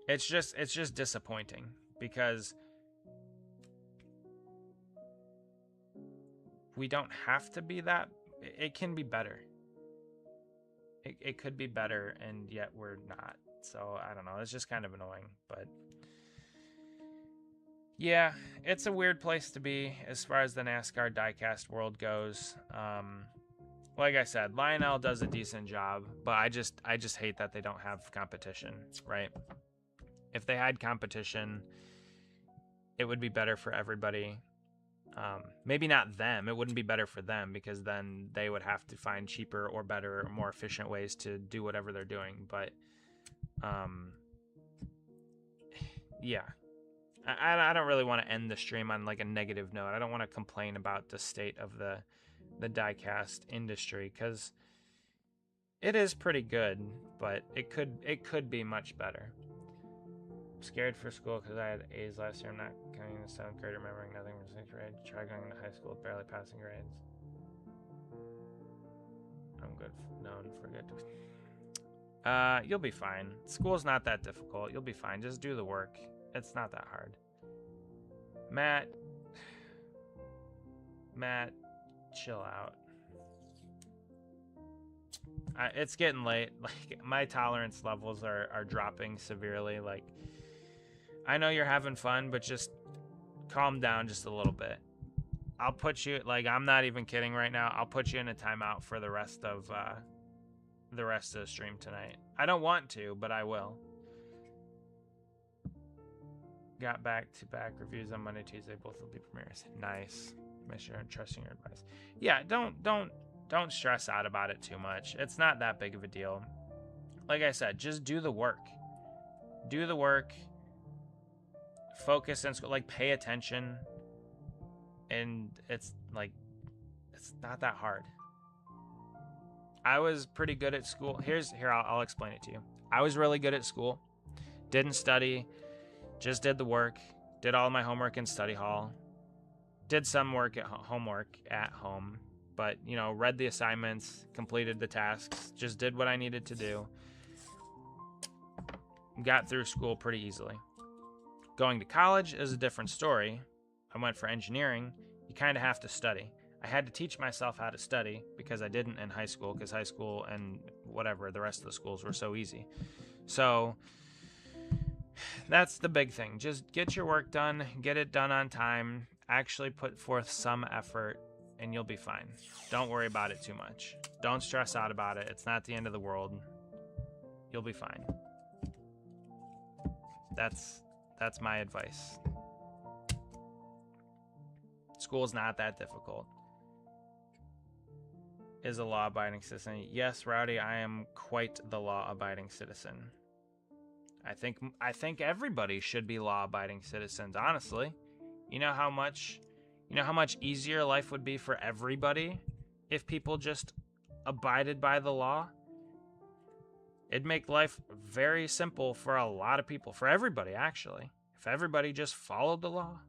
It's just disappointing because we don't have to be that. It can be better. It could be better, and yet we're not. So I don't know. It's just kind of annoying, but yeah, it's a weird place to be as far as the NASCAR diecast world goes. Like I said, Lionel does a decent job, but I just hate that they don't have competition, right? If they had competition, it would be better for everybody. Maybe not them. It wouldn't be better for them because then they would have to find cheaper or better or more efficient ways to do whatever they're doing. But yeah. I don't really want to end the stream on like a negative note. I don't want to complain about the state of the diecast industry because it is pretty good, but it could be much better. I'm scared for school because I had A's last year. I'm not going into 7th grade, remembering nothing from 6th grade. Try going into high school with barely passing grades. I'm good. Known for good. You'll be fine. School's not that difficult. You'll be fine. Just do the work. It's not that hard. Matt, chill out. It's getting late. Like my tolerance levels are dropping severely. Like I know you're having fun, but just calm down just a little bit. I'll put you, like, I'm not even kidding right now. I'll put you in a timeout for the rest of the stream tonight. I don't want to, but I will. Got back-to-back reviews on Monday, Tuesday. Both will be premieres. Nice. Make sure I'm trusting your advice. Yeah, don't stress out about it too much. It's not that big of a deal. Like I said, just do the work. Do the work. Focus in school. Like, pay attention. And it's like, it's not that hard. I was pretty good at school. I'll explain it to you. I was really good at school. Didn't study. Just did the work. Did all my homework in study hall. Did some homework at home. But, read the assignments, completed the tasks, just did what I needed to do. Got through school pretty easily. Going to college is a different story. I went for engineering. You kind of have to study. I had to teach myself how to study because I didn't in high school, because high school and whatever, the rest of the schools were so easy. So that's the big thing. Just get your work done, get it done on time, actually put forth some effort, and you'll be fine. Don't worry about it too much. Don't stress out about it. It's not the end of the world. You'll be fine. That's my advice. School's not that difficult. Is a law-abiding citizen? Yes, Rowdy, I am quite the law-abiding citizen. I think everybody should be law-abiding citizens, honestly. You know how much easier life would be for everybody if people just abided by the law. It'd make life very simple for a lot of people, for everybody, actually. If everybody just followed the law,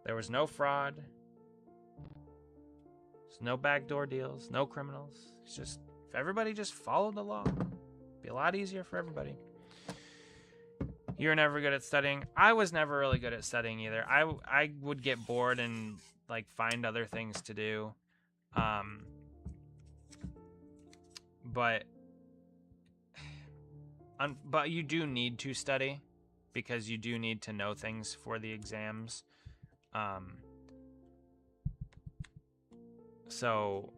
there was no fraud, there's no backdoor deals, no criminals. It's just, if everybody just followed the law, it'd be a lot easier for everybody. You're never good at studying. I was never really good at studying either. I would get bored and like find other things to do. But you do need to study because you do need to know things for the exams. So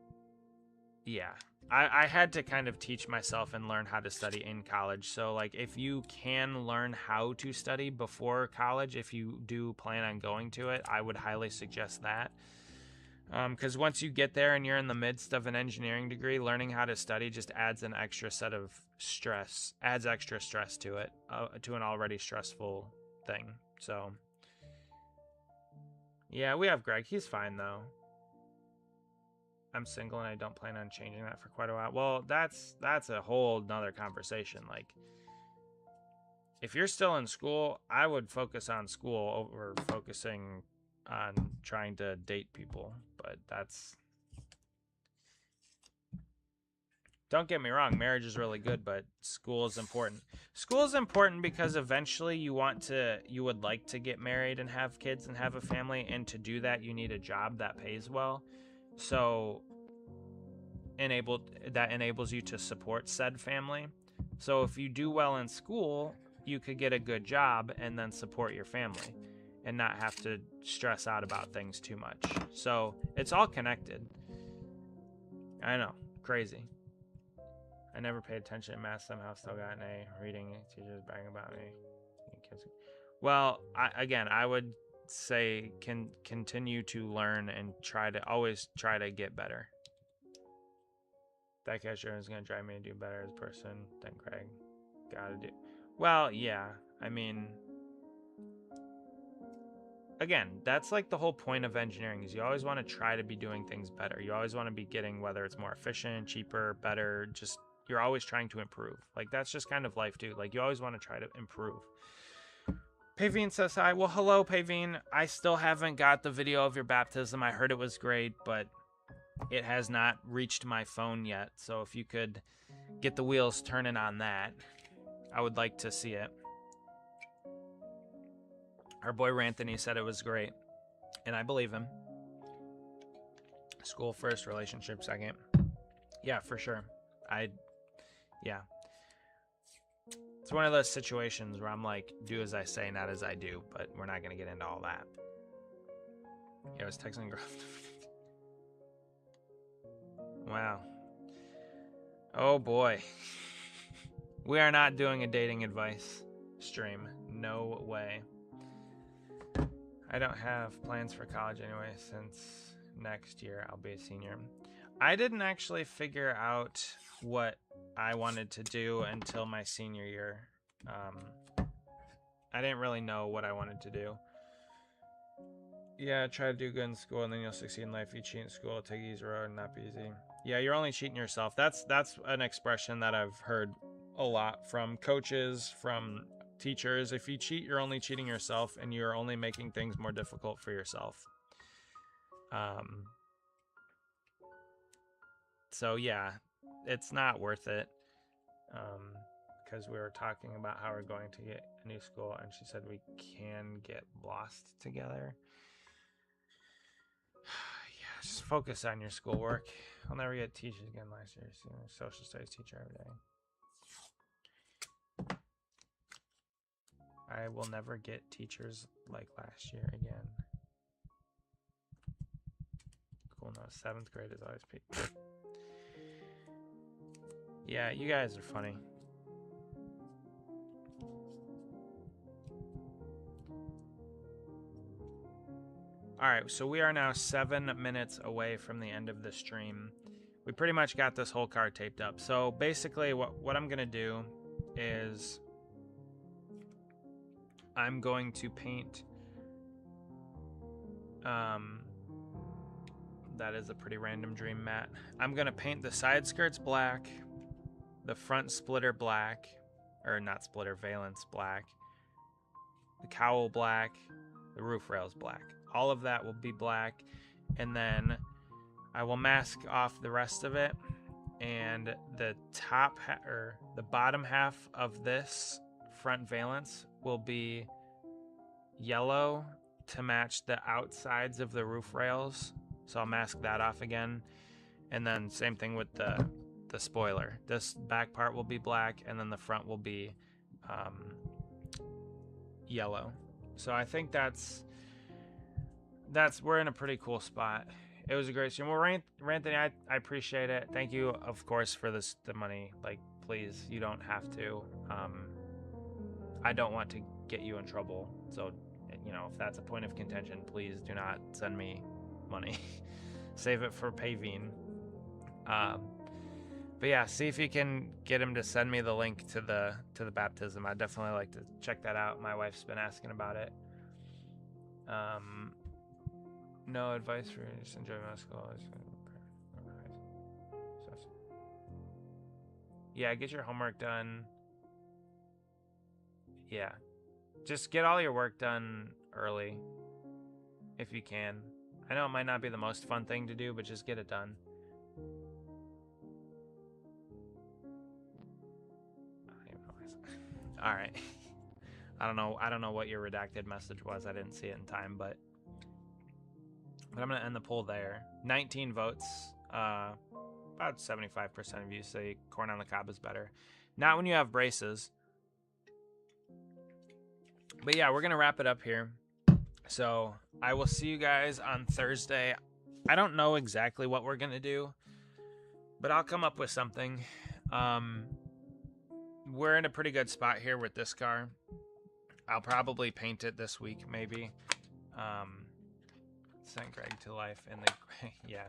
yeah, I had to kind of teach myself and learn how to study in college. So like if you can learn how to study before college, if you do plan on going to it, I would highly suggest that. Because once you get there and you're in the midst of an engineering degree, learning how to study just adds an extra set of stress, adds extra stress to it, to an already stressful thing. So, yeah, we have Greg. He's fine, though. I'm single and I don't plan on changing that for quite a while. Well, that's a whole nother conversation. Like, if you're still in school, I would focus on school over focusing on trying to date people, but that's, don't get me wrong, marriage is really good, but school is important. School is important because eventually you would like to get married and have kids and have a family, and to do that you need a job that pays well. So that enables you to support said family. So if you do well in school, you could get a good job and then support your family and not have to stress out about things too much. So it's all connected. I know, crazy. I never paid attention in math, somehow still got an A. Reading, teachers bragging about me. Well, I would say continue to learn and always try to get better. That cashier is going to drive me to do better as a person than Craig. Gotta do. Well, yeah, I mean, again, that's like the whole point of engineering, is you always want to try to be doing things better. You always want to be getting, whether it's more efficient, cheaper, better, just, you're always trying to improve. Like, that's just kind of life, too. Like, you always want to try to improve. Pavine says hi. Well, hello, Pavine. I still haven't got the video of your baptism. I heard it was great, but it has not reached my phone yet. So if you could get the wheels turning on that, I would like to see it. Our boy Ranthony said it was great, and I believe him. School first, relationship second. Yeah, for sure. Yeah. It's one of those situations where I'm like, do as I say, not as I do, but we're not going to get into all that. Yeah, I was texting girl. Wow. Oh boy. We are not doing a dating advice stream. No way. I don't have plans for college anyway, since next year I'll be a senior. I didn't actually figure out what I wanted to do until my senior year. I didn't really know what I wanted to do. Yeah, try to do good in school and then you'll succeed in life. You cheat in school, take the easy road and not be easy. Yeah, you're only cheating yourself. That's an expression that I've heard a lot from coaches, from teachers. If you cheat, you're only cheating yourself and you're only making things more difficult for yourself. So yeah, it's not worth it. Because we were talking about how we're going to get a new school, and she said we can get lost together. Yeah, just focus on your schoolwork. I'll never get teachers again last year. Social studies teacher every day. I will never get teachers like last year again. Cool, no, 7th grade is always peak. Yeah, you guys are funny. Alright, so we are now 7 minutes away from the end of the stream. We pretty much got this whole car taped up. So basically what I'm going to do is I'm going to paint that is a pretty random dream, Matt. I'm gonna paint the side skirts black, the front splitter black, or not splitter, valence black, the cowl black, the roof rails black. All of that will be black, and then I will mask off the rest of it, and the top or the bottom half of this front valence will be yellow to match the outsides of the roof rails. So I'll mask that off again, and then same thing with the spoiler. This back part will be black, and then the front will be yellow. So I think that's we're in a pretty cool spot. It was a great stream. Well, Ranthony, I appreciate it. Thank you, of course, for the money. Like, please, you don't have to. I don't want to get you in trouble. So, you know, if that's a point of contention, please do not send me money. Save it for Pavine. But yeah, see if you can get him to send me the link to the baptism. I'd definitely like to check that out. My wife's been asking about it. No advice for just enjoy my school. Yeah, get your homework done. Yeah, just get all your work done early if you can. I know it might not be the most fun thing to do, but just get it done. All right. I don't know what your redacted message was. I didn't see it in time, but I'm going to end the poll there. 19 votes. About 75% of you say corn on the cob is better. Not when you have braces. But yeah, we're going to wrap it up here. So I will see you guys on Thursday. I don't know exactly what we're going to do, but I'll come up with something. We're in a pretty good spot here with this car. I'll probably paint it this week, maybe. Send Greg to life in the... Yeah.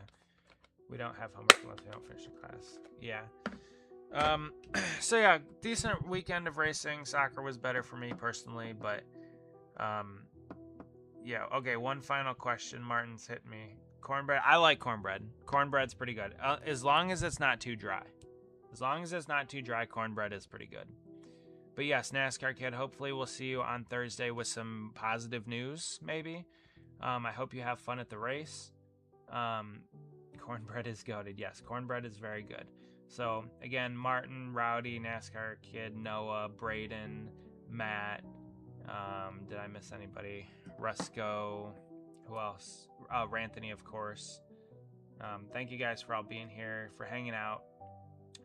We don't have homework unless we don't finish the class. Yeah. So yeah, decent weekend of racing. Soccer was better for me personally, but... yeah, okay, one final question. Martin's hit me. Cornbread. I like cornbread. Cornbread's pretty good. As long as it's not too dry. As long as it's not too dry, cornbread is pretty good. But yes, NASCAR Kid, hopefully we'll see you on Thursday with some positive news, maybe. I hope you have fun at the race. Cornbread is goated. Yes, cornbread is very good. So, again, Martin, Rowdy, NASCAR Kid, Noah, Braden, Matt. Did I miss anybody? Rusco. Who else? Ranthony, of course. Thank you guys for all being here, for hanging out.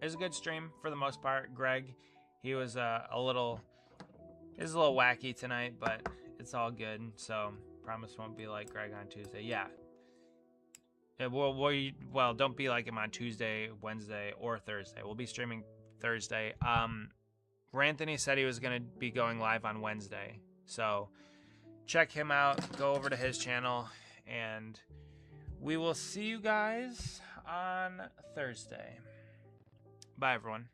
It was a good stream for the most part. Greg, he was a little wacky tonight, but it's all good. So promise won't be like Greg on Tuesday. Yeah. Well, don't be like him on Tuesday, Wednesday, or Thursday. We'll be streaming Thursday. Ranthony said he was gonna be going live on Wednesday, so check him out. Go over to his channel, and we will see you guys on Thursday. Bye, everyone.